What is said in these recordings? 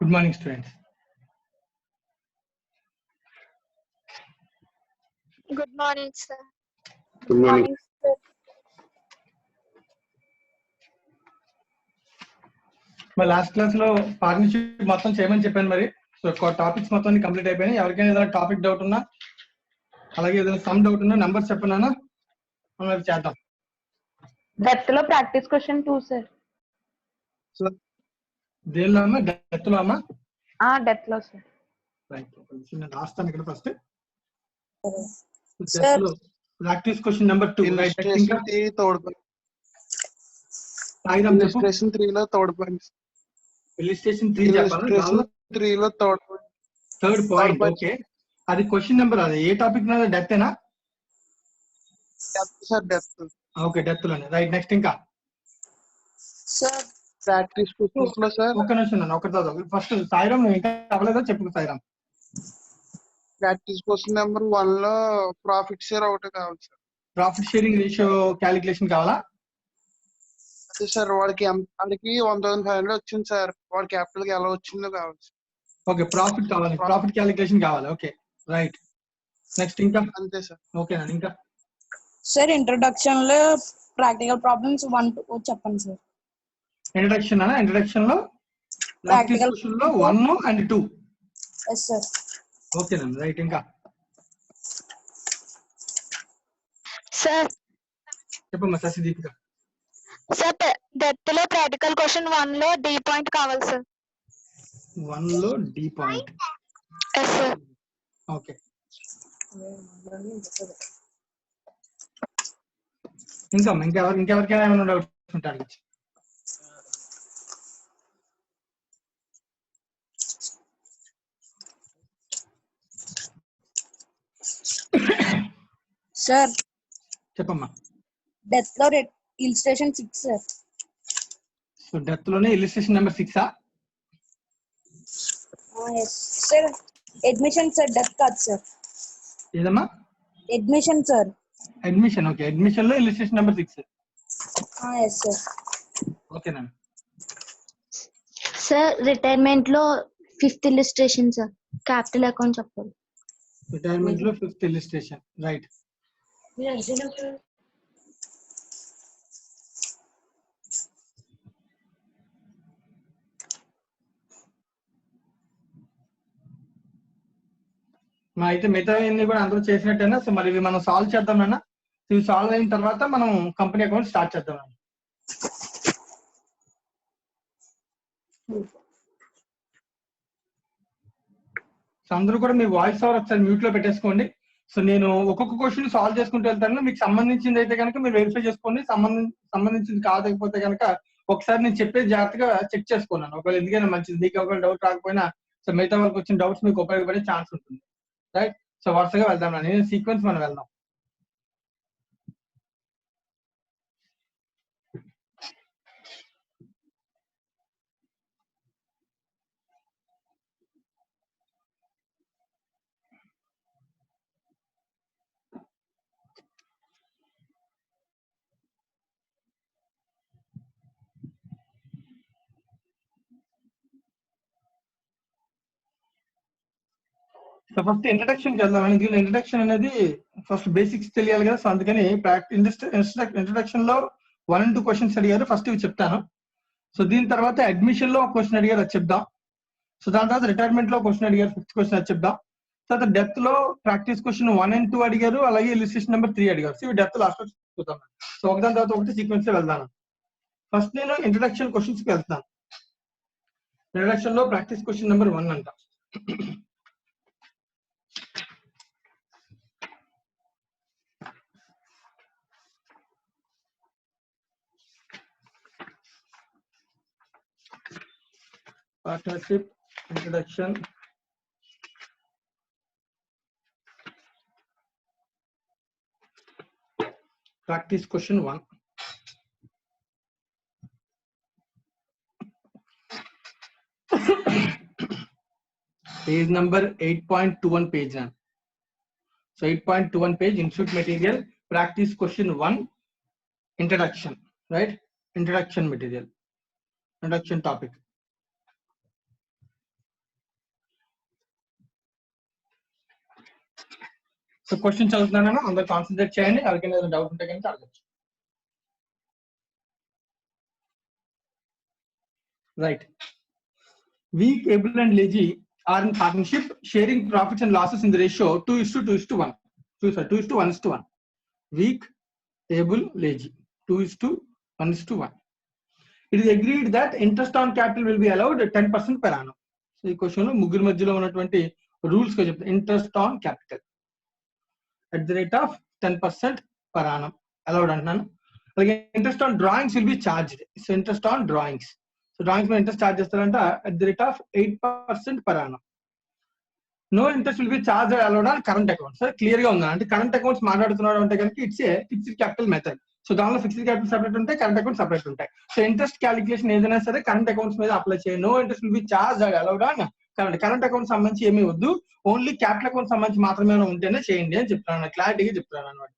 Good morning, students. Good morning, sir. Good morning. sir. My last class lo partnership మొత్తం చేయమని చెప్పాను మరి. So topics మొత్తం complete అయిపోయినాయి. ఎవరికైనా ఏదైనా టాపిక్ డౌట్ ఉన్నా అలాగే ఏదైనా సమ్ డౌట్ ఉన్నా నంబర్స్ చెప్పనా మనం చేద్దాం. డెప్త్ లో ప్రాక్టీస్ క్వశ్చన్ 2 సార్. సో దేనిలో అమ్మా? డెప్త్ లో అమ్మా? డెప్త్ లో సార్. రైట్. నేను రాస్తాను ఇక్కడ ఫస్ట్. Sir. డెప్త్ లో ప్రాక్టీస్ క్వశ్చన్ నెంబర్ 2 రైట్. ఇంకా Illustration 3 లో థర్డ్ పాయింట్. ఇలిస్ట్రేషన్ 3 చెప్పాలా? Illustration 3 లో third point. Third point. Okay, అది క్వశ్చన్ నెంబర్. అది ఏ టాపిక్ మీద? డెప్త్ ఏనా? Sir depth. ఓకే, డెప్త్ లోనే. రైట్. నెక్స్ట్ ఇంకా Sir. ప్రాక్టీస్ క్వశ్చన్స్ లో సార్ ఒక్క నిమిషం నన్ను ఒకటి చదువు ఫస్ట్. సాయిరామ్ నువ్వు ఇంకా అవ్వలేదా? చెప్పు సాయిరామ్. ప్రాక్టీస్ క్వశ్చన్ నెంబర్ 1 లో ప్రాఫిట్ షేర్ ఒకటి కావాలి sir. Profit sharing ratio calculation కావాలా? అదే సార్, వాడికి 1,500 వచ్చింది సార్. వాడి క్యాపిటల్ కి ఎలా వచ్చిందో కావాలి సార్. ఓకే, ప్రాఫిట్ కావాలి. ప్రాఫిట్ క్యాలిక్యులేషన్ కావాలి. Okay, right. నెక్స్ట్ ఇంకా అంతే సార్. ఓకేనా? ఇంకా సార్ ఇంట్రొడక్షన్ లో ప్రాక్టికల్ ప్రాబ్లమ్స్ 1 to 4 చెప్పండి సార్. ఇంట్రడక్షన్ అనా? ఇంట్రడక్షన్ లో ప్రాక్టీస్ Practical క్వశ్చన్ లో 1 and 2. Yes sir. ఓకేనండి, రైట్. ఇంకా సార్ చెప్పమ్మా శశి దీపిక. సార్ డెప్త్ లో ప్రాక్టికల్ క్వశ్చన్ 1 లో డి పాయింట్ కావాలి సార్. 1 లో D point. Yes sir. Okay, ఇంకా ఇంకెవరికైనా ఏమైనా డౌట్స్ ఉంటే అడగచ్చు. సార్ చెప్పమ్మా. డెప్త్ లో ఇలిస్ట్రేషన్ 6 సార్. సో డెప్త్ లోనే illustration number 6 yes sir. Admission sir, depth కాదు సార్. ఏదమ్మా? Admission sir. Admission. Okay, admission లో ఇలిస్ట్రేషన్ నెంబర్ 6. Yes sir. ఓకేనండి. సార్ రిటైర్మెంట్ లో 5th illustration sir. Capital account చెప్పాలి. రిటైర్మెంట్ లో 5th ఇలిస్ట్రేషన్. రైట్. అయితే మిగతా అన్ని కూడా అందరూ చేసినట్టేనా? సో మరి ఇవి మనం సాల్వ్ చేద్దాం అన్న. ఇవి సాల్వ్ అయిన తర్వాత మనం కంపెనీ అకౌంట్ స్టార్ట్ చేద్దాం అన్న. సో అందరూ కూడా మీ వాయిస్ ఓవర్ ఒకసారి మ్యూట్ లో పెట్టేసుకోండి. సో నేను ఒక్కొక్క క్వశ్చన్ సాల్వ్ చేసుకుంటూ వెళ్తాను. మీకు సంబంధించింది అయితే కనుక మీరు వెరిఫై చేసుకోండి. సంబంధించింది కాకపోతే కనుక ఒకసారి నేను చెప్పేది జాగ్రత్తగా చెక్ చేసుకున్నాను. ఒకవేళ ఎందుకైనా మంచిది, మీకు ఒకవేళ డౌట్ రాకపోయినా సో మిగతా వాళ్ళకి వచ్చిన డౌట్స్ మీకు ఉపయోగపడే ఛాన్స్ ఉంటుంది. రైట్. సో వరుసగా వెళ్దాం. నేను సీక్వెన్స్ మనం వెళ్దాం. సో ఫస్ట్ ఇంట్రడక్షన్ వెళ్దాం. దీనిలో ఇంట్రడక్షన్ అనేది ఫస్ట్ బేసిక్స్ తెలియాలి కదా. సో అందుకని ఇంట్రడక్షన్ లో 1 and 2 క్వశ్చన్స్ అడిగారు. ఫస్ట్ ఇవి చెప్తాను. సో దీని తర్వాత అడ్మిషన్ లో ఒక క్వశ్చన్ అడిగారు, అది చెప్దాం. సో దాని తర్వాత రిటైర్మెంట్ లో క్వశ్చన్ అడిగారు, 5th క్వశ్చన్, అది చెప్దాం. తర్వాత డెప్త్ లో ప్రాక్టీస్ క్వశ్చన్ 1 and 2 అడిగారు, అలాగే ఇలిస్ట్రేషన్ నెంబర్ 3 అడిగారు. సో ఇవి డెప్త్ లాస్ట్ లో చూద్దాం. సో ఒకదాని తర్వాత ఒకటి సీక్వెన్స్ లో వెళ్దాను. ఫస్ట్ నేను ఇంట్రడక్షన్ క్వశ్చన్స్ కి వెళ్తాను. ఇంట్రడక్షన్ లో ప్రాక్టీస్ క్వశ్చన్ నెంబర్ 1 అంట. Partnership introduction. Practice question 1. Page number 8.21 page. So 8.21 page, institute material, practice question 1, introduction, right? Introduction material, introduction topic. So question చదువుతున్నాను, అందరు కాన్సన్ట్రేట్ చేయండి. ఎవరికైనా ఏదైనా డౌట్ ఉంటే కనుక అడగచ్చు. Right. Weak, able and lazy are in partnership, sharing profits and losses in the ratio 2:1. 2:1. Weak, able, lazy. 2:1. It is agreed that interest on capital will be allowed 10% per annum. So ఈ question లో ముగ్గురు మధ్యలో ఉన్నటువంటి rules గా చెప్తాను. Interest on capital at the rate of 10% per annum allowed అంటున్నాను. అలాగే interest on drawings will be charged. So interest on drawings, so drawings మీద ఇంట్రెస్ట్ చార్జ్ చేస్తారంట at the rate of 8% per annum. No interest will be charge allowed on current accounts. Clear గా ఉందా అంటే current accounts మాట్లాడుతున్నాడు అంటే కనుక it's a fixed capital method. So దానిలో fixed capital separate ఉంటాయి, కరెంట్ అకౌంట్ సెపరేట్ ఉంటాయి. సో ఇంట్రెస్ట్ క్యాలిక్యులేషన్ ఏదైనా సరే కరెంట్ అకౌంట్స్ మీద అప్లై చేయాలి. No interest will be charge allowed on current account సంబంధించి ఏమీ వద్దు, ఓన్లీ క్యాపిటల్ అకౌంట్ సంబంధించి మాత్రమే ఉంటేనే చేయండి అని చెప్తున్నాను, క్లారిటీగా చెప్తున్నాను అనమాట.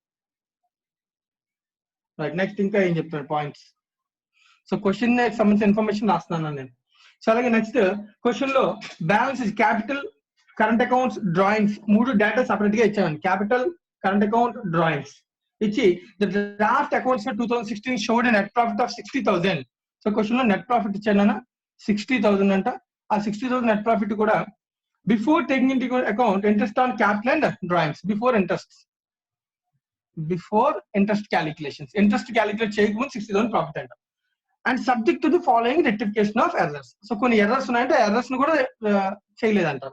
రైట్, నెక్స్ట్ ఇంకా ఏం చెప్తున్నాను పాయింట్స్. సో క్వశ్చన్ సంబంధించిన ఇన్ఫర్మేషన్ రాస్తున్నాను నేను. సో అలాగే నెక్స్ట్ క్వశ్చన్ లో balance capital, current accounts, drawings మూడు డేటా సపరేట్ గా ఇచ్చాను. క్యాపిటల్, కరెంట్ అకౌంట్, డ్రాయింగ్స్ ఇచ్చి the draft accounts for 2016 showed net profit of 60,000. So question లో నెట్ ప్రాఫిట్ ఇచ్చాను 60,000 అంట. ఆ 60,000 నెట్ ప్రాఫిట్ కూడా before taking in account interest on capital and drawings, before interest calculations, interest calculate చేయకముందు 60,000 profit అంట. And subject to the following rectification of errors. So కొన్ని errors ఉన్నాయంటే errors ని కూడా చేయలేదంట.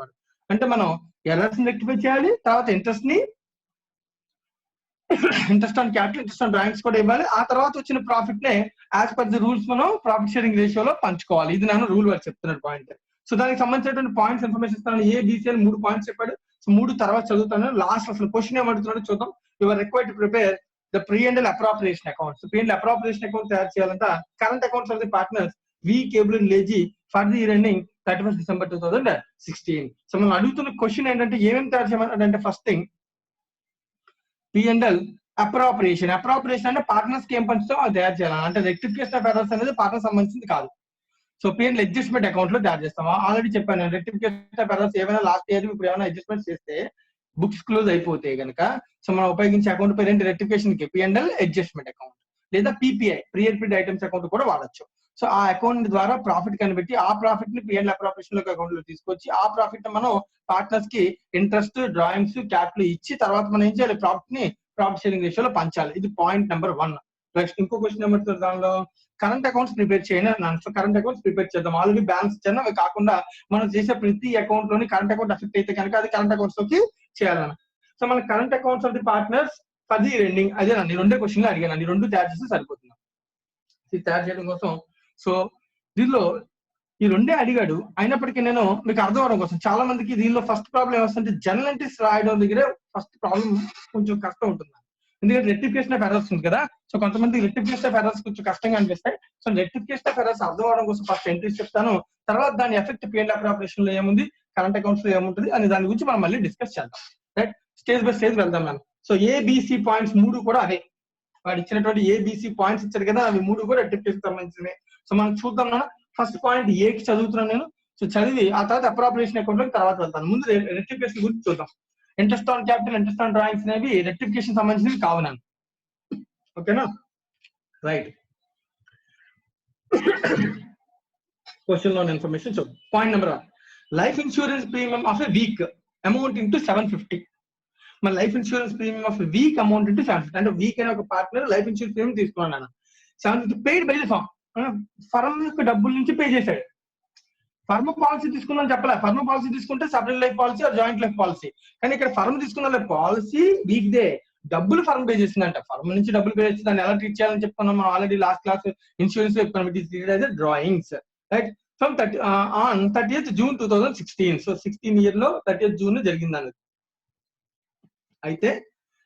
అంటే మనం ఎర్రర్స్ ని రెక్టిఫై చేయాలి, తర్వాత interest on capital, interest on drawings కూడా ఇవ్వాలి. ఆ తర్వాత వచ్చిన ప్రాఫిట్ నే యాజ్ పర్ ది రూల్స్ మనం ప్రాఫిట్ షేరింగ్ రేషియోలో పంచుకోవాలి. ఇది నేను రూల్ వర్క్ చెప్తున్నాను పాయింట్. సో దానికి సంబంధించినటువంటి పాయింట్స్ ఇన్ఫర్మేషన్ ఇస్తాను. ABC అని 3 పాయింట్స్ చెప్పాడు. సో 3 తర్వాత చదువుతాను. లాస్ట్ అసలు క్వశ్చన్ ఏమంటున్నాడో చూద్దాం. You are required to prepare the P and appropriation accounts. P and appropriation account తయారు చేయాలంట current accounts of the partners Weak, Able and Lazy for the year ending 31st December 2016. So మనం అడుగుతున్న క్వశ్చన్ ఏంటంటే ఏమేమి తయారు చేయమంటే first thing P&L appropriation. Appropriation అంటే పార్ట్నర్స్ కి ఏం పంచుతాం అది తయారు చేయాలి. అంటే రెక్టిఫికేషన్ ఆఫ్ ఎర్రర్స్ అనేది పార్ట్నర్ సంబంధించింది కాదు. సో P&L అడ్జస్ట్మెంట్ అకౌంట్ లో తయారు చేస్తాం. ఆల్రెడీ చెప్పాను, రెక్టిఫికేషన్ ఆఫ్ ఎర్రర్స్ ఏమైనా లాస్ట్ ఇయర్ ఇప్పుడు ఏమైనా అడ్జస్ట్మెంట్ చేస్తే బుక్స్ క్లోజ్ అయిపోతాయి కనుక సో మనం ఉపయోగించే అకౌంట్ పేరు ఏంటి, రెక్టిఫికేషన్ కి P&L అడ్జస్ట్మెంట్ అకౌంట్ లేదా PPI, pre repeat items account కూడా వాడచ్చు. సో ఆ అకౌంట్ ద్వారా ప్రాఫిట్ కనిపెట్టి ఆ ప్రాఫిట్ ని P&L అప్రాప్రియేషన్ అకౌంట్ లో తీసుకొచ్చి ఆ ప్రాఫిట్ మనం పార్ట్నర్స్ కి ఇంట్రెస్ట్, డ్రాయింగ్స్, క్యాపిటల్ ఇచ్చి తర్వాత మనం ఏం చేయాలి, ప్రాఫిట్ ని ప్రాఫిట్ షేరింగ్ రేషియోలో పంచాలి. ఇది పాయింట్ నెంబర్ 1. నెక్స్ట్ ఇంకో క్వశ్చన్ నెంబర్ దానిలో కరెంట్ అకౌంట్స్ ప్రిపేర్ చేయండి అన్నాను. సో కరెంట్ అకౌంట్స్ ప్రిపేర్ చేద్దాం. ఆల్రెడీ బ్యాలెన్స్ ఇచ్చాను. అవి కాకుండా మనం చేసే ప్రతి అకౌంట్ లోని కరెంట్ అకౌంట్ ఎఫెక్ట్ అయితే కనుక అది కరెంట్ అకౌంట్స్ లోకి చేయాలన్న. సో మన current accounts of the partners for the ending అదే నండి 2 క్వశ్చన్లు అడిగాను. 2 తయారు చేస్తే సరిపోతుంది. ఇది తయారు చేయడం కోసం సో దీనిలో ఈ 2 అడిగాడు. అయినప్పటికీ నేను మీకు అర్థం అవడం కోసం చాలా మందికి దీనిలో ఫస్ట్ ప్రాబ్లం ఏమొస్తుంటే జనరల్ ఎంట్రీస్ రాయడం దగ్గరే ఫస్ట్ ప్రాబ్లం కొంచెం కష్టం ఉంటుంది. ఎందుకంటే రెక్టిఫికేషన్ ఆఫ్ ఎర్రర్స్ ఉంది కదా. సో కొంతమంది రెక్టిఫికేషన్ ఆఫ్ ఎర్రర్స్ కొంచెం కష్టంగా అనిపిస్తాయి. సో రెక్టిఫికేషన్ ఆఫ్ ఎర్రర్స్ అర్థం అవడం కోసం ఫస్ట్ ఎంట్రీస్ చెప్తాను. తర్వాత దాని ఎఫెక్ట్ P&L అప్రాప్రియేషన్ లో ఏముంది, కరెంట్ అకౌంట్స్ లో ఏముంటుంది అని దాని గురించి మనం మళ్ళీ డిస్కస్ చేద్దాం. రైట్, స్టేజ్ బై స్టేజ్ వెళ్దాం మనం. సో ABC పాయింట్స్ 3 కూడా అదే. వాడు ఇచ్చినటువంటి ABC పాయింట్స్ ఇచ్చారు కదా, అవి 3 కూడా రెక్టిఫికేషన్ సంబంధించినవి. సో మనం చూద్దాం. ఫస్ట్ పాయింట్ ఏకి చదువుతున్నాను నేను. సో చదివి ఆ తర్వాత అప్రాప్రియేషన్ అకౌంట్ లో తర్వాత వెళ్తాను. ముందు రెక్టిఫికేషన్ గురించి చూద్దాం. Interest on capital, interest on drawings అనేవి రెక్టిఫికేషన్ సంబంధించినవి కావునాను. ఓకేనా, రైట్. క్వశ్చన్ లోన్ ఇన్ఫర్మేషన్ చూద్దాం. Point number 1, life insurance premium of a week amount into 750. మన life insurance premium of week amount into 750 అంటే వీక్ అనే ఒక పార్ట్నర్ లైఫ్ ఇన్సూరెన్స్ ప్రీమియం తీసుకున్నాను. 750 paid by the firm. Firm యొక్క డబ్బుల నుంచి pay చేశాడు. ఫర్మ్ పాలసీ తీసుకున్నాను చెప్పలే. ఫర్మ్ పాలసీ తీసుకుంటే separate life policy or joint life policy. కానీ ఇక్కడ ఫర్మ్ తీసుకున్న పాలసీ వీక్ దే, డబ్బులు ఫర్మ్ పే చేసిందంట. ఫర్మ్ నుంచి డబ్బులు పే చేసి దాన్ని ఎలా ట్రీట్ చేయాలని చెప్పుకున్నాం మనం ఆల్రెడీ లాస్ట్ క్లాస్ ఇన్సూరెన్స్ లో చెప్పుకున్నాం. It is treated as drawings. Right, from on 30th June 2016. So 16 year లో 30th June జరిగింది అన్నది. అయితే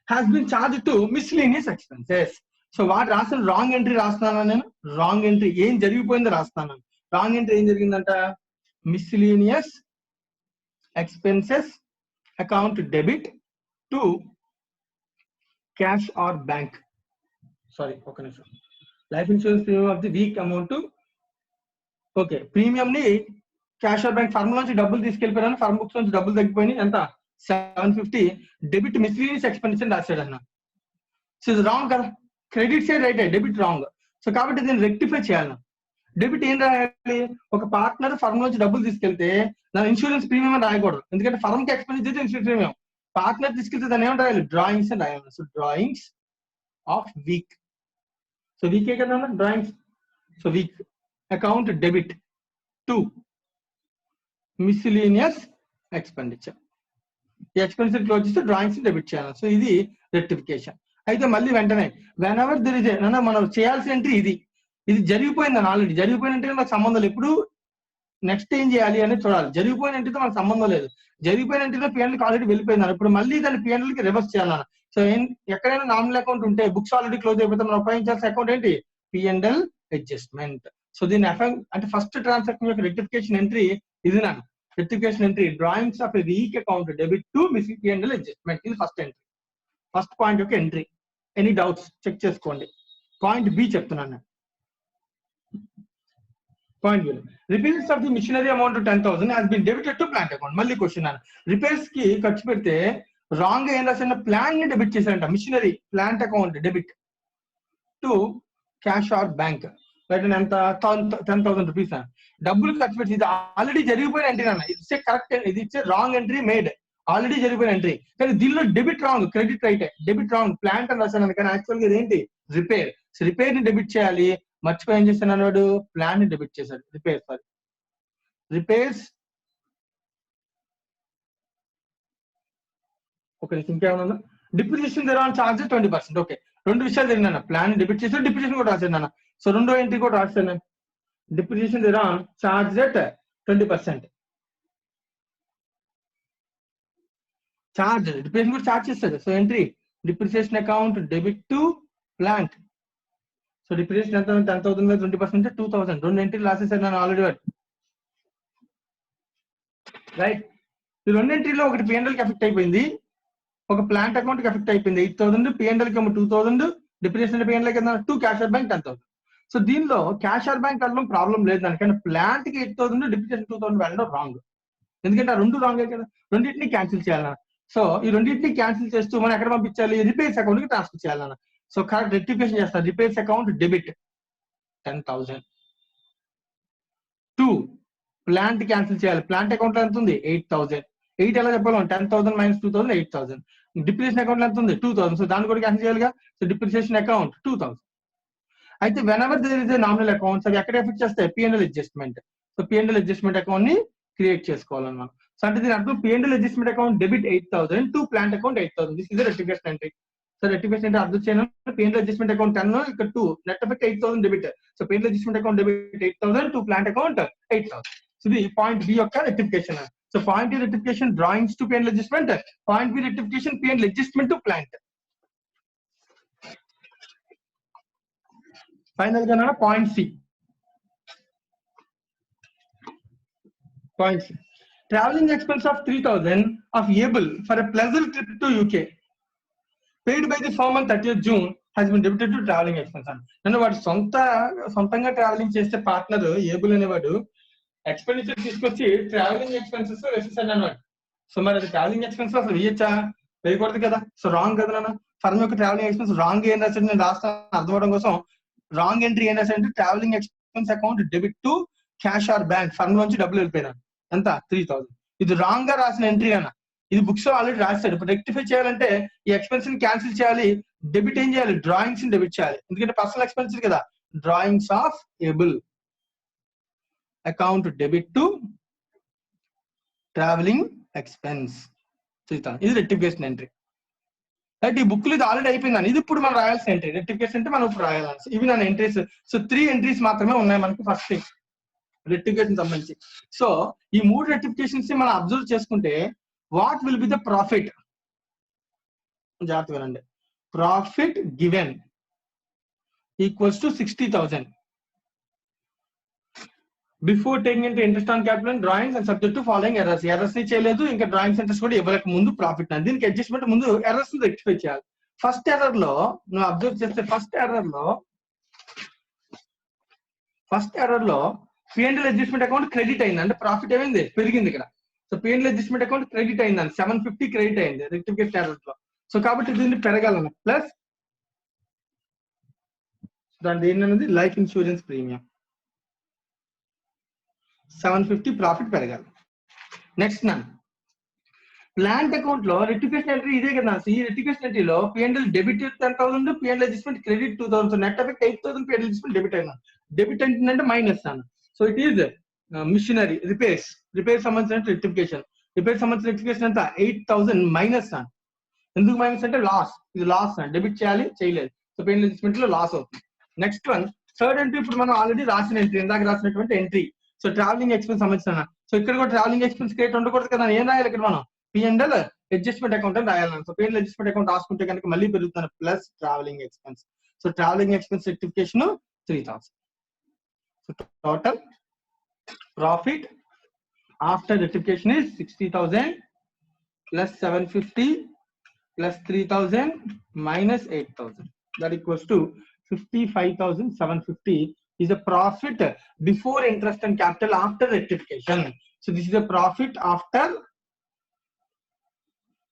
has been charge to miscellaneous expenses. So వాడు రాసిన రాంగ్ ఎంట్రీ రాస్తున్నాను నేను. రాంగ్ ఎంట్రీ ఏం జరిగిపోయిందో రాస్తున్నాను. రాంగ్ ఎంట్రీ ఏం జరిగిందంట, miscellaneous expenses account debit to cash or bank. Sorry ఒక నిమిషం. Life insurance premium of the week amount, okay, premium ని క్యాష్ ఆర్ బ్యాంక్ ఫర్మ్ నుంచి డబ్బులు తీసుకెళ్ళిపోయాను. ఫర్మ్ బుక్స్ నుంచి డబ్బులు తగ్గిపోయినాయి. ఎంత, 750 డెబిట్ మిస్లీనియస్ ఎక్స్పెండిచర్ రాశాడు అన్న. సో ఇది రాంగ్ కదా, credit side right, debit wrong. So కాబట్టి దీన్ని రెక్టిఫై చేయాలి. డెబిట్ ఏం రాయాలి, ఒక పార్ట్నర్ ఫర్మ్ నుంచి డబ్బులు తీసుకెళ్తే దాని ఇన్సూరెన్స్ ప్రీమియం అని రాయకూడదు, ఎందుకంటే ఫర్మ్ కి ఎక్స్పెండిచర్ ఇన్సూరెన్స్ ప్రీమియం. పార్ట్నర్ తీసుకెళ్తే దాన్ని ఏమంటే రాయాలి, డ్రాయింగ్స్ అని రాయాలి. So drawings of Weak, so వీకే కదా drawings. So Weak account debit to miscellaneous expenditure. ఈ ఎక్స్పెండిచర్ క్లోజ్ చేస్తే డ్రాయింగ్స్ డెబిట్ చేయాలి. సో ఇది రెక్టిఫికేషన్. అయితే మళ్ళీ వెంటనే వెన్ ఎవర్ దర్ ఇస్ మనం చేయాల్సిన ఎంట్రీ ఇది, ఇది జరిగిపోయిందని ఆల్రెడీ జరిగిపోయినంటే నాకు సంబంధం లేదు. ఇప్పుడు నెక్స్ట్ ఏం చేయాలి అనేది చూడాలి. జరిగిపోయినంటే మనకు సంబంధం లేదు, జరిగిపోయినంటే పిఎన్ఎల్కి ఆల్రెడీ వెళ్ళిపోయిందని. ఇప్పుడు మళ్ళీ దాన్ని పిఎన్ఎల్కి రివర్స్ చేయాలన్న. సో ఎక్కడైనా నామినల్ అకౌంట్ ఉంటే బుక్స్ ఆల్రెడీ క్లోజ్ అయిపోతే మనం ఉపయోగించాల్సిన అకౌంట్ ఏంటి, పిఎన్ఎల్ అడ్జస్ట్మెంట్. సో దీని అంటే ఫస్ట్ ట్రాన్సాక్షన్ యొక్క రెక్టిఫికేషన్ ఎంట్రీ ఇది నాకు. Rectification entry drawings of a Weak account debit to PNL adjustment. ఇది ఫస్ట్ ఎంట్రీ, ఫస్ట్ పాయింట్ యొక్క ఎంట్రీ. ఎనీ డౌట్స్ చెక్ చేసుకోండి. పాయింట్ బి చెప్తున్నాను. Point B, repairs of the machinery amount 10,000 has been debited to plant account. మళ్ళీ క్వశ్చన్ అన్న, repairs కి ఖర్చు పెడితే రాంగ్ ఏం రాసిన, ప్లాన్ ని డెబిట్ చేశారంట. Machinery plant account debit to cash or bank. ఎంత 10,000 రూపీస్ డబ్బులు ఖర్చు పెట్టి, ఇది ఆల్రెడీ జరిగిపోయిన ఎంట్రీ అన్న. ఇది కరెక్ట్, ఇది ఇచ్చే రాంగ్ ఎంట్రీ మేడ్, ఆల్రెడీ జరిగిపోయిన ఎంట్రీ. కానీ దీనిలో debit wrong, credit right. Debit wrong, plant అని రాశాను కానీ యాక్చువల్ గా ఇదేంటి రిపేర్. రిపేర్ ని డెబిట్ చేయాలి, మర్చిపోయి ఏం చేశాను అన్నాడు, ప్లాన్ ని డెబిట్ చేశాడు. Repair sorry repairs. ఓకే, ఇంకేమన్నా depreciation there on charge 20%. Okay, రెండు విషయాలు జరిగినా, ప్లాన్ డెబిట్ చేసి డిప్రిసియేషన్ కూడా రాశాను అన్న. సో రెండో ఎంట్రీ కూడా రాశాను, depreciation there on charge at 20%. Charge depreciation కూడా చార్జ్ చేస్తారు. So entry depreciation account debit to plant. So depreciation ఎంత, 10,000 మీద 20% 2,000. రెండు ఎంట్రీలు రాసేసారు నేను ఆల్రెడీ. రైట్, ఈ రెండు ఎంట్రీలో ఒకటి పిఎన్ఎల్ కి ఎఫెక్ట్ అయిపోయింది, ఒక ప్లాంట్ అకౌంట్ కి ఎఫెక్ట్ అయిపోయింది. 8,000 పిఎన్ఎల్ కి 2,000, డిప్రిసియేషన్ పిఎన్ఎల్ కి 2, క్యాష్ ఆర్ బ్యాంక్ 10,000. సో దీనిలో క్యాష్ ఆర్ బ్యాంక్ వెళ్ళడం ప్రాబ్లం లేదు దానికన్నా, ప్లాంట్ కి 8,000, డిప్రిసియేషన్ 2,000 వెళ్ళడం రాంగ్. ఎందుకంటే ఆ రెండు రాంగ్ కదా, రెండింటిని క్యాన్సిల్ చేయాలన్న. సో ఈ రెండింటిని క్యాన్సిల్ చేస్తూ మనం ఎక్కడ పంపించాలి, రిపేర్స్ అకౌంట్ కి ట్రాన్స్ఫర్ చేయాలన్న. సో కరెక్ట్ రెక్టిఫికేషన్ చేస్తారు. Repairs account debit 10,000 to plant cancel చేయాలి. ప్లాంట్ అకౌంట్ లో ఎంత ఉంది, 8,000. 8 ఎలా చెప్పాలి, 10,000 మైనస్ 2,000 8,000. డిప్రిసియేషన్ అకౌంట్ లో ఎంత ఉంది, 2,000. సో దాన్ని కూడా క్యాన్సిల్ చేయాలిగా. So depreciation account 2,000. అయితే whenever there is a nominal accounts, అవి ఎక్కడ ఎఫెక్ట్ చేస్తాయి, PNL adjustment. So PNL adjustment account ని క్రియేట్ చేసుకోవాలన్నమాట. సో అంటే దీని అర్థం PNL adjustment account debit 8,000 to plant account 8,000. This is rectification entry. So rectification అంటే అర్థం చేయను, పిఎన్ఎల్ అడ్జస్ట్మెంట్ అకౌంట్ 10, ఇక్కడ 2, net effect 8,000 debit. So PNL adjustment account debit 8,000 to plant account 8,000. So ఇది పాయింట్ బి యొక్క rectification. So point A rectification drawings to PNL adjustment, point B rectification PNL adjustment to plant. Final గా point C. Point C. Traveling expense of 3,000 of able for a pleasure trip to UK paid by the firm on 30th June has been debited to traveling expense. నన్ను వాడు సొంతంగా travelling చేస్తే partner able అనేవాడు expenditure తీసుకొచ్చి travelling expenses వేసేసాడు అన్నమాట. So మరి అది ట్రావెలింగ్ ఎక్స్పెన్స్ అసలు వేయచ్చా, వేయకూడదు కదా. సో రాంగ్ కదా నాన్న, ఫర్మ్ యొక్క ట్రావెలింగ్ ఎక్స్పెన్స్ రాంగ్ ఏం రాశాడు నేను రాస్తాను అర్థం అవడం కోసం. రాంగ్ ఎంట్రీ ఏం రాశాడంటే travelling expense account debit to cash or bank, firm నుంచి డబ్బులు వెళ్ళిపోయినా ఎంత 3,000. ఇది రాంగ్ గా రాసిన ఎంట్రీ అన్న. ఇది బుక్స్ లో ఆల్రెడీ రాశాడు. ఇప్పుడు రెక్టిఫై చేయాలంటే ఈ ఎక్స్పెన్స్ ని క్యాన్సిల్ చేయాలి, డెబిట్ ఏం చేయాలి, డ్రాయింగ్స్ ని డెబిట్ చేయాలి. ఎందుకంటే పర్సనల్ ఎక్స్పెన్సెస్ కదా. Drawings of able account debit to travelling expense 3,000. ఇది రెక్టిఫికేషన్ ఎంట్రీ. రైట్, ఈ బుక్ లో ఇది ఆల్రెడీ అయిపోయిందని, ఇది ఇప్పుడు మనం రాయాల్సిన ఎంట్రీ. రెక్టిఫికేషన్ అంటే మనం ఇప్పుడు రాయాలి. ఇవి నా ఎంట్రీస్. సో 3 ఎంట్రీస్ మాత్రమే ఉన్నాయి మనకి ఫస్ట్ థింగ్ రెక్టిఫికేషన్ సంబంధించి. సో ఈ 3 రెక్టిఫికేషన్స్ మనం అబ్జర్వ్ చేసుకుంటే what will be the profit, జాగ్రత్తగా వినండి. Profit given equals to 60,000 before taking into interest on capital and drawings and subject to following errors. Errors ని చేయలేదు, ఇంకా డ్రాయింగ్స్ ఇంట్రెస్ట్ కూడా ఇవ్వలేక ముందు ప్రాఫిట్. దీనికి అడ్జస్ట్మెంట్ ముందు ఎర్రర్స్ ని రెక్టిఫై చేయాలి. ఫస్ట్ ఎర్రర్ లో నువ్వు అబ్జర్వ్ చేస్తే ఫస్ట్ ఎర్రర్ లో పిఎన్ఎల్ అడ్జస్ట్మెంట్ అకౌంట్ క్రెడిట్ అయింది, అంటే ప్రాఫిట్ ఏమైంది, పెరిగింది ఇక్కడ. So P&L adjustment account credit అయిందండి, 750 క్రెడిట్ అయింది రెక్టిఫికేషన్ ఎర్రర్స్ లో. సో కాబట్టి దీన్ని పెరగాలన్న ప్లస్ దాని ఏంటనేది లైఫ్ ఇన్సూరెన్స్ ప్రీమియం 750 ప్రాఫిట్ పెరగాలి. నెక్స్ట్ నా ప్లాంట్ అకౌంట్ లో రెక్టిఫికేషన్ ఎంట్రీ ఇదే కదా. ఈ రెక్టిఫికేషన్ ఎంట్రీలో P&L debit 10,000, P&L adjustment credit 2,000, net effect 8,000, P&L adjustment debit అయినా. డెబిట్ అంటే మైనస్ అన్న. So it is machinery repair సంబంధించిన రెక్టిఫికేషన్. రిపేర్ సంబంధించిన రెక్టిఫికేషన్ అంతా 8,000 మైనస్ అన్న. ఎందుకు మైనస్ అంటే లాస్, ఇది లాస్ అన్న. డెబిట్ చేయాలి, చేయలేదు. సో P&L అడ్జస్ట్మెంట్ లో లాస్ అవుతుంది. నెక్స్ట్ వన్ థర్డ్ ఎంట్రీ, ఇప్పుడు మనం ఆల్రెడీ రాసిన ఎంట్రీ, ఇందాక రాసినటువంటి ఎంట్రీ. సో ట్రావెలింగ్ ఎక్స్పెన్స్ సంబంధించిన. సో ఇక్కడ కూడా ట్రావెలింగ్ ఎక్స్పెన్స్ క్రియేట్ ఉండకూడదు కదా. ఏం రాయాలి ఇక్కడ మనం? P&L అడ్జస్ట్మెంట్ అకౌంట్ అని రాయాలి. సో P&L అడ్జస్ట్మెంట్ అకౌంట్ రాసుకుంటే కనుక మళ్ళీ పెరుగుతాను plus travelling expense. So travelling expense rectification 3,000. So total profit after rectification is 60,000 plus 750 plus 3,000 minus 8,000. That equals to 55,750 is a profit before interest and capital after rectification. So this is a profit after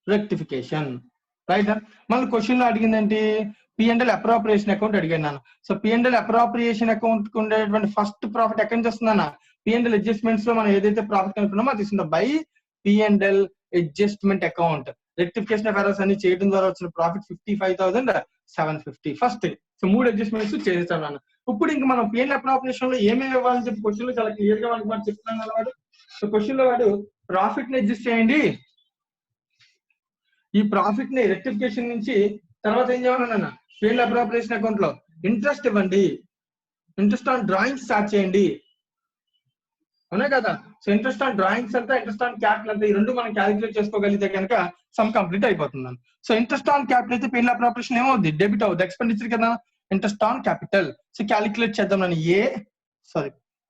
rectification, right? మన question లో అడిగిందంటే P&L appropriation account అడిగాను. So P&L appropriation account కు ఉండేటువంటి first profit ఎక్కడి నుంచి వస్తుందన్న? P&L adjustments లో మనం ఏదైతే ప్రాఫిట్ కనుక్కున్నామో అది ఇస్తుందో by P&L adjustment account. Rectification of errors అన్ని చేయడం ద్వారా వచ్చిన ప్రాఫిట్ 55,750 ఫస్ట్. సో 3 అడ్జస్ట్మెంట్స్ చేస్తాను అన్న. ఇప్పుడు ఇంకా మనం P&L అప్రోప్రియేషన్ లో ఏమేమి ఇవ్వాలని చెప్పి క్వశ్చన్ లో చాలా క్లియర్ గా మనకు చెప్తున్నాను వాడు. సో క్వశ్చన్ లో వాడు ప్రాఫిట్ ని అడ్జస్ట్ చేయండి, ఈ ప్రాఫిట్ ని రెక్టిఫికేషన్ నుంచి తర్వాత ఏం చేయాలన్నా P&L అప్రోప్రియేషన్ అకౌంట్ లో ఇంట్రెస్ట్ ఇవ్వండి, ఇంట్రెస్ట్ ఆన్ డ్రాయింగ్స్ స్టార్ట్ చేయండి, అవునా కదా. సో ఇంట్రెస్ట్ ఆన్ డ్రాయింగ్స్ అంతా, ఇంట్రెస్ట్ ఆన్ క్యాపిటల్ అంతా, ఈ రెండు మనం క్యాలిక్యులేట్ చేసుకోగలిగితే కనుక సమ్ కంప్లీట్ అయిపోతుంది. సో ఇంట్రెస్ట్ ఆన్ క్యాపిటల్ అయితే P&L అప్రోప్రియేషన్ ఏమవుద్ది? డెబిట్ అవుతుంది, ఎక్స్పెండిచర్ కదా. Interest on capital so calculate చేద్దాం నన్ను.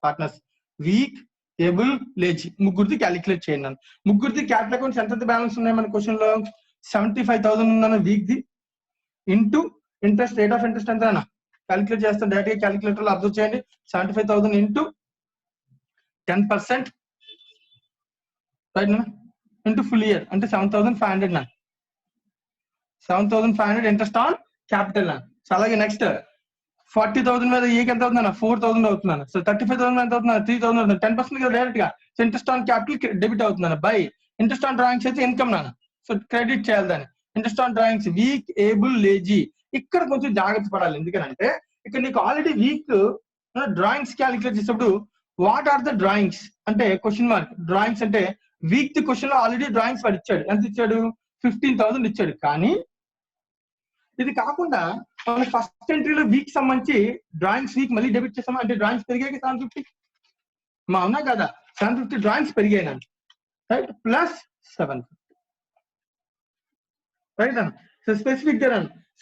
పార్ట్నర్స్ వీక్, ఏబుల్, లేజీ ముగ్గురిది క్యాలిక్యులేట్ చేయండి నన్ను. ముగ్గురిది క్యాపిటల్ అకౌంట్స్ ఎంత బ్యాలెన్స్ ఉన్నాయి మన క్వశ్చన్ లో? 75,000 ఉందన్న week the, into interest rate of interest ఎంత అన్న క్యాలిక్యులేట్ చేస్తాం. డైరెక్ట్ క్యాలిక్యులేటర్ లో అబ్జర్వ్ చేయండి. 75,000 ఇంటూ 10%, రైట్ నా, ఇంటూ ఫుల్ ఇయర్ అంటే 7,500 నా. 7,500 ఇంట్రెస్ట్ ఆన్ క్యాపిటల్ నా. సో అలాగే నెక్స్ట్ 40,000 మీద ఏకి ఎంత అవుతుందన్న? 4,000 అవుతుందన్న. సో 35,000 ఎంత అవుతుందన్న? 3,000 అవుతుంది. 10% కదా డైరెక్ట్ గా. So interest on capital debit అవుతుందన్న బై ఇంట్రెస్ట్ ఆన్ డ్రాయింగ్స్ అయితే ఇన్కమ్ నాన్న. సో క్రెడిట్ చేయాలి దాన్ని. Interest on drawings weak, able, lazy. ఇక్కడ కొంచెం జాగ్రత్త పడాలి. ఎందుకంటే ఇక్కడ నీకు ఆల్రెడీ వీక్ డ్రాయింగ్స్ క్యాలిక్యులేట్ చేసేప్పుడు వాట్ ఆర్ ద డ్రాయింగ్స్ అంటే క్వశ్చన్ మార్క్. డ్రాయింగ్స్ అంటే వీక్ ది క్వశ్చన్ లో ఆల్రెడీ డ్రాయింగ్స్ వాడు ఇచ్చాడు. ఎంత ఇచ్చాడు? 15,000 ఇచ్చాడు. కానీ ఇది కాకుండా మన ఫస్ట్ ఎంట్రీలో వీక్ సంబంధించి డ్రాయింగ్స్ వీక్ మళ్ళీ డెబిట్ చేసామా అంటే డ్రాయింగ్స్ పెరిగాయి 750 మా అవునా కదా. 750 డ్రాయింగ్స్ పెరిగాయి, రైట్, ప్లస్ 750, రైట్ అన్న. సో స్పెసిఫిక్ గా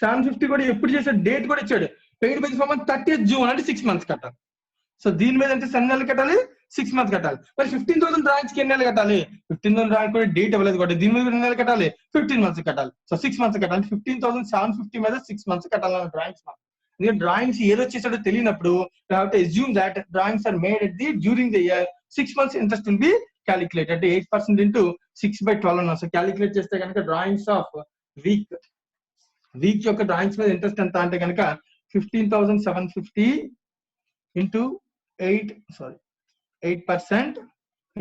750 కూడా ఎప్పుడు చేసాడు? డేట్ కూడా ఇచ్చాడు. Paid by for month 30th June అంటే 6 months కట్టాలి. సో దీని మీద అంటే 7 నెలలు కట్టాలి, 6 months కట్టాలి. మరి 15,000 డ్రాయింగ్స్ కి ఎన్ని నెలలు కట్టాలి? 15,000 డ్రాయింగ్ కూడా డేట్ ఇవ్వలేదు కాబట్టి దీని మీద ఎన్ని నెలలు కట్టాలి? 15 months కట్టాలి. సో 6 months కట్టాలి. 15,750 మీద 6 months కట్టాలన్న డ్రాయింగ్స్. ఎందుకంటే డ్రాయింగ్స్ ఏదో చేసాడో తెలియనప్పుడు assume that drawings are made at the during the year. 6 months interest will be calculated at 8% into 6/12. So calculate చేస్తే కనుక డ్రాయింగ్స్ ఆఫ్ వీక్ యొక్క డ్రాయింగ్స్ మీద ఇంట్రెస్ట్ ఎంత అంటే కనుక 15,750 into 8%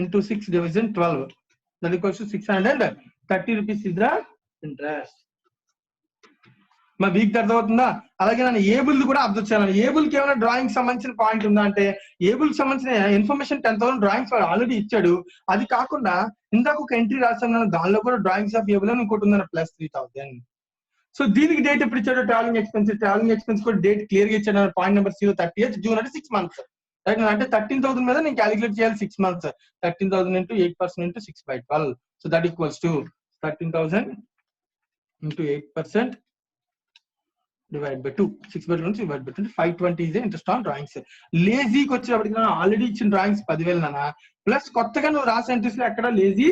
into 6 division 12. That equals to 630 rupees is the interest. మా week అర్థమవుతుందా? అలాగే నన్ను ఏబుల్ కూడా అబ్జర్వ్ చేయాలి. ఏబుల్ కి ఏమైనా డ్రాయింగ్ సంబంధించిన పాయింట్ ఉందా అంటే ఏబుల్ సంబంధించిన ఇన్ఫర్మేషన్ 10,000 డ్రాయింగ్స్ ఆల్రెడీ ఇచ్చాడు. అది కాకుండా ఇందాక ఒక ఎంట్రీ రాసాను, దానిలో కూడా డ్రాయింగ్స్ ఆఫ్ ఏబుల్ అని ఇంకోటి ఉందన్న ప్లస్ 3,000. సో దీనికి డేట్ ఎప్పుడు ఇచ్చాడు? ట్రావెలింగ్ ఎక్స్పెన్స్ కూడా డేట్ క్లియర్ గా ఇచ్చాడు. పాయింట్ నెంబర్ 30th June అంటే 6 months, రైట్. అంటే 13,000 మీద నేను క్యాలిక్యులేట్ చేయాలి 6 months. 13,000 into 8% into 6/12. So that equals to 13,000 into 8% divided by 2. 6/12 divided by 2. 520 is the interest on drawings. లేజీకి వచ్చేటప్పటికి ఆల్రెడీ ఇచ్చిన డ్రాయింగ్స్ 10,000 నాన్న, ప్లస్ కొత్తగా నువ్వు రాసే ఎంట్రీస్ లో ఎక్కడ లేజీ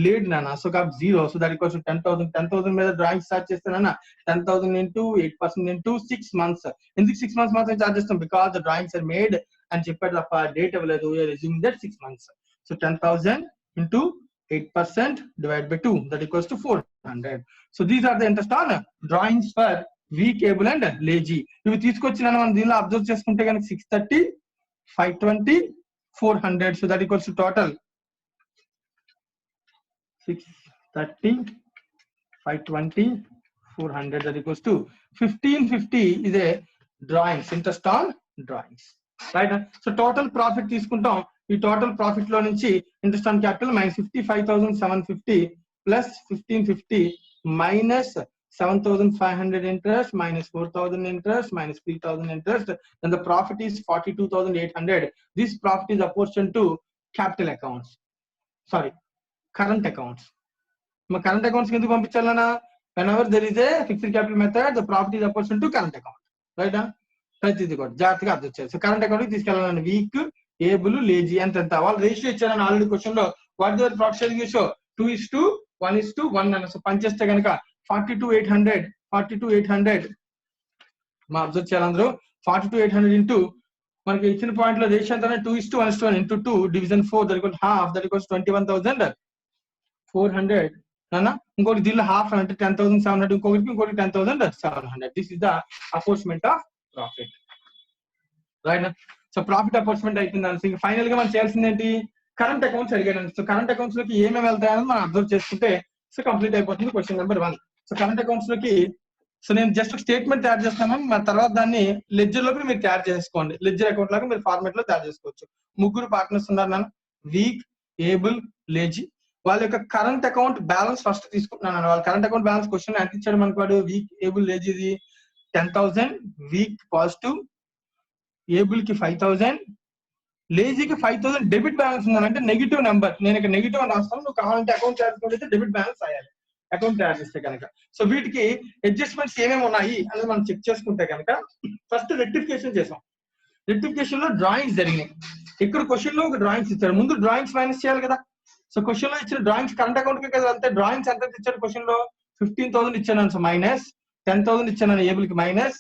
లేడు నాన్న. సో కాబట్టి 0. సో దట్ ఈక్వల్స్ టు 10,000 మీద drawing start చేస్తానన్నా 10,000 into 8% into 6 months. ఎందుకు 6 months మాత్రం చార్జ్ చేస్తాం? Because the drawings are made అని చెప్పాడు తప్ప డేట్ ఇవ్వలేదు. We're assuming that 6 months. So 10,000 into 8% divided by 2, that equals to 400. So these are the interest on drawings for weak, able and lazy. ఇవి తీసుకొచ్చిన మనం దీనిలో అబ్జర్వ్ చేసుకుంటే కనుక 630, 520, 400. So that equals to total 630, 520, 400. That equals to 1550 is a drawings, interest on drawings, right? So total profit తీసుకుంటాం. ఈ total profit లో నుంచి interest on capital minus 55,750 plus 1550 minus 7,500 interest minus 4,000 interest minus 3,000 interest, then the profit is 42,800. This profit is apportioned to capital accounts, sorry, current accounts. Current accounts ఎందుకు పంపించాలన్నా, whenever there is a fixed capital method, the profit is apportioned to current account, right? ప్రతిది కూడా జాగ్రత్తగా అర్థం చేయాలి. So current account కి తీసుకెళ్ళాలని week, able, lazy ఎంత వాళ్ళు ratio ఇచ్చారని ఆల్రెడీ క్వశ్చన్ లో what your profit sharing ratio 2:1:1 అని. సో పనిచేస్తే కనుక 42,800 మా అబ్జర్వ్ చేయాలి అందరూ. 42,800 ఇంటూ మనకి ఇచ్చిన పాయింట్ లో రేషియో ఎంత 2:1:1 into 2 division 4 that equals half, that equals 21,400 అన్నా. ఇంకోటి దీనిలో హాఫ్ అంటే 10,700, ఇంకొకటి 10,700. This is the apportionment of profit, right? So profit apportionment అయిపోయింది. ఫైనల్ గా మనం చేయాల్సింది ఏంటి, కరెంట్ అకౌంట్స్ అడిగాను. సో కరెంట్ అకౌంట్స్ లోకి ఏమేమి వెళ్తాయని మనం అబ్జర్వ్ చేసుకుంటే సో కంప్లీట్ అయిపోతుంది question number 1. So current accounts లోకి సో నేను జస్ట్ స్టేట్మెంట్ తయారు చేస్తాను, మన తర్వాత దాన్ని లెడ్జర్ లోకి మీరు తయారు చేసుకోండి. లెడ్జర్ అకౌంట్ లాగా మీరు ఫార్మాట్ లో తయారు చేసుకోవచ్చు. ముగ్గురు పార్ట్నర్స్ ఉన్నారు నన్ను, వీక్, ఏబుల్, లేజీ. వాళ్ళ యొక్క కరెంట్ అకౌంట్ బ్యాలెన్స్ ఫస్ట్ తీసుకుంటున్నాను. వాళ్ళ కరెంట్ అకౌంట్ బ్యాలెన్స్ క్వశ్చన్ ఎంత ఇచ్చాడు మనకు, వాడు వీక్, ఏబుల్, లేజీది 10,000, వీక్ పాజిటివ్, ఏబుల్ కి 5,000, లేజీకి 5,000 డెబిట్ బ్యాలెన్స్ ఉందంటే నెగిటివ్ నెంబర్. నేను ఇక్కడ నెగిటివ్ అని రాస్తాను, నువ్వు కావాలంటే అకౌంట్ తయారు డెబిట్ బ్యాలెన్స్ అయ్యాలి అకౌంట్ తయారు చేస్తే కనుక. సో వీటికి అడ్జస్ట్మెంట్స్ ఏమేమి ఉన్నాయి అనేది మనం చెక్ చేసుకుంటే కనుక ఫస్ట్ రెక్టిఫికేషన్ చేసాం. రెక్టిఫికేషన్ లో డ్రాయింగ్స్ జరిగినాయి. ఇక్కడ క్వశ్చన్ లో ఒక డ్రాయింగ్స్ ఇచ్చారు, ముందు డ్రాయింగ్స్ మైనస్ చేయాలి కదా. సో క్వశ్చన్ లో ఇచ్చిన డ్రాయింగ్స్ కరెంట్ అకౌంట్ కి కదా, అంతే డ్రాయింగ్స్ ఎంత ఇచ్చారు క్వశ్చన్ లో 15,000 ఇచ్చాను. సో మైనస్ 10,000 ఇచ్చాను ఏబుల్ కి, మైనస్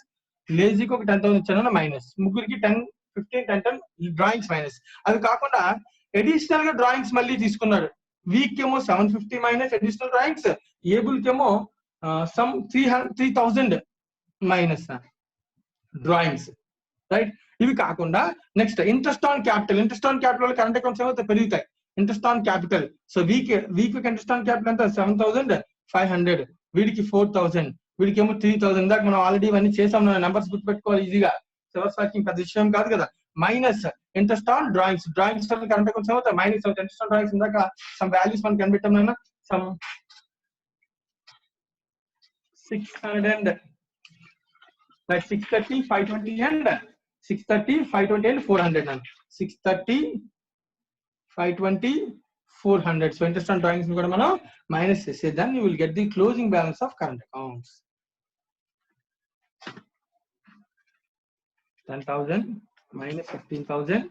లేజీకి ఒక 10,000 ఇచ్చాను, మైనస్ ముగ్గురికి 10, 15, 10 డ్రాయింగ్స్ మైనస్. అది కాకుండా అడిషనల్ గా డ్రాయింగ్స్ మళ్ళీ తీసుకున్నాడు. వీక్ ఏమో 750 మైనస్ అడిషనల్ డ్రాయింగ్స్, ఏబుల్ కేమో సమ్ 3,000 మైనస్ డ్రాయింగ్స్, రైట్? ఇవి కాకుండా next interest on capital. Interest on capital current accounts ఏమో పెరుగుతాయి. Interest on capital, so weak interest on capital అంతా 7,500, వీడికి 4,000, వీడికి ఏమో 3,000. దాకా మనం ఆల్రెడీ ఇవన్నీ చేసాం, నెంబర్స్ గుర్తుపెట్టుకోవాలి ఈజీగా. రివర్స్ వాకింగ్ పెద్ద విషయం కాదు కదా. Minus interest on drawings, drawings current accounts ఏమవుతాయి మైనస్ అవుతాయి. ఇంట్రెస్ట్ ఆన్ డ్రాయింగ్స్ ఇందాక సమ్ వాల్యూస్ మనం కనిపెట్టాం నాన్న, some 600 like 630, 520 and 630, 520 and 400 and 630, 520, 400. So interest on drawings ni kuda manam minus chese, then you will get the closing balance of current accounts. 10,000 minus 15,000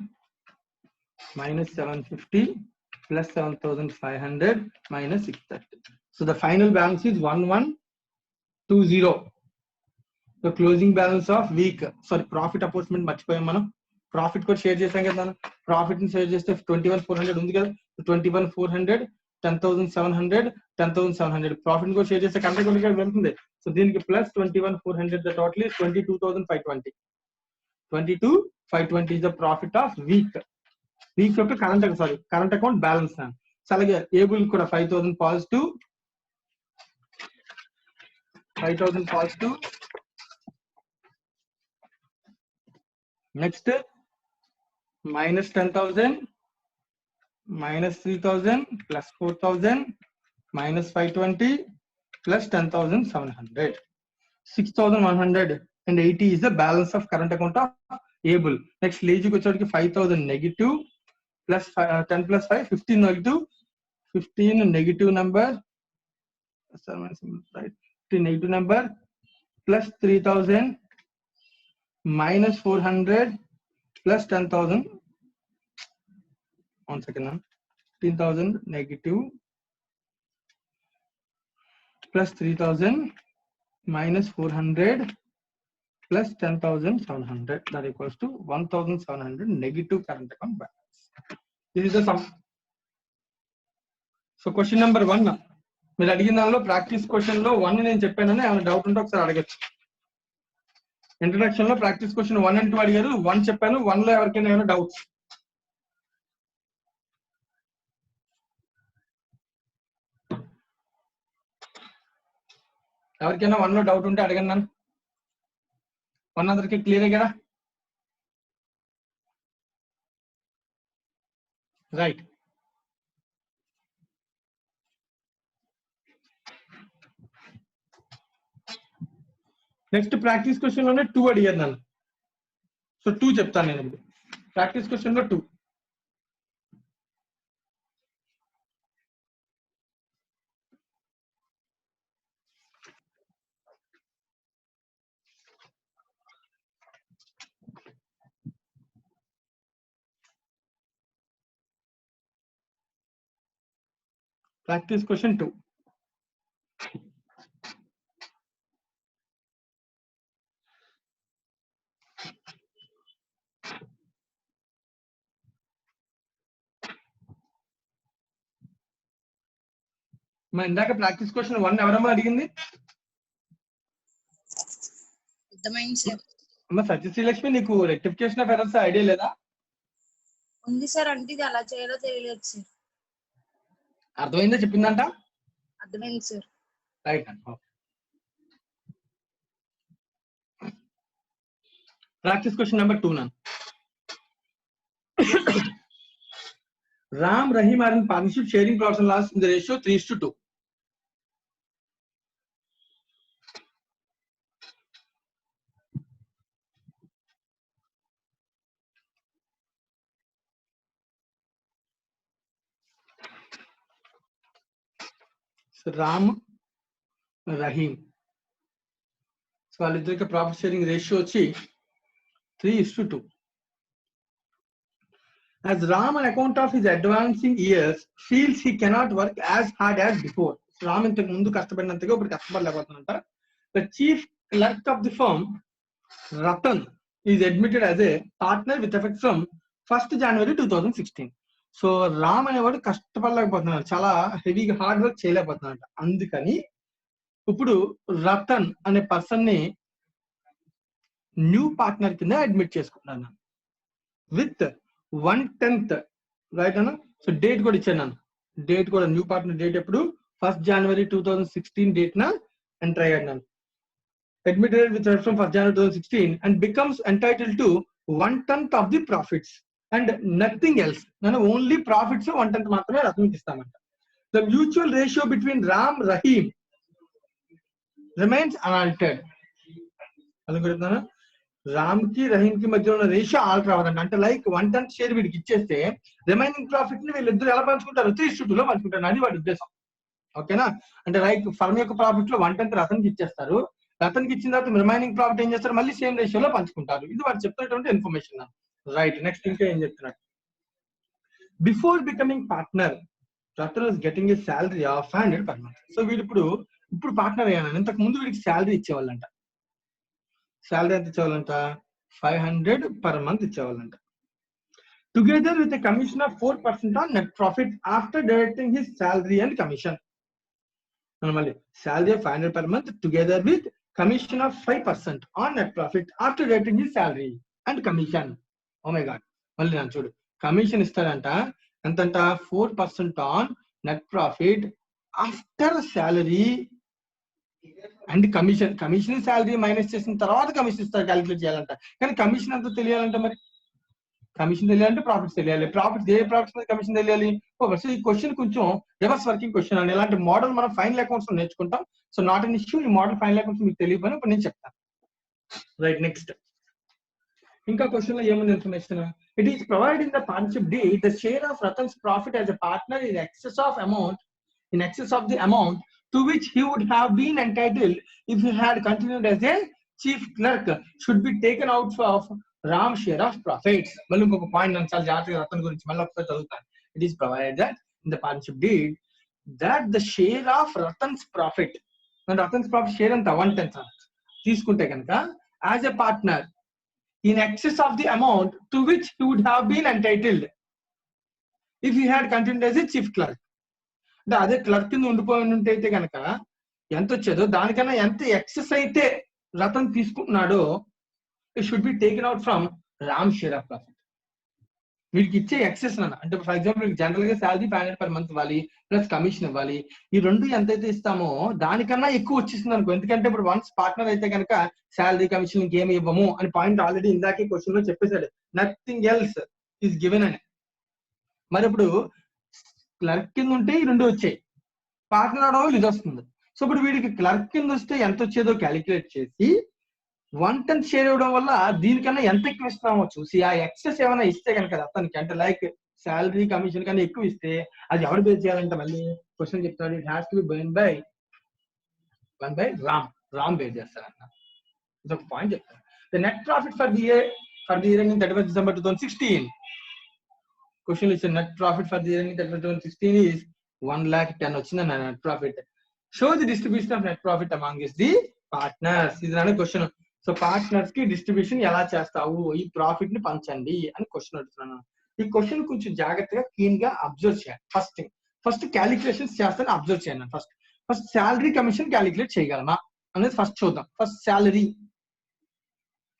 minus 750 plus 7,500 minus 630. So the final balance is 1120. The closing balance of week, sorry, profit apportionment మర్చిపోయాం మనం. Profit కూడా share చేసాం కదా, profit ని share చేస్తే 21,400 ఉంది కదా. 21,400, 10,700, 10,700 profit కూడా షేర్ చేస్తే కరెంట్ అకౌంట్ వెళ్తుంది. సో దీనికి plus 21,400, the total is 22,520. 22,520 is the profit of week. Week యొక్క కరెంట్ అకౌంట్ బ్యాలెన్స్. అలాగే ఏబుల్ కూడా 5,000 positive, 5,000 positive. Next minus 10,000, minus 3,000 plus 4,000 minus 520 plus 10,700. 6,180 is the balance of current account of able. Next లేజీకి వచ్చేటికి 5,000 negative plus 10 plus 5 15 negative, 15 negative number, right, 15 negative number plus 3,000 minus 400 plus 10,000. 1 second, 15,000 negative plus 3,000 minus 400 plus 10,700, that equals to 1,700 negative current account balance. This is the sum. So question number 1 మీరు అడిగిన దానిలో practice question లో 1 నేను చెప్పానని ఏమైనా doubt ఉంటే ఒకసారి అడగచ్చు. ఇంట్రడక్షన్ లో ప్రాక్టీస్ క్వశ్చన్ 1 and 2 అడిగారు, 1 చెప్పాను. 1 లో ఎవరికైనా ఏమైనా డౌట్స్? ఎవరికైనా 1 లో డౌట్ ఉంటే అడగండి నన్ను. 1 అందరికి క్లియర్ కదా? రైట్. నెక్స్ట్ ప్రాక్టీస్ క్వశ్చన్ లోనే 2 అడిగారు నన్ను. సో 2 చెప్తాను నేను ఇప్పుడు. ప్రాక్టీస్ క్వశ్చన్ లో 2. Practice question 2. మరి ఇందాక ప్రాక్టీస్ క్వశ్చన్ 1 ఎవరమ్మా అడిగింది? అర్థమైంది సార్. అమ్మ సత్యశ్రీలక్ష్మి, నీకు రెక్టిఫికేషన్ ఆఫ్ ఎర్రర్స్ ఐడియా లేదా? ఉంది సార్, అంటే ఇది ఎలా చేయాలో తెలియలేదు సార్. అర్థమైందా చెప్పిందంట? అర్థమైంది సార్. రైట్ అండి. ప్రాక్టీస్ క్వశ్చన్ నెంబర్ 2 నన్ను. Ram, Rahim are in partnership sharing profits and loss in the ratio 3:2. So Ram, Rahim. So వాళ్ళిద్దరికి ప్రాఫిట్ షేరింగ్ రేషియో వచ్చి 3:2. As Ram, on account of his advancing years, feels he cannot work as hard as before. Ram ఇంతకు ముందు కష్టపడినంతగా ఇప్పుడు కష్టపడలేకపోతున్నంట. The chief clerk of the firm, Ratan, is admitted as a partner with effect from 1st January 2016. So Ram అనేవాడు కష్టపడలేకపోతున్నాడు, చాలా హెవీగా hard work చేయలేకపోతున్నాడు. అందుకని ఇప్పుడు రతన్ అనే person ని న్యూ పార్ట్నర్ కింద అడ్మిట్ చేసుకున్నాను విత్ 1/10, రైట్ అన్న. సో డేట్ కూడా ఇచ్చాను నన్ను. డేట్ కూడా న్యూ పార్ట్నర్ డేట్ ఎప్పుడు 1st January 2016 డేట్ నా ఎంటర్ అయ్యాడు నన్ను. Admitted with effect from 1st January 2016 and becomes entitled to 1/10 of the profits and nothing else. నన్ను ఓన్లీ ప్రాఫిట్స్ 1/10 మాత్రమే రతన్కి ఇస్తామంట. The mutual ratio between Ram, Rahim remains unaltered. అది గుర్తున్నాను. రామ్ కి రహీం కి మధ్య ఉన్న రేషియో ఆల్టర్ అవ్వదండి. అంటే లైక్ 1/10 షేర్ వీడికి ఇచ్చేస్తే రిమైనింగ్ ప్రాఫిట్ ని వీళ్ళిద్దరు ఎలా పంచుకుంటారు? 3:2 లో పంచుకుంటారు. అది వాడి ఉద్దేశం. ఓకేనా? అంటే లైక్ ఫర్మ్ యొక్క ప్రాఫిట్ లో 1/10 రతన్కి ఇచ్చేస్తారు. రతన్కి ఇచ్చిన తర్వాత రిమైనింగ్ ప్రాఫిట్ ఏం చేస్తారు? మళ్ళీ సేమ్ రేషియోలో పంచుకుంటారు. ఇది వాడు చెప్తున్నటువంటి ఇన్ఫర్మేషన్. రైట్. నెక్స్ట్ ఇంకా ఏం చెప్తున్నాడు? Before becoming partner, Ratan was getting a salary of 500 per month. So వీడు ఇప్పుడు పార్ట్నర్ అయ్యాను. ఇంతకు ముందు వీడికి శాలరీ ఇచ్చేవాళ్ళంట. శాలరీ ఎంత ఇచ్చేవాళ్ళంట? 500 per month ఇచ్చేవాళ్ళంట. Together with a commission of 4% on net profit after deducting his salary and commission. మళ్ళీ salary of 500 per month together with commission of 5% on net profit after deducting his salary and commission. Oh my god. మళ్ళీ నేను చూడు, commission ఇస్తాడంట. ఎంతంట? 4% on net profit after salary and commission. Commission salary minus చేసిన తర్వాత commission ఇస్తారు, calculate చేయాలంట. కానీ కమిషన్ అంతా తెలియాలంట. మరి కమిషన్ తెలియాలంటే ప్రాఫిట్స్ తెలియాలి. ప్రాఫిట్స్ ఏ ప్రాఫిట్స్ మీద కమిషన్ తెలియాలి? సో ఈ క్వశ్చన్ కొంచెం రివర్స్ వర్కింగ్ క్వశ్చన్ అండి. ఇలాంటి మోడల్ మనం ఫైనల్ అకౌంట్స్ నేర్చుకుంటాం. So not an issue. ఈ మోడల్ ఫైనల్ అకౌంట్స్ మీకు తెలియకపోయినా ఇప్పుడు నేను చెప్తాను. రైట్. నెక్స్ట్ ఇంకా క్వశ్చన్ లో ఏముంది information? It is provide in the partnership deed the share of Ratan's profit as a partner in excess of the amount to which he would have been entitled if he had continued as a chief clerk should be taken out of Ram's share of profits. మళ్ళీ ఇంకొక point నేను చాలా జాగ్రత్తగా రతన్ గురించి మళ్ళీ ఒకసారి చదువుతాను. It is provided that in the partnership deed that the share of Ratan's profit, and Ratan's profit share అంత 1/10 తీసుకుంటే కనుక as a partner in excess of the amount to which he would have been entitled if he had continued as a chief clerk. అంటే అదే clerk కింద ఉండిపోయి ఉంటే అయితే కనుక ఎంత వచ్చేదో దానికన్నా ఎంత ఎక్సెస్ అయితే రతన్ తీసుకుంటున్నాడో it should be taken out from Ram share of profit. వీడికి ఇచ్చే ఎక్సెస్ అన్న, అంటే ఫర్ ఎగ్జాంపుల్ జనరల్ గా శాలరీ 500 per month ఇవ్వాలి, ప్లస్ కమిషన్ ఇవ్వాలి. ఈ రెండు ఎంతైతే ఇస్తామో దానికన్నా ఎక్కువ వచ్చేసింది అనుకో. ఎందుకంటే ఇప్పుడు వన్స్ పార్ట్నర్ అయితే కనుక శాలరీ కమిషన్ ఇంకేమి ఇవ్వము అని పాయింట్ ఆల్రెడీ ఇందాకే క్వశ్చన్ లో చెప్పేశాడు. నథింగ్ ఎల్స్ ఈస్ గివెన్ అని. మరి ఇప్పుడు క్లర్క్ కింద ఉంటే ఈ రెండు వచ్చాయి, పార్ట్నర్ అవడం ఇది వస్తుంది. సో ఇప్పుడు వీడికి క్లర్క్ కింద వస్తే ఎంత వచ్చేదో క్యాలిక్యులేట్ చేసి 1/10 షేర్ ఇవ్వడం వల్ల దీనికన్నా ఎంత ఎక్కువ ఇస్తామో చూసి ఆ ఎక్సెస్ ఏమైనా ఇస్తే కనుక అతనికి, అంటే లైక్ శాలరీ కమిషన్ కన్నా ఎక్కువ ఇస్తే అది ఎవరు బేస్ చేయాలంటే మళ్ళీ క్వశ్చన్ చెప్తాడు, it has to be burn by 1 by Ram base చేస్తారంట. ఇది ఒక పాయింట్ చెప్తాను. The net profit for the year ending 31st December 2016. Question is net profit for the year ending 31st 2016 is 1,10,000 వచ్చింది అన్న net profit. Show the distribution of net profit among the partners. ఇది అనే question. So partners కి distribution ఎలా చేస్తావు, ఈ profit ని పంచండి అని క్వశ్చన్ అడుగుతున్నాను. ఈ క్వశ్చన్ కొంచెం జాగ్రత్తగా క్లీన్ గా అబ్జర్వ్ చేయాలి. ఫస్ట్ క్యాలిక్యులేషన్స్ చేస్తాను, అబ్జర్వ్ చేయండి. ఫస్ట్ శాలరీ కమిషన్ క్యాలిక్యులేట్ చేయగలమా అనేది ఫస్ట్ చూద్దాం. ఫస్ట్ శాలరీ,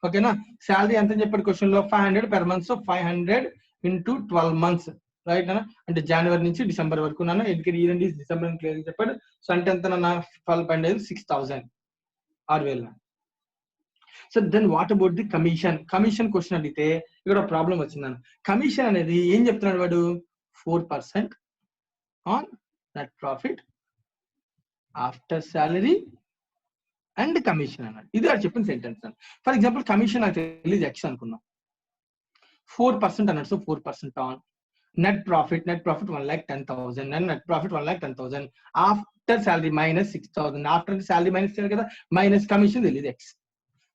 ఓకేనా. శాలరీ ఎంత చెప్పాడు క్వశ్చన్ లో, 500 per month. So 500 into 12 months, right అన్న. అంటే జనవరి నుంచి డిసెంబర్ వరకు నాన్న, ఎందుకంటే ఈ రెండు డిసెంబర్ క్లియర్ చెప్పాడు. సో అంటే ఎంత నాన్న, 12 6,000, 6,000. So then what about the commission question అడిగితే ఇక్కడ ప్రాబ్లం వచ్చిందన్న. కమిషన్ అనేది ఏం చెప్తున్నాడు వాడు, 4% on net profit after salary and commission అన్నాడు. ఇది వాడు చెప్పిన సెంటెన్స్ అన్న. ఫర్ ఎగ్జాంపుల్ కమిషన్ నాకు తెలియదు ఎక్స్ అనుకున్నాం, 4% అన్నాడు. So 4% on net profit 1,10,000 and net profit 1,10,000 after salary minus 6,000. After salary minus చేయాలి కదా, మైనస్ కమిషన్ తెలియదు ఎక్స్.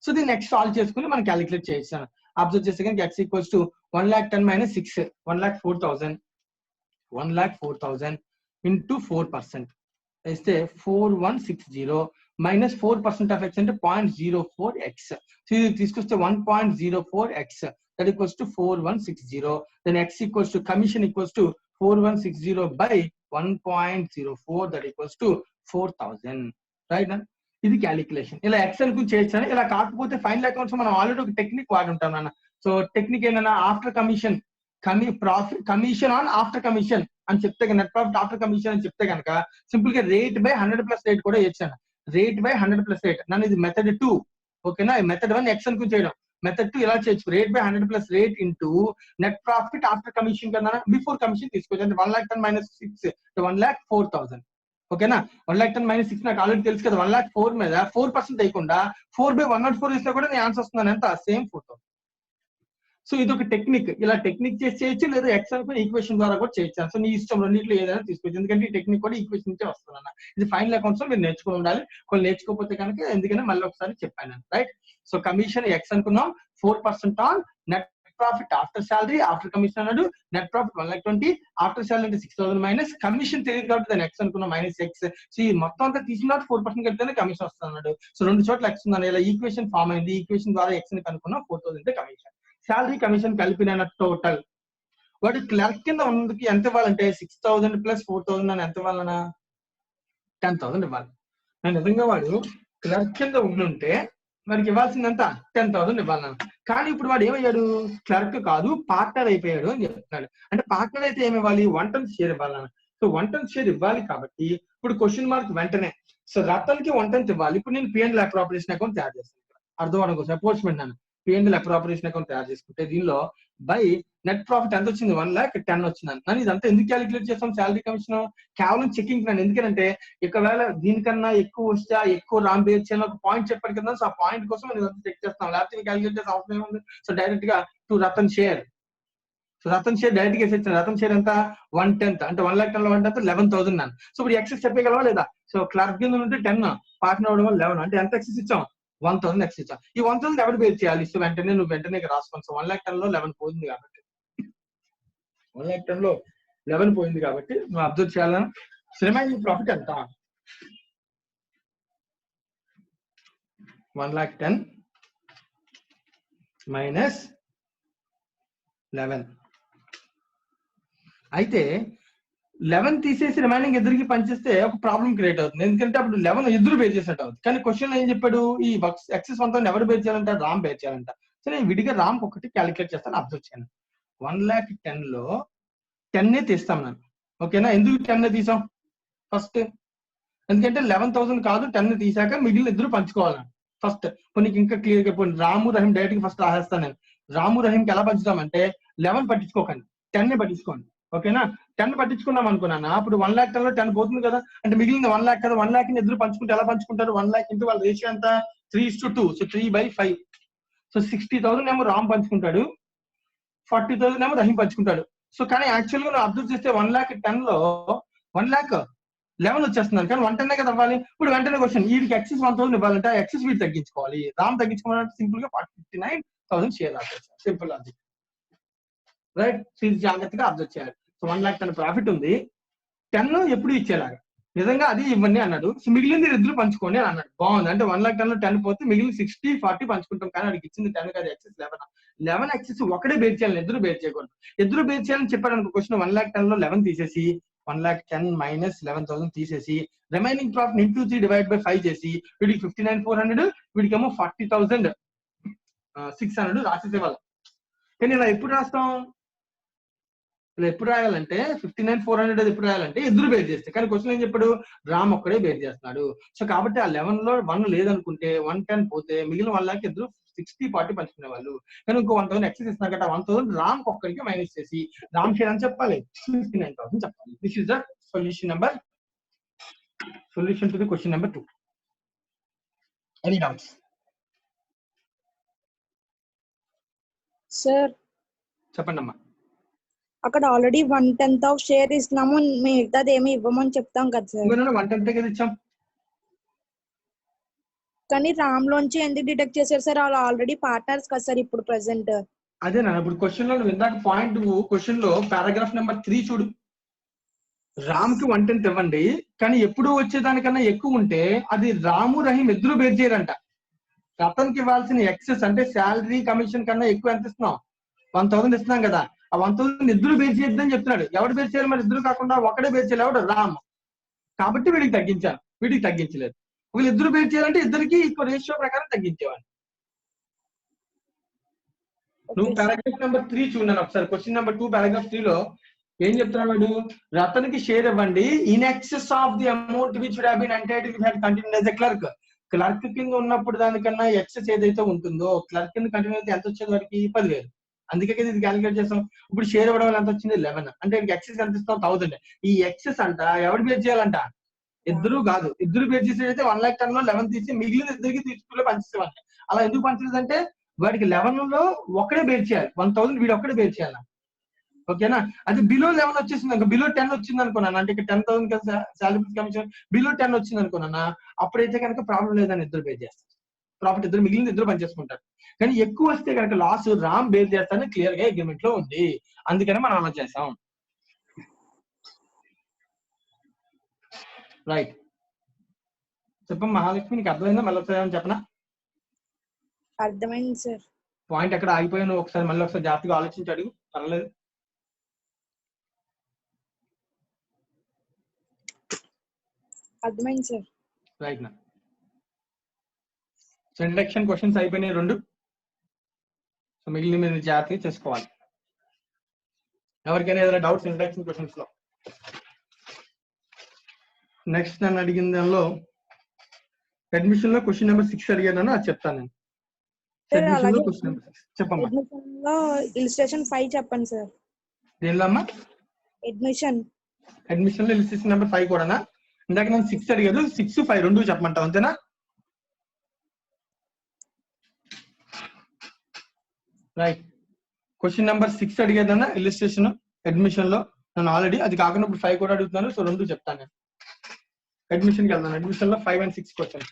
సో దీన్ని నెక్స్ట్ సాల్వ్ చేసుకుని మనం క్యాలిక్యులేట్ చేస్తాను. అబ్జర్వ్ చేస్తే కనుక x equals to 1,10,000 minus 6, 1,04,000 into 4% వేస్తే 4,160 మైనస్ 4% ఆఫ్ x అంటే 0.04x. సో ఇది తీసుకొస్తే 1.04x, that equals to 4,160. then x equals to commission equals to 4,160 by 1.04, that equals to 4,000, right na. ఇది క్యాలిక్యులేషన్. ఇలా ఎక్స్ అనుకుని చేయొచ్చు. ఇలా కాకపోతే ఫైనల్ అకౌంట్స్ మనం ఆల్రెడీ ఒక టెక్నిక్ వాడి ఉంటాం నాన్న. సో టెక్నిక్ ఏంటన్నా, after commission commission on after commission అని చెప్తే, నెట్ ప్రాఫిట్ ఆఫ్టర్ కమిషన్ అని చెప్తే కనుక సింపుల్ గా రేట్ బై 100 plus రేట్ కూడా వేసాను. రేట్ బై 100 plus రేట్ నన్ను ఇది మెథడ్ 2, ఓకేనా. మెథడ్ 1 ఎక్స్ అనుకుని చేయడం, మెథడ్ 2 ఇలా చేయొచ్చు. Rate by 100 plus rate into net profit after commission కన్నా బిఫోర్ కమిషన్ తీసుకోవచ్చు. అంటే 1,10,000 minus 6, 1,04,000, ఓకేనా. 1,10,000 minus 6 నాకు ఆల్రెడీ తెలుసు కదా. 1,04,000 మీద 4% వేయకుండా 4/104 ఇస్తే కూడా నేను ఆన్సర్ వస్తున్నాను ఎంత, సేమ్ 4,000. సో ఇది ఒక టెక్నిక్. ఇలా టెక్నిక్ చేసి చేయొచ్చు, లేదా ఎక్స్ అనుకుని ఈక్వేషన్ ద్వారా కూడా చేయొచ్చు. సో నీ ఇష్టం, రెండింటిలో ఏదైనా తీసుకోవచ్చు. ఎందుకంటే ఈ టెక్నిక్ కూడా ఈక్వేషన్ నుంచే వస్తుందన్న. ఇది ఫైనల్ అకౌంట్స్ లో మీరు నేర్చుకుని ఉండాలి. కొన్ని నేర్చుకోకపోతే కనుక ఎందుకంటే మళ్ళీ ఒకసారి చెప్పాను, రైట్. సో కమిషన్ ఎక్స్ అనుకున్నాం, 4% on net profit after salary after commission అన్నాడు. నెట్ ప్రాఫిట్ 1,20,000 ఆఫ్టర్ శాలరీ అంటే 6,000 మైనస్ కమిషన్ తెలియదు కాబట్టి దాని ఎక్స్ అనుకున్నాం, మైనస్ ఎక్స్. సో ఈ మొత్తం అంతా తీసుకున్న 4% కడితేనే కమిషన్ వస్తుంది అన్నాడు. సో రెండు చోట్ల ఎక్స్ ఉందని ఇలా ఈక్వేషన్ ఫామ్ అయింది. ఈక్వేషన్ ద్వారా ఎక్స్ ని కనుక్కున్నాం, 4,000 కమిషన్. శాలరీ కమిషన్ కలిపిన టోటల్ వాడు క్లర్క్ కింద ఉన్నందుకు ఎంత ఇవ్వాలంటే 6,000 plus 4,000 అని ఎంత ఇవ్వాలన్నా 10,000 ఇవ్వాలి. నేను నిజంగా వాడు క్లర్క్ కింద ఉండుంటే వాడికి ఇవ్వాల్సిందంతా 10,000 ఇవ్వాలన్నా. కానీ ఇప్పుడు వాడు ఏమయ్యాడు, క్లర్క్ కాదు పార్ట్నర్ అయిపోయాడు అని చెప్తున్నాడు. అంటే పార్ట్నర్ అయితే ఏమి ఇవ్వాలి, 1/10 షేర్ ఇవ్వాలన్నా. సో 1/10 షేర్ ఇవ్వాలి కాబట్టి ఇప్పుడు క్వశ్చన్ మార్క్ వెంటనే, సో రతన్కి 1/10 ఇవ్వాలి. ఇప్పుడు నేను P&L అప్రాపరియేషన్ అకౌంట్ తయారు చేస్తాను. అర్థం అవడం కోసం అప్రోచ్మెంట్ నన్ను P&L అప్రాపరియేషన్ అకౌంట్ తయారు చేసుకుంటే దీనిలో బై నెట్ ప్రాఫిట్ ఎంత వచ్చింది, 1,10,000 వచ్చింది. నన్ను ఇదంతా ఎందుకు క్యాలిక్యులేట్ చేస్తాం, శాలరీ కమిషన్ కేవలం చెకింగ్ నన్ను. ఎందుకంటే ఒకవేళ దీనికన్నా ఎక్కువ వస్తే ఎక్కువ రామ్ బేర్ చేయాలని ఒక పాయింట్ చెప్పాడు కదా. సో ఆ పాయింట్ కోసం నేను ఇదంతా చెక్ చేస్తాం, లేకపోతే క్యాలిక్యులేట్ చేసే అవసరం ఏముంది. సో డైరెక్ట్ గా to Ratan share, so Ratan share direct గా వేసేచ్చాను. రతన్ షేర్ ఎంత, 1/10 అంటే 1,10,000 1/10 11,000 నన్ను. సో ఇప్పుడు ఎక్సెస్ చెప్పగలవా లేదా. సో క్లర్క్ కింద ఉంటే 10, పార్ట్నర్ అవడం వల్ల 11, అంటే ఎంత ఎక్సెస్ ఇచ్చాం, 1,000 ఎక్స్ ఇచ్చాం. ఈ 1,000 ఎవరు బేర్ చేయాలి. సో వెంటనే నువ్వు వెంటనే రాసుకోండి. సో 1,10,000 లో 11 పోయింది కాబట్టి 1,10,000 లో 11 పోయింది కాబట్టి నువ్వు అబ్జర్వ్ చేయాలని. రిమైనింగ్ ప్రాఫిట్ ఎంత, 1,10,000 minus 11. అయితే 11 తీసేసి రిమైనింగ్ ఇద్దరికి పనిచేస్తే ఒక ప్రాబ్లం క్రియేట్ అవుతుంది. ఎందుకంటే అప్పుడు 11 ఇద్దరు బేర్ చేసినట్టు అవుతుంది. కానీ క్వశ్చన్ ఏం చెప్పాడు, ఈ ఎక్సెస్ 1,000 ఎవరు బేర్ చేయాలంట, రామ్ బేర్ చేయాలంట. సో నేను విడిగా రామ్ ఒకటి క్యాలిక్యులేట్ చేస్తాను, అబ్జర్వ్ చేయండి. 1,10,000 లో 10 తీస్తాం నేను. ఓకేనా? ఎందుకు 10 తీసాం ఫస్ట్? ఎందుకంటే 11,000 కాదు, 10 తీసాక మిగిలిన ఇద్దరు పంచుకోవాలి ఫస్ట్. కొన్ని ఇంకా క్లియర్ గా పోయింది. రాము రహీం డైరెక్ట్ ఫస్ట్ రాసేస్తాను నేను. రాము రహీంకి ఎలా పంచుతామంటే 11 పట్టించుకోకండి, 10 పట్టించుకోండి. ఓకేనా? 10 పట్టించుకున్నాం అనుకున్నాను, అప్పుడు 1,10,000 లో 10 పోతుంది కదా, అంటే మిగిలిన 1,00,000 కదా, 1,00,000 ఇద్దరు పంచుకుంటే ఎలా పంచుకుంటారు? 1,00,000 ఇంటూ వాళ్ళ రేషియో ఎంత, 3:2. సో 3/5. సో 60,000 ఏమో రామ్ పంచుకుంటాడు, 40,000 ఏమో రహీం పంచుకుంటాడు. సో కానీ యాక్చువల్ గా నువ్వు అబ్జర్వ్ చేస్తే 1,10,000 లో 1,11 వచ్చేస్తున్నాను, కానీ 110 కదా అవ్వాలి. ఇప్పుడు వెంటనే క్వశ్చన్, వీడికి ఎక్సెస్ 1,000 ఇవ్వాలంటే ఎక్సెస్ వీడు తగ్గించుకోవాలి. రామ్ తగ్గించుకోవాలంటే సింపుల్ గా 59,000 షేర్ రాసేస్తారు. సింపుల్ అది, రైట్? ఇది జాగ్రత్తగా అబ్జర్వ్ చేయాలి. సో 1,10,000 ప్రాఫిట్ ఉంది, 10 ఎప్పుడు ఇచ్చేలాగా నిజంగా అది ఇవ్వండి అన్నాడు. సో మిగిలింది ఇద్దరు పంచుకోండి అని అన్నాడు. బాగుంది. అంటే 1,10,000 లో 10 పోతే మిగిలిన 60-40 పంచుకుంటాం. కానీ వాడికి ఇచ్చింది 10 కాదు, ఎక్సెస్ 11 ఎక్సెస్ ఒకటే బేర్ చేయాలి, ఇద్దరు బేర్ చేయకూడదు. ఇద్దరు బేర్ చేయాలని చెప్పారు అనుకో క్వశ్చన్, 1,10,000 లో 11 తీసేసి 1,10,000 మైనస్ 11,000 తీసేసి remaining profit into 3 divide by 5 చేసి వీడికి 59,400, వీడికేమో 40,600 రాసేసేవాళ్ళం. కానీ ఇలా ఎప్పుడు రాస్తాం, ఇలా ఎప్పుడు రాయాలంటే 59,400 అది ఎప్పుడు రాయాలంటే ఇద్దరు బేర్ చేస్తే. కానీ క్వశ్చన్ ఏం చెప్పాడు, రామ్ ఒక్కడే బేర్ చేస్తున్నాడు. సో కాబట్టి ఆ 11 లో 1 లేదనుకుంటే 110 పోతే మిగిలిన 1,00,000 ఇద్దరు 60-40 పంచుకునే వాళ్ళు. కానీ ఇంకో 1,000 ఎక్సెస్ ఇస్తున్నారు కదా, 1,000 రామ్ ఒక్కరికి మైనస్ చేసి రామ్ షేర్ అని చెప్పాలి, 59,000 చెప్పాలి. This is the solution to the question number 2. Any doubts? Sir చెప్పండి అమ్మా. అక్కడ ఆల్రెడీ 1/10 ఆఫ్ షేర్ ఇస్తున్నాము, మిగతాది ఏమి ఇవ్వమని చెప్తాం కదా సార్. 110 కదా ఇచ్చాం. కానీ రామ్ లోంచి ఎందుకు డిడక్ట్ చేశారు సార్? వాళ్ళు ఆల్రెడీ పార్ట్నర్స్ కదా సార్ ఇప్పుడు ప్రెసెంట్. అదేనా ఇప్పుడు క్వశ్చన్ లో నువ్వు ఇందాక పాయింట్ క్వశ్చన్ లో పారాగ్రాఫ్ నెంబర్ 3 చూడు. రామ్ కి 110 ఇవ్వండి, కానీ ఎప్పుడు వచ్చేదానికన్నా ఎక్కువ ఉంటే అది రాము రహీం ఇద్దరు బేర్ చేయరంట. రతన్కి ఇవ్వాల్సిన ఎక్సెస్ అంటే శాలరీ కమిషన్ కన్నా ఎక్కువ ఎంత ఇస్తున్నాం, 1,000 ఇస్తున్నాం కదా, ఆ 1,000 ఇద్దరు బేర్ చేయొద్దని చెప్తున్నాడు. ఎవడు బేర్ చేయాలి మరి? ఇద్దరు కాకుండా ఒకడే బేర్ చేయాలి, ఎవడు? రామ్. కాబట్టి వీడికి తగ్గించాను, వీడికి తగ్గించలేదు. వీళ్ళు ఇద్దరు బేర్ చేయాలంటే ఇద్దరికి ఈక్వల్ రేషియో ప్రకారం తగ్గించేవాడిని. నువ్వు పారాగ్రాఫ్ నెంబర్ 3 చూడండి ఒకసారి. క్వశ్చన్ నెంబర్ 2 పారాగ్రాఫ్ 3 లో ఏం చెప్తున్నాడు, రతన్కి షేర్ ఇవ్వండి in excess of the amount which would have been entitled if he had continued as a clerk. Clerk కింద ఉన్నప్పుడు దానికన్నా ఎక్సెస్ ఏదైతే ఉంటుందో క్లర్క్ కింద కంటిన్యూ అయితే ఎంత వచ్చేది వాడికి? 10,000. అందుకే కదా ఇది క్యాలిక్యులేట్ చేస్తాం. ఇప్పుడు షేర్ ఇవ్వడం వల్ల ఎంత వచ్చింది? 11. అంటే ఎక్సెస్ ఎంత ఇస్తాం? 1,000. ఈ ఎక్సెస్ అంట ఎవరు బేర్ చేయాలంట? ఇద్దరు కాదు, ఇద్దరు బేర్ చేసేదైతే 1,10,000 లో 11 తీసి మిగిలిన ఇద్దరికి తీసుకునే పంచేసేవాడిని. అలా ఎందుకు పంచలేదంటే వాడికి 11 లో ఒకడే బేర్ చేయాలి, 1,000 వీడు ఒక్కడే బేర్ చేయాలి. ఓకేనా? అది బిలో 11 వచ్చేసింది అనుకో, బిలో 10 వచ్చింది అనుకున్నాను, అంటే ఇక్కడ 10,000 కదా శాలరీ కమిషన్, బిలో 10 వచ్చింది అనుకున్నా, అప్పుడైతే కనుక ప్రాబ్లం లేదని ఇద్దరు బేర్ చేస్తారు, ప్రాఫిట్ ఇద్దరు, మిగిలిన ఇద్దరు పనిచేసుకుంటారు. కానీ ఎక్కువ వస్తే కనుక లాస్ రామ్ బేర్ చేస్తానని క్లియర్ గా అగ్రిమెంట్ లో ఉంది. అందుకని మనం అలా చేసాం. రైట్? చెప్పండి మహాలక్ష్మి, నీకు అర్థమైందా? మళ్ళీ ఒకసారి చెప్పనా? అర్థమైంది సార్. పాయింట్ ఎక్కడ ఆగిపోయాను ఒకసారి మళ్ళీ ఒకసారి జాగ్రత్తగా ఆలోచించి అడుగు, పర్లేదు. అర్థమైంది సార్. రైట్ నా. సో ఇంట్రడక్షన్ క్వశ్చన్స్ అయిపోయినాయి 2. సో మిగిలిన మీరు జాగ్రత్తగా చేసుకోవాలి. ఎవరికైనా ఏదైనా డౌట్స్ ఇంట్రడక్షన్ క్వశ్చన్స్ లో? నెక్స్ట్ నన్ను అడిగిన దానిలో అడ్మిషన్ లో క్వశ్చన్ నెంబర్ 6 అడిగాను, అది చెప్తాను నేను. అడ్మిషన్ లో క్వశ్చన్ నెంబర్ 6 చెప్పమ్మా. అడ్మిషన్ లో ఇలిస్ట్రేషన్ 5 చెప్పండి సార్. దేనిలో అమ్మా? అడ్మిషన్ లో ఇలిస్ట్రేషన్ నెంబర్ 5 కూడానా? ఇందాక నేను 6 అడిగాను, 6, 5 రెండు చెప్పమంటావు అంతేనా? రైట్. క్వశ్చన్ నెంబర్ 6 అడిగేదన్నా ఇలిస్ట్రేషన్ అడ్మిషన్ లో, నేను ఆల్రెడీ అది కాకుండా ఇప్పుడు 5 కూడా అడుగుతున్నాను. సో 2 చెప్తాను నేను. అడ్మిషన్కి వెళ్తాను. అడ్మిషన్ లో 5 and 6 క్వశ్చన్.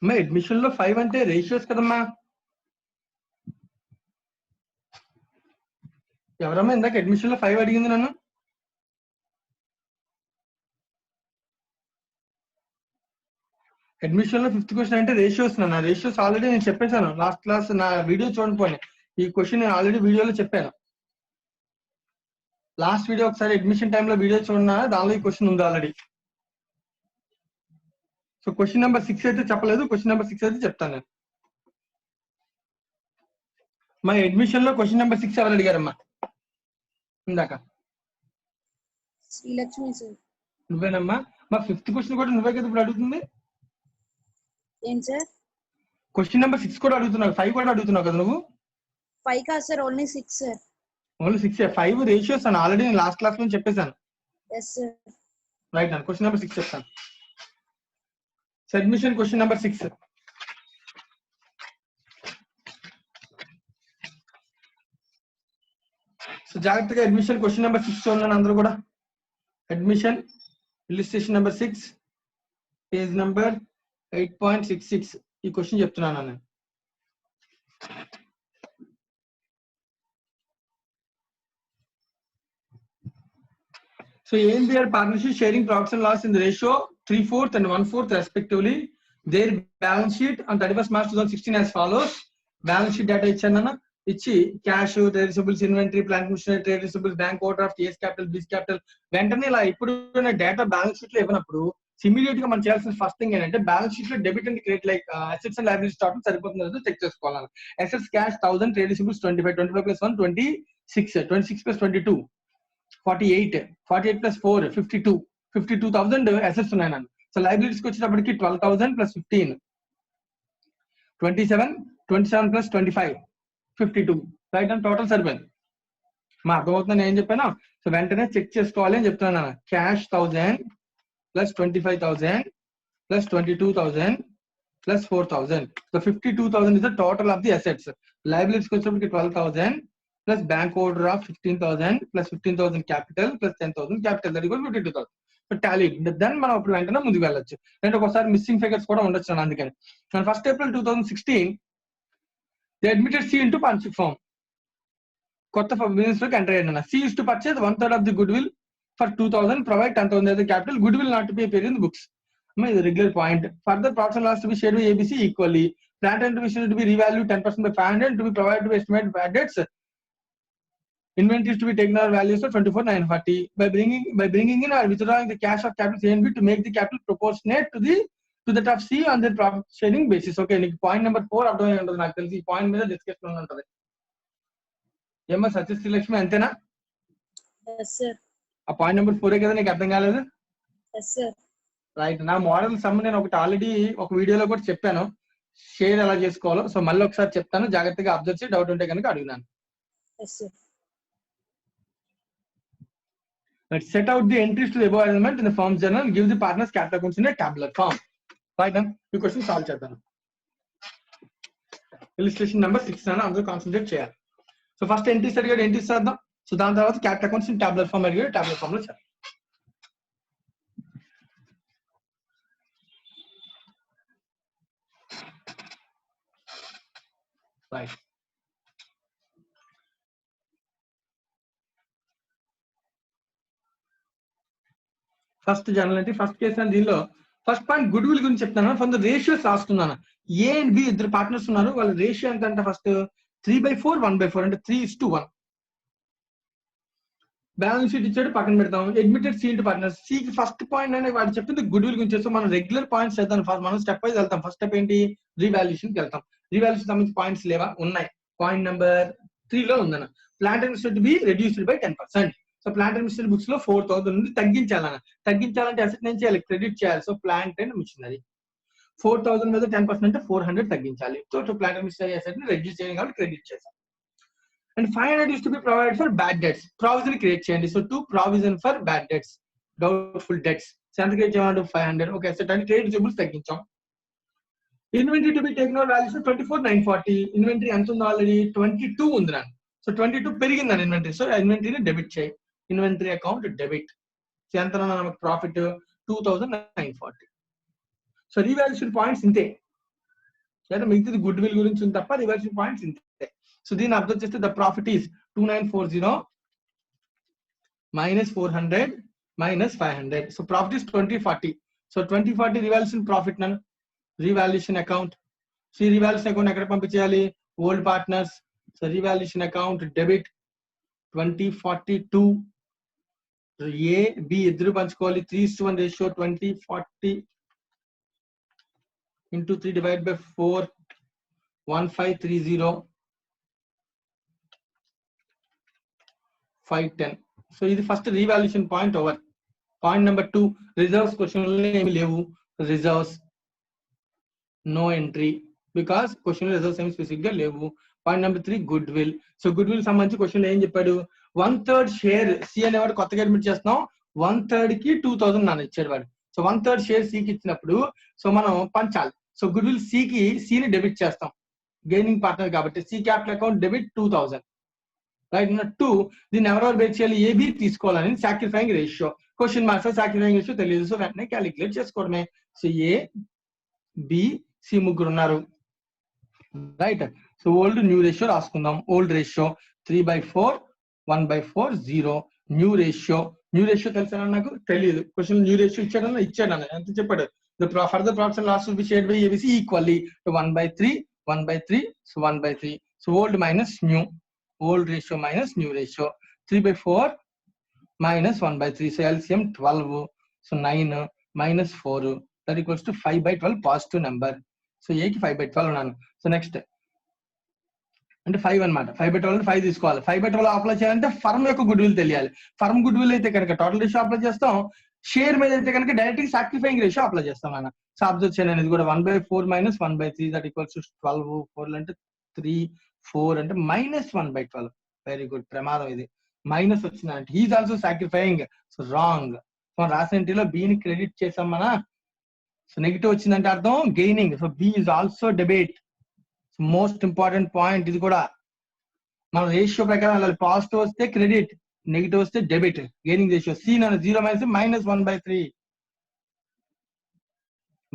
అమ్మా అడ్మిషన్ లో 5 అంటే రేషియోస్ కదమ్మా. ఎవరమ్మా ఇందాక అడ్మిషన్ లో 5 అడిగింది నన్ను? అడ్మిషన్ లో 5th క్వశ్చన్ అంటే రేషియోస్ నాన్న. రేషియోస్ ఆల్రెడీ నేను చెప్పేశాను లాస్ట్ క్లాస్. నా వీడియో చూడండి, ఈ క్వశ్చన్ నేను ఆల్రెడీ వీడియోలో చెప్పాను. లాస్ట్ వీడియో ఒకసారి అడ్మిషన్ టైంలో వీడియో చూడన్నా, దానిలో ఈ క్వశ్చన్ ఉంది ఆల్రెడీ. సో క్వశ్చన్ నెంబర్ 6 అయితే చెప్పలేదు, క్వశ్చన్ నెంబర్ 6 అయితే చెప్తాను నేను. మా అడ్మిషన్ లో క్వశ్చన్ నెంబర్ 6 ఎవరు అడిగారమ్మా ఇందాక? శ్రీలక్ష్మి సార్. నువ్వేనమ్మా. మా 5th క్వశ్చన్ కూడా నువ్వే కదా ఇప్పుడు అడుగుతుంది. ఏం సార్? క్వశ్చన్ నెంబర్ 6 కూడా అడుగుతున్నావు, 5 కూడా అడుగుతున్నావు కదా నువ్వు? 5 కాదు sir, only 6 sir. Only 6. 5 ratios అని ఆల్రెడీ నేను లాస్ట్ క్లాస్ లో చెప్పేశాను. Yes sir. రైట్ అండి, క్వశ్చన్ నెంబర్ 6 చెప్తాను. Admission question number 6. సో జాగ్రత్తగా అడ్మిషన్ క్వశ్చన్ నెంబర్ 6 చూడండి అందరూ కూడా. Admission illustration number 6, page number 8.66. ఈ క్వశ్చన్ చెప్తున్నాను నేను. So ANBR partnership sharing profits and loss in the ratio 3/4 and 1/4 respectively. Their balance sheet on 31st March 2016 as follows. Balance sheet data ఇచ్చానన్న, ఇచ్చి cash, trade receivables, inventory, plant machinery, trade receivables, bank overdraft, A's capital, B's capital. వెంటనే ఇలా ఇప్పుడు data balance sheet లో ఇవ్వనప్పుడు immediate గా మనం చేయాల్సిన first thing ఏంటంటే బ్యాలెన్స్ షీట్ లో debit and credit like assets and liabilities total సరిపోతుందో చెక్ చేసుకోవాలి. Assets cash 1000, trade receivables 25, 25 plus 1 26, 26 plus 22 48, 48 plus 4 52, 52,000 assets ఉన్నాయి నన్ను. సో లైబిలిటీస్ కి వచ్చేటప్పటికి 12,000 plus 15 27, 27 plus 25 52. Right and total సరిపోయింది. మా అర్థమవుతుందని ఏం చెప్పాను. సో వెంటనే చెక్ చేసుకోవాలి అని చెప్తున్నాను. Cash 1000 plus 25,000 plus 22,000 plus 4,000. So 52,000 is the total of the assets. Liabilities కి వచ్చేటప్పటికి 12,000 plus bank overdraft 15,000 plus 15,000 capital plus 10,000 capital, that equals 52,000. So tally. Then మనం అప్పుడు వెంటనే ముందుకు వెళ్ళొచ్చు. అంటే ఒకసారి మిస్సింగ్ ఫిగర్స్ కూడా ఉండొచ్చు. అందుకని 1st April 2016 they admitted C into partnership firm. కొత్త బిజినెస్ లోకి ఎంటర్ అయ్యాడు. C is to purchase 1/3 of the goodwill for 2,000, provide 10,000 as the capital. Goodwill not to be appear in the books. Is a regular point. Further profit and loss to be shared with ABC equally. Plant and machinery to be revalued 10% by 500, to be provided to be estimated bad debts. Inventories to be taken our values of 24,940. By bringing in or withdrawing the cash of capital A and B to make the capital proportionate to that of C on the profit sharing basis. Okay, point number 4 అర్థం అయ్యి ఉంటుంది నాకు తెలిసి. ఈ point మీద discussion ఉంటుంది. ఏమో సత్యశ్రీలక్ష్మి అంతేనా? Yes sir. ఆ పాయింట్ నెంబర్ 4 కదా నీకు అర్థం కాలేదు? Yes sir. రైట్. నా మోడల్ సమ్ నేను ఒకటి ఆల్రెడీ ఒక వీడియోలో కూడా చెప్పాను, షేర్ ఎలా చేసుకోవాలో. సో మళ్ళీ ఒకసారి చెప్తాను, జాగ్రత్తగా అబ్జర్వ్ చేసి డౌట్ ఉంటే కనుక అడుగుతాను. Yes sir. Let's set out the entries to the above element in the firm's journal and give the partners capital accounts in a tabular form. Right, done. ఈ క్వశ్చన్ సాల్వ్ చేద్దాం. Illustration number 6 అని అందరూ concentrate చేయాలి. So first entries అడిగాడు, entries చేద్దాం. So దాని తర్వాత capital accounts in tabular form అడిగాడు, టాబులర్ ఫామ్ లో చేద్దాం. Right. First journal entry, first case అని దీనిలో ఫస్ట్ పాయింట్ గుడ్ విల్ గురించి చెప్తాను. ఫ్రమ్ ద రేషియోస్ రాస్తున్నాను. ఏ అండ్ బి ఇద్దరు పార్ట్నర్స్ ఉన్నారు, వాళ్ళ రేషియో ఎంత అంటే ఫస్ట్ 3/4 1/4 అంటే 3:1. బ్యాలెన్స్ షీట్ ఇచ్చాడు, పక్కన పెడతాం. Admitted C into partners. C కి ఫస్ట్ పాయింట్ అనేది వాడు చెప్పింది గుడ్ విల్ గురించి. సో మనం రెగ్యులర్ పాయింట్స్ చేద్దాం. ఫస్ట్ మనం స్టెప్ వైజ్ వెళ్తాం. ఫస్ట్ స్టెప్ ఏంటి? రీవాల్యుయేషన్ కి వెళ్తాం. రీవాల్యుయేషన్ సంబంధించి పాయింట్స్ లేవా? ఉన్నాయి. పాయింట్ నెంబర్ 3 లో ఉందన్న, plant and machinery be reduced by 10%. So plant and machinery books లో 4,000 నుండి తగ్గించాలన్న. తగ్గించాలంటే అసెట్ నుంచి చేయాలి, క్రెడిట్ చేయాలి. సో ప్లాంట్ అండ్ మిషనరీ 4,000 మీద 10% అంటే 400 తగ్గించాలి. So plant and machinery asset ని రెడ్యూస్ చేయాలి కాబట్టి క్రెడిట్ చేసాం. And 500 is to be provided for bad debts. Provision create చేయండి. So 2 provision for bad debts, doubtful debts. So ఎంత క్రియేట్ చేయమంటే 500. ఓకే, అసెట్ అంటే ట్రేడ్ రిసీవబుల్స్ తగ్గించాం. Inventory to be taken over values 24,940. Inventory ఎంత ఉంది? Already 22 ఉంది నాకు. So 22 పెరిగిందని ఇన్వెంటరీ. సో ఇన్వెంటరీని డెబిట్ చేయి. Inventory account debit. సో ఎంత మనకు ప్రాఫిట్ 2,940. సో రీవాల్యుయేషన్ పాయింట్స్ ఇంతే, లేదా మిగతాది గుడ్ విల్ గురించి ఉంది తప్ప రివాల్యుయేషన్ పాయింట్స్ ఇంతే. సో దీన్ని అబ్జర్వ్ చేస్తే the profit is 2940 minus 400 minus 500. So profit is 2040. So 2040 revaluation profit none. Revaluation account. So revaluation account ekkada పంపించాలి old partners. So revaluation account debit 2042. So A B ఇద్దరు పంచుకోవాలి 3:1 ratio 2040 into 3 divided by 4 1530 510. So ఇది first revaluation point over. Point number 2 reserves question ఏమి లేవు. Reserves no entry because question reserves ఏమి specific గా లేవు. Point number 3 goodwill. So goodwill సంబంధించి question ఏం చెప్పాడు 1/3 షేర్ సి అనేవాడు కొత్తగా అడ్మిట్ చేస్తున్నాం 1/3 కి 2000 నాన్న ఇచ్చాడు వాడు. సో 1/3 షేర్ సి కి ఇచ్చినప్పుడు సో మనం పంచాలి. సో గుడ్ విల్ సి కి సి ని డెబిట్ చేస్తాం గెయినింగ్ పార్ట్నర్ కాబట్టి C capital account debit 2000 right. 2 దీన్ని ఎవరెవరు బేర్ చేయాలి ఏబి తీసుకోవాలని sacrificing ratio question marks sacrificing ratio తెలియదు సో వెంటనే క్యాలిక్యులేట్ చేసుకోవడమే. సో ఏ బి సి ముగ్గురు ఉన్నారు right. So old new ratio రాసుకుందాం. Old ratio 3/4 1/4 0. న్యూ రేషియో తెలుసా నాకు తెలియదు. క్వశ్చన్ న్యూ రేషియో ఇచ్చాడన్నా ఎంత చెప్పాడు further profits and loss will be shared by A B C equally 1/3 so 1/3. So old minus new old ratio minus new ratio 3/4 minus 1/3 so LCM 12 so 9 minus 4 that equals to 5/12 positive number. so a ki 5/12 ఉన్నాను. So next అంటే 5 అన్నమాట. 5/12 5 తీసుకోవాలి. 5/12 apply చేయాలంటే firm యొక్క good will తెలియాలి. Firm good will అయితే కనుక total ratio apply చేస్తాం. షేర్ మీద అయితే కనుక డైరెక్ట్ గా సాక్రిఫైయింగ్ రేషియో అప్లై చేస్తాం అన్న. సో అబ్జర్వ్ చేయండి ఇది కూడా 1/4 minus 1/3 that equals to 12 4 అంటే 3 4 అంటే -1/12. Very good. ప్రమాదం ఇది మైనస్ వచ్చిందంటే he is also sacrificing. So wrong. మనం రాసిన ఎంట్రీలో బి ని క్రెడిట్ చేసాం మన. సో నెగిటివ్ వచ్చిందంటే అర్థం gaining. So B is also debit. Most important point ఇది కూడా. మన రేషియో ప్రకారం వెళ్ళాలి. పాజిటివ్ వస్తే క్రెడిట్ నెగిటివ్ వస్తే డెబిట్ గెయినింగ్ రేషియో. సి నన్ను 0 -1/3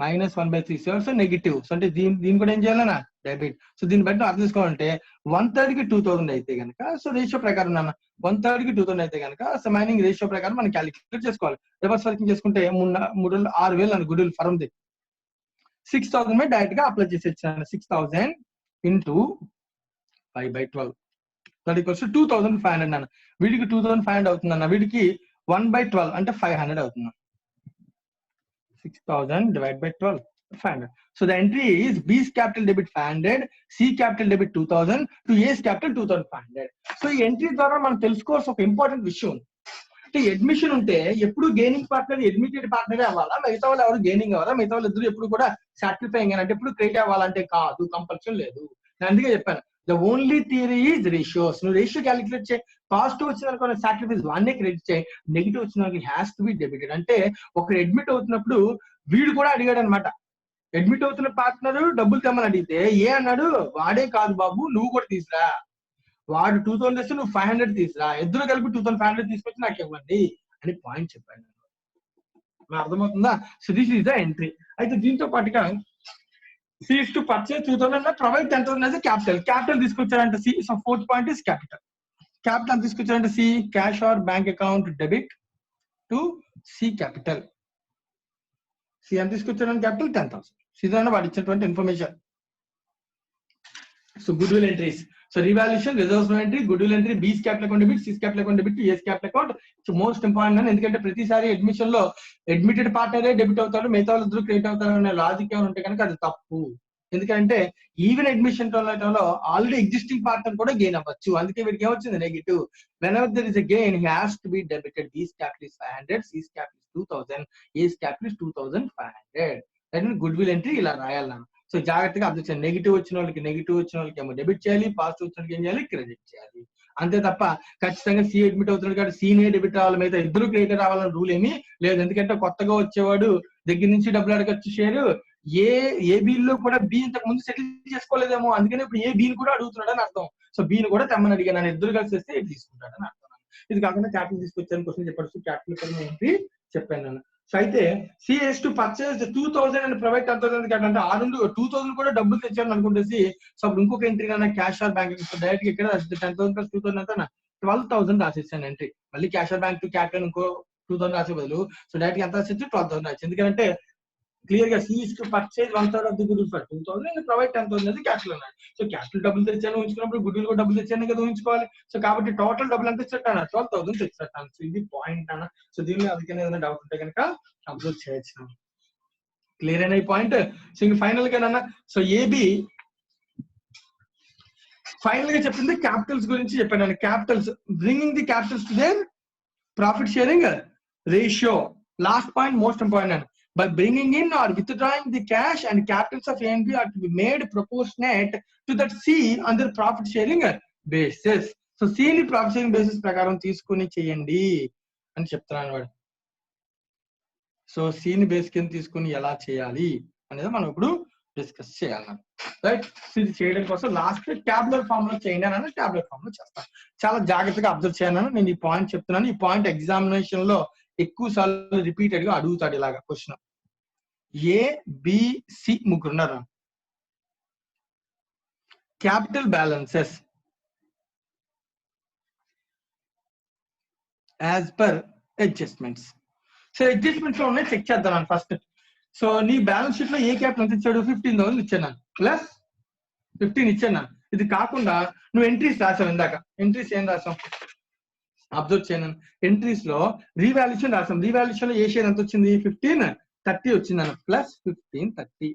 -1/3 సో నెగిటివ్. సో అంటే దీని కూడా ఏం చేయాలన్నా డెబిట్. సో దీన్ని బట్టి అర్థం చేసుకోవాలంటే 1/3 కి 2000 అయితే కనుక సో రేషియో ప్రకారం నాన్న 1/3 కి 2000 అయితే కనుక రిమైనింగ్ రేషియో ప్రకారం మనం క్యాలిక్యులేట్ చేసుకోవాలి. రివర్స్ వర్కింగ్ చేసుకుంటే 3,60,000 నన్ను గుడ్ విల్ ఫర్మ్ ది 6000 మీద డైరెక్ట్ గా అప్లై చేసి ఇచ్చాను. 6000 into 5/12 దట్ ఈక్వల్స్ టు 2500 అన్న. వీడికి 2500 అవుతుంది అన్న. వీడికి 1/12 అంటే 500 అవుతుంది. 6000 divided by 12 500. So the entry is B's capital debit 500, C capital debit 2000 to A's capital 2500. So ఈ ఎంట్రీ ద్వారా మనం తెలుసుకోవాల్సిన ఒక ఇంపార్టెంట్ విషయం అంటే అడ్మిషన్ ఉంటే ఎప్పుడు గెయినింగ్ పార్ట్నర్ అడ్మిటెడ్ పార్ట్నరే అవ్వాలా, మిగతా వాళ్ళు ఎవరు గెయినింగ్ అవ్వాలా, మిగతా వాళ్ళు ఇద్దరు ఎప్పుడు కూడా సాక్రిఫైయింగ్ అంటే ఎప్పుడు క్రియేట్ అవ్వాలంటే కాదు, కంపల్షన్ లేదు. నేను అందుకే చెప్పాను the only theory is ratios. నువ్వు రేషియో క్యాలిక్యులేట్ చేయి. పాజిటివ్ వచ్చిన సాక్రిఫైస్ వాన్నే క్రెడిట్ చేయి, నెగిటివ్ వచ్చిన వాళ్ళకి హ్యాస్ టు బి డెబిటెడ్. అంటే ఒకరు అడ్మిట్ అవుతున్నప్పుడు వీడు కూడా అడిగాడు అనమాట. అడ్మిట్ అవుతున్న పార్ట్నర్ డబ్బులు తెమ్మని అడిగితే ఏ అన్నాడు వాడే కాదు బాబు నువ్వు కూడా తీసురా, వాడు 2000 తెస్తే నువ్వు 500 తీసురా, ఇద్దరు కలిపి 2500 తీసుకొచ్చి నాకు ఇవ్వండి అని పాయింట్ చెప్పాను. అర్థమవుతుందా? So this is the entry. అయితే దీంతో పాటుగా C is to purchase 2000 provide 10,000 as a capital. Capital తీసుకొచ్చారంటే C. So fourth point is capital. Capital తీసుకొచ్చారంటే C cash or bank account debit to C capital. C ఎంత తీసుకొచ్చారంటే capital 10,000. ఇదన్న వాడు ఇచ్చినటువంటి information. So goodwill entries. So revaluation, reserves entry, goodwill entry, B's capital account debit, C's capital account debit to A's capital account. So most important. ఎందుకంటే ప్రతిసారి admission లో admitted పార్ట్నరే debit అవుతారు, మిగతా వాళ్ళు ఇద్దరు క్రెడిట్ అవుతారు అనే logic ఏమైనా ఉంటే కనుక అది తప్పు. ఎందుకంటే ఈవెన్ అడ్మిషన్ లో ఆల్రెడీ ఎగ్జిస్టింగ్ పార్ట్నర్ కూడా గెయిన్ అవ్వచ్చు. అందుకే వీడికి ఏమొచ్చింది negative. whenever there is a gain he has to be debited. B's capital is 500, C's capital is 2000, A's capital is 2500. That means good will entry ఇలా రాయాలన్నా. So జాగ్రత్తగా అర్థం చేయాలి. నెగిటివ్ వచ్చిన వాళ్ళకి ఏమో డెబిట్ చేయాలి, పాజిటివ్ వచ్చిన వాళ్ళకి ఏం చేయాలి క్రెడిట్ చేయాలి. అంతే తప్ప ఖచ్చితంగా సి అడ్మిట్ అవుతున్నాడు కాబట్టి సీనే డెబిట్ రావాలి, మిగతా ఇద్దరు క్రెడిట్ రావాలని రూల్ ఏమీ లేదు. ఎందుకంటే కొత్తగా వచ్చేవాడు దగ్గర నుంచి డబ్బులు అడగచ్చు షేరు. ఏ బిల్లో కూడా బి ఇంతకు ముందు సెటిల్ చేసుకోలేదేమో, అందుకని ఇప్పుడు ఏ బిని కూడా అడుగుతున్నాడు అని అర్థం. సో బిని కూడా తెమ్మని అడిగాను, నన్ను ఇద్దరు కలిసి వస్తే తీసుకుంటాడని అర్థం. ఇది కాకుండా క్యాపిటల్ తీసుకొచ్చాను క్వశ్చన్ చెప్పాడు. సో క్యాపిటల్ ఎంట్రీ చెప్పాను నేను. సో అయితే CS to purchase 2000 and provide 10,000 అంటే ఆ రెండు 2000 కూడా డబ్బులు తెచ్చాను అనుకుంటేసి సో అప్పుడు ఇంకొక ఎంట్రీ కన్నా క్యాష్ ఆర్ బ్యాంక్ డైరెక్ట్ ఇక్కడ 10,000 ప్లస్ 2000 అంతా 12,000 రాసేసాను ఎంట్రీ. మళ్ళీ cash or bank to capital ఇంకో 2000 రాసే బదులు సో డైరెక్ట్ ఎంత రాసేసి 12,000 రాసి. ఎందుకంటే క్లియర్ గా CS to purchase 1/3 of the good for 2000 and provide 10,000 అది క్యాపిటల్ అన్నాడు. సో క్యాపిటల్ డబ్బులు తెచ్చాను ఊహించుకున్నప్పుడు గుడ్ విల్ కూడా డబ్బులు తెచ్చాను కదా ఊహించుకోవాలి. సో కాబట్టి టోటల్ డబ్బులు ఎంత తెచ్చాను 12,000 తెచ్చాను. సో ఇది పాయింట్ అన్న. సో దీనిలో అందుకని ఏదైనా డౌట్ ఉంటే కనుక అబ్జర్వ్ చేయొచ్చు. క్లియర్ అయిన ఈ పాయింట్. సో ఇంక ఫైనల్ గా సో ఏబి ఫైనల్ గా చెప్పింది క్యాపిటల్స్ గురించి చెప్పాను. Capitals bringing the Capitals to their profit sharing ratio. Last point most important అండి. By bringing in or withdrawing the cash and capitals of A and B are to be made proportionate to that C on their profit sharing basis. So C ని profit sharing basis ప్రకారం తీసుకుని చేయండి అని చెప్తున్నాను వాడు. So C ని base కింద తీసుకుని ఎలా చేయాలి అనేది మనం ఇప్పుడు డిస్కస్ చేయాలి. రైట్. ఇది చేయడం కోసం లాస్ట్ ట్యాబులర్ ఫామ్ లో చేయండి అని ట్యాబులర్ ఫామ్ లో చేస్తాను. చాలా జాగ్రత్తగా అబ్జర్వ్ చేయాలని నేను ఈ పాయింట్ చెప్తున్నాను. ఈ పాయింట్ ఎగ్జామినేషన్ లో ఎక్కువ సార్లు రిపీటెడ్ గా అడుగుతాడు ఇలాగా క్వశ్చన్. ABC ముగ్గురున్నారు. Capital balances as per adjustments. So adjustments లో ఉన్నాయి చెక్ చేద్దాం ఫస్ట్. సో నీ బ్యాలెన్స్ షీట్ లో ఏ క్యాపిటల్ ఎంత ఇచ్చాడు 15,000 ఇచ్చాను ప్లస్ 15 ఇచ్చాను. ఇది కాకుండా నువ్వు ఎంట్రీస్ రాసావు. ఇందాక ఎంట్రీస్ ఏం రాసాం అబ్జర్వ్ చేయను. ఎంట్రీస్ లో రీవాల్యూషన్ రాసాం. రీవాల్యూషన్ లో ఏ షేర్ ఎంత వచ్చింది 1530 వచ్చింది ప్లస్ 1530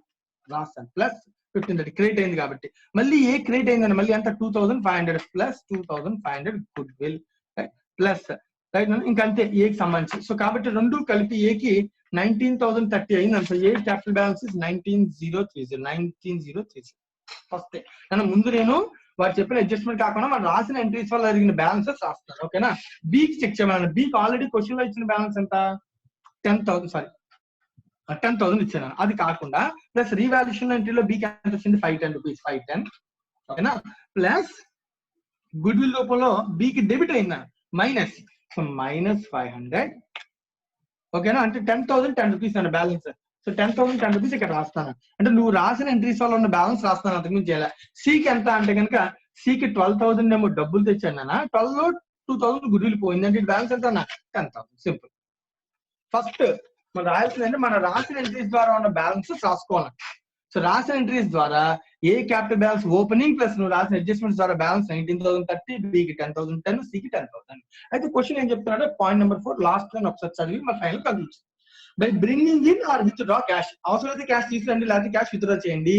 రాస్తాను. ప్లస్ 1530 క్రియేట్ అయింది కాబట్టి మళ్ళీ ఏ క్రియేట్ అయిందని మళ్ళీ అంత 2,500 plus 2,500 good will plus right. ఇంకంతే ఏకి సంబంధించి. సో కాబట్టి రెండు కలిపి ఏకి 19,030 అయింది. సో ఏ క్యాపిటల్ బ్యాలెన్స్ 19,030 ఫస్ట్. ముందు నేను వారు చెప్పిన అడ్జస్ట్మెంట్ కాకుండా మనం రాసిన ఎంట్రీస్ వల్ల జరిగిన బ్యాలెన్సెస్ రాస్తాను. ఓకేనా. బీకి చెక్ చేయమన్నాను. బీకి ఆల్రెడీ క్వశ్చన్ లో ఇచ్చిన బ్యాలెన్స్ ఎంత 10,000 ఇచ్చాను. అది కాకుండా ప్లస్ రీవాల్యూషన్ ఎంట్రీలో బీకి ఎంత వచ్చింది 510 రూపీస్ 510. ఓకేనా. ప్లస్ గుడ్ విల్ రూపంలో బీకి డెబిట్ అయిందా మైనస్. So minus 500. ఓకేనా. అంటే 10,010 రూపీస్ అన్న బ్యాలెన్స్. సో 10,010 రూపీస్ ఇక్కడ రాస్తాను. అంటే నువ్వు రాసిన ఎంట్రీస్ వల్ల ఉన్న బ్యాలెన్స్ రాస్తాను. అంతకుమించి చేయాలి. సికి ఎంత అంటే కనుక సికి 12,000 ఏమో డబ్బులు తెచ్చాను అన్న. 12 లో 2,000 గుడ్ విల్ పోయింది. అంటే బ్యాలెన్స్ ఎంత అన్న 10,000. సింపుల్. ఫస్ట్ మనం రాయాల్సింది అంటే మనం రాసిన ఎంట్రీస్ ద్వారా ఉన్న బ్యాలెన్స్ రాసుకోవాలి. సో రాసిన ఎంట్రీస్ ద్వారా ఏ క్యాపిటల్ బ్యాలెన్స్ ఓపెనింగ్ ప్లస్ నువ్వు రాసిన అడ్జస్ట్మెంట్స్ ద్వారా బ్యాలెన్స్ 19,030, బికి 10,010, సికి 10,000. అయితే క్వశ్చన్ ఏం చెప్తున్నాడు పాయింట్ నెంబర్ 4 లాస్ట్ లైన్ ఒకసారి చదివి మన final conclusion. By bringing in or withdraw cash. అవసరమైతే క్యాష్ తీసుకురండి లేకపోతే క్యాష్ విత్డ్రా చేయండి.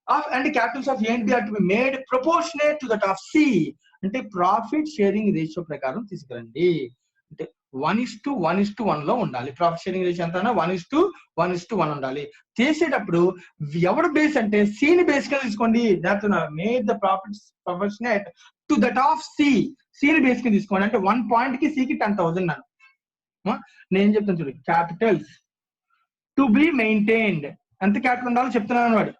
Of and capitals of A and B are to be made proportionate to that of C. అంటే profit sharing ratio ప్రకారం తీసుకురండి. అంటే 1:1:1 లో ఉండాలి. ప్రాఫిట్ షేరింగ్ రేషియో ఎంత 1:1:1 ఉండాలి. చేసేటప్పుడు ఎవరు బేస్ అంటే C ని బేస్ గా తీసుకోండి. That made the profits proportionate to that of C. C ని బేస్ గా తీసుకోండి. అంటే 1 పాయింట్ కి C కి 10,000 అన్నాను. నేను చెప్తాను చూడు. క్యాపిటల్స్ టు బి మెయింటైన్డ్ ఎంత క్యాపిటల్ ఉండాలో చెప్తున్నాను వాడు.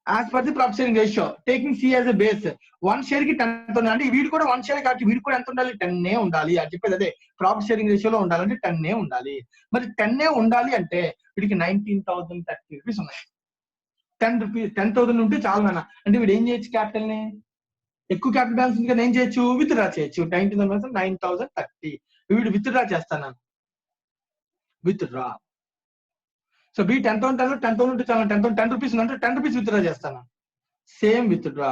As per the profit sharing ratio taking C as a base. 1 share కి 10 అంటే వీడు కూడా 1 షేర్ కాబట్టి వీడు కూడా ఎంత ఉండాలి 10 ఉండాలి అని చెప్పేది. అదే ప్రాఫిట్ షేరింగ్ రేషియోలో ఉండాలంటే 10 ఉండాలి. మరి 10 ఉండాలి అంటే వీడికి 19,030 రూపీస్ ఉన్నాయి. 10,000 ఉంటే చాలు నాన్న. అంటే వీడు ఏం చేయొచ్చు క్యాపిటల్ ని ఎక్కువ క్యాపిటల్ బ్యాలెన్స్ ఉంది కదా ఏం చేయొచ్చు విత్ డ్రా చేయొచ్చు. 9,030 వీడు విత్ డ్రా చేస్తాను విత్ డ్రా. సో బి 10,010 10,000 ఉంటే చాలా 10 రూపీస్ ఉందంటే 10 రూపీస్ విత్ డ్రా చేస్తాను. Same with draw.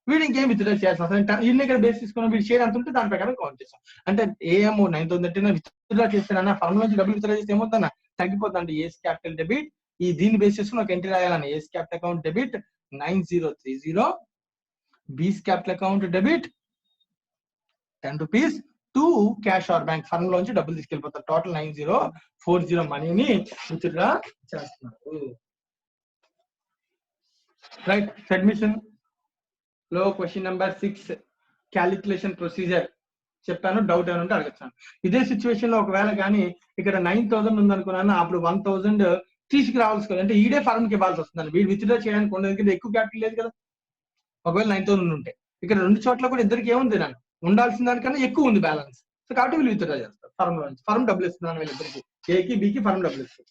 వీడు ఇంకేం విత్ డ్రా చేస్తాను. ఇన్ని ఇక్కడ బేస్ తీసుకున్న వీడి షేర్ ఎంత ఉంటే దాని ప్రకారం కౌంట్ చేస్తాం. అంటే ఏమో 9,030 విత్ డ్రా చేస్తానన్నా ఫర్మ్ నుంచి డబ్బులు విత్ డ్రా చేస్తే ఏమవుతుందన్నా తగ్గిపోతుంది. ఏస్ క్యాపిటల్ డెబిట్ ఈ దీన్ని బేస్ చేసుకుని ఒక ఎంట్రీ రాయాలన్న. A's capital account debit 9030. B's capital account debit 10 rupees to cash or bank firm లోంచి డబ్బులు తీసుకెళ్ళిపోతారు. టోటల్ 9040 మనీని విత్ డ్రా చేస్తున్నారు. రైట్. సబ్మిషన్ లో క్వశ్చన్ నెంబర్ 6 క్యాలిక్యులేషన్ ప్రొసీజర్ చెప్పాను. డౌట్ ఏమైనా ఉంటే అడగచ్చాను. ఇదే సిచ్యువేషన్ లో ఒకవేళ కానీ ఇక్కడ 9,000 ఉందనుకున్నాను అప్పుడు 1,000 తీసుకురావాల్సి అంటే ఈడే ఫర్మ్ కి ఇవ్వాల్సి వస్తుంది. వీడు విత్ డ్రా చేయడానికి ఉండదు ఎందుకంటే ఎక్కువ క్యాపిటల్ లేదు కదా. ఒకవేళ 9,000 ఉంటే ఇక్కడ రెండు చోట్ల కూడా ఇద్దరికి ఏముంది నన్ను ఉండాల్సిన దానికన్నా ఎక్కువ ఉంది బ్యాలెన్స్. సో కాబట్టి వీళ్ళు విత్ డ్రా చేస్తారు ఫర్మ్ లో నుంచి. ఫర్మ్ డబ్బులు ఇస్తున్నాను వీళ్ళిద్దరికి ఏకి బికి ఫర్మ్ డబ్బులు ఇస్తాం.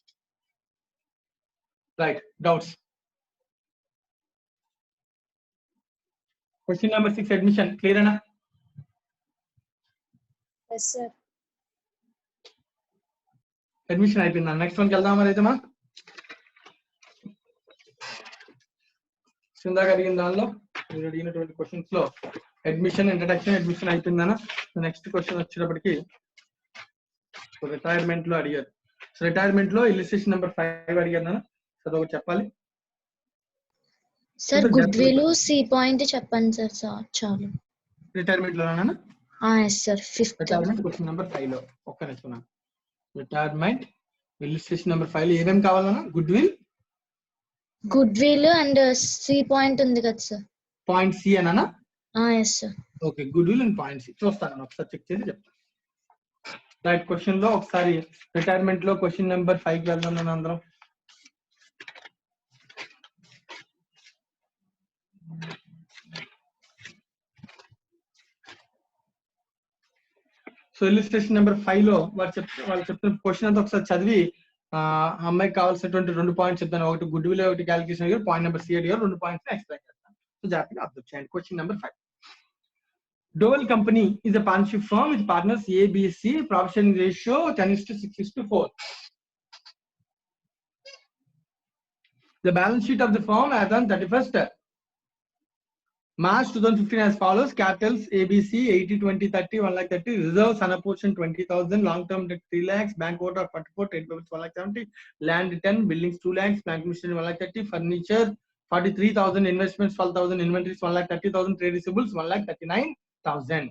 Right, doubts? Question number 6 admission clear అనా? Yes, sir. అడ్మిషన్ అయిపోయిందా? నెక్స్ట్ వన్కి వెళ్దాం మరి అయితే మా ఇందాక అడిగిన దానిలో మీరు అడిగినటువంటి క్వశ్చన్స్ లో అడ్మిషన్, ఇంట్రడక్షన్, అడ్మిషన్ అయిపోయిందనా? నెక్స్ట్ క్వశ్చన్ వచ్చేటప్పటికి రిటైర్మెంట్ లో అడిగారు. సో రిటైర్మెంట్ లో ఇలిస్ట్రేషన్ నెంబర్ 5 అడిగారు. ఒకటి చెప్పాలి sir. Goodwill C point చెప్పండి సార్. చాలు. రిటైర్మెంట్ లో yes sir. 5th retirement question number 5 లో ఒక్క నిమిషం. రిటైర్మెంట్ ఇలిస్ట్రేషన్ నెంబర్ 5 లో ఏమేమి కావాలన్నా? Goodwill and C point ఉంది కదా సార్. పాయింట్ సి అనా? Yes sir. Okay, goodwill and point C చూస్తాను, ఒకసారి చెక్ చేసి చెప్తాను. రైట్, క్వశ్చన్ లో ఒకసారి రిటైర్మెంట్ లో క్వశ్చన్ నెంబర్ 5 కి వెళ్దాం అందరం. సో ఇలిస్ట్రేషన్ నెంబర్ 5 లో వాళ్ళు చెప్తున్న క్వశ్చన్ అంతా ఒకసారి చదివి అమ్మాయికి కావాల్సినటువంటి 2 పాయింట్స్ చెప్తాను. ఒకటి గుడ్ విల్, ఒకటి క్యాలిక్యులేషన్ అడిగారు, పాయింట్ నెంబర్ సి అడిగారు, 2 పాయింట్స్ ఎక్స్ప్లెయిన్ చేస్తాను. సో జాగ్రత్తగా అబ్జర్వ్ చేయండి. Question number 5. Dole Company is a partnership firm with partners A, B, C. Profit sharing ratio 10:6:4. The balance sheet of the firm as on 31st March 2015 as follows: capitals ABC 80/20/30 1,30,000, reserves unapportioned 20,000, long term debt 3 lakhs, bank quota 44, trade payables 1,70,000, land 10, buildings 2 lakhs, plant machinery 1,30,000, furniture 43,000, investments 12,000, inventories 1,30,000, trade receivables 1,39,000.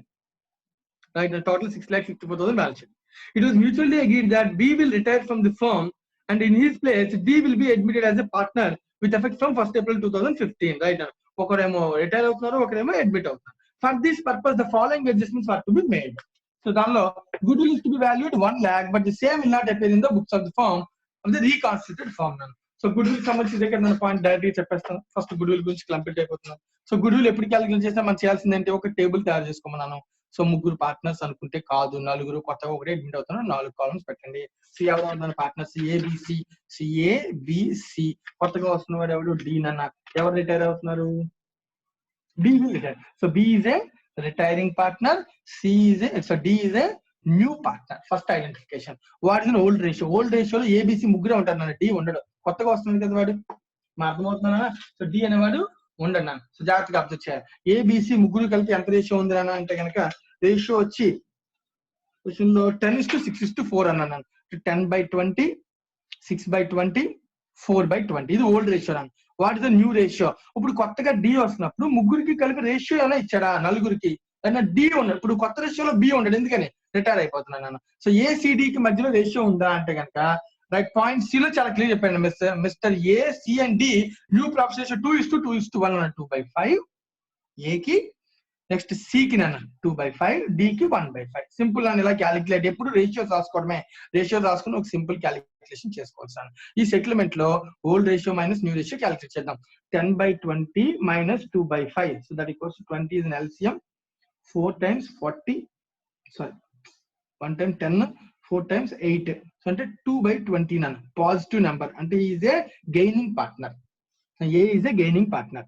Right, the total 6,64,000 balance sheet. It was mutually agreed that B will retire from the firm and in his place D will be admitted as a partner with effect from 1st April 2015. Right now, ఒకరేమో retire అవుతున్నారు, ఒకరేమో admit అవుతున్నారు. For this purpose the following adjustments are to be made. So దానిలో goodwill is to be valued 1 lakh, but the same will not appear in the books of the firm of the reconstituted firm. So goodwill సంబంధించి దగ్గర నేను point direct చెప్పేస్తాను. First goodwill గురించి complete అయిపోతున్నాను. So goodwill ఎప్పుడు calculate చేసినా మనం చేయాల్సింది ఏంటి? ఒక టేబుల్ తయారు చేసుకోమన్నాను. సో 3 పార్ట్నర్స్ అనుకుంటే కాదు, 4 కొత్తగా ఒకటే అడ్మిట్ అవుతున్నారు. 4 కాలమ్స్ పెట్టండి. సి ఎవరు పార్ట్నర్స్? ఏబిసి, సిఏబిసి. కొత్తగా వస్తున్న వాడు ఎవడు? డి నన్న. ఎవరు రిటైర్ అవుతున్నారు? B will retire. So B is a retiring partner. D is a new partner. First identification. What is an old ratio? Old ratio లో ABC ముగ్గురే ఉంటారు నాన్న, D ఉండడు. కొత్తగా వస్తుంది కదా వాడు, మా అర్థమవుతుందా? సో D అనేవాడు ఉండడు నాన్న. సో జాగ్రత్తగా అబ్జర్వ్ చేయాలి. ABC ముగ్గురు కలిపి ఎంత రేషియో ఉంది నాన్న అంటే కనుక రేషియో వచ్చి క్వశ్చన్ లో 10:6:4 అన్నాను. 10/20, 6/20, 4/20. ఇది ఓల్డ్ రేషియో నాన్న. What is the new ratio? ఇప్పుడు కొత్తగా డి వస్తున్నప్పుడు ముగ్గురికి కలిపి రేషియో ఏమైనా ఇచ్చాడా? 4కి అయినా డి ఉండడు. ఇప్పుడు కొత్త రేషియోలో బి ఉండడు, ఎందుకని? రిటైర్ అయిపోతున్నాను నాన్న. సో ఏసిడికి మధ్యలో రేషియో ఉందా అంటే కనుక రైట్, పాయింట్ సి లో చాలా క్లియర్ చెప్పాను. Mister A, C and D new profit ratio 2:2:1 2/5 ఏకి, నెక్స్ట్ సికి నాన్న 2/5, డికి 1/5. సింపుల్ అని ఇలా క్యాలిక్యులేట్. ఎప్పుడు రేషియోస్ రాసుకోవడమే. రేషియోస్ రాసుకుని ఒక సింపుల్ క్యాలిక్యులేషన్ చేసుకోవచ్చు. ఈ సెటిల్మెంట్ లో old ratio minus new ratio calculate చేద్దాం. 10/20 minus 2/5. So that equals to 20 is an LCM. 4 times 40, sorry, 1 time 10, 4 times 8. So అంటే 2/20 నాన్న. పాజిటివ్ నెంబర్ అంటే is a gaining partner. A is a gaining partner.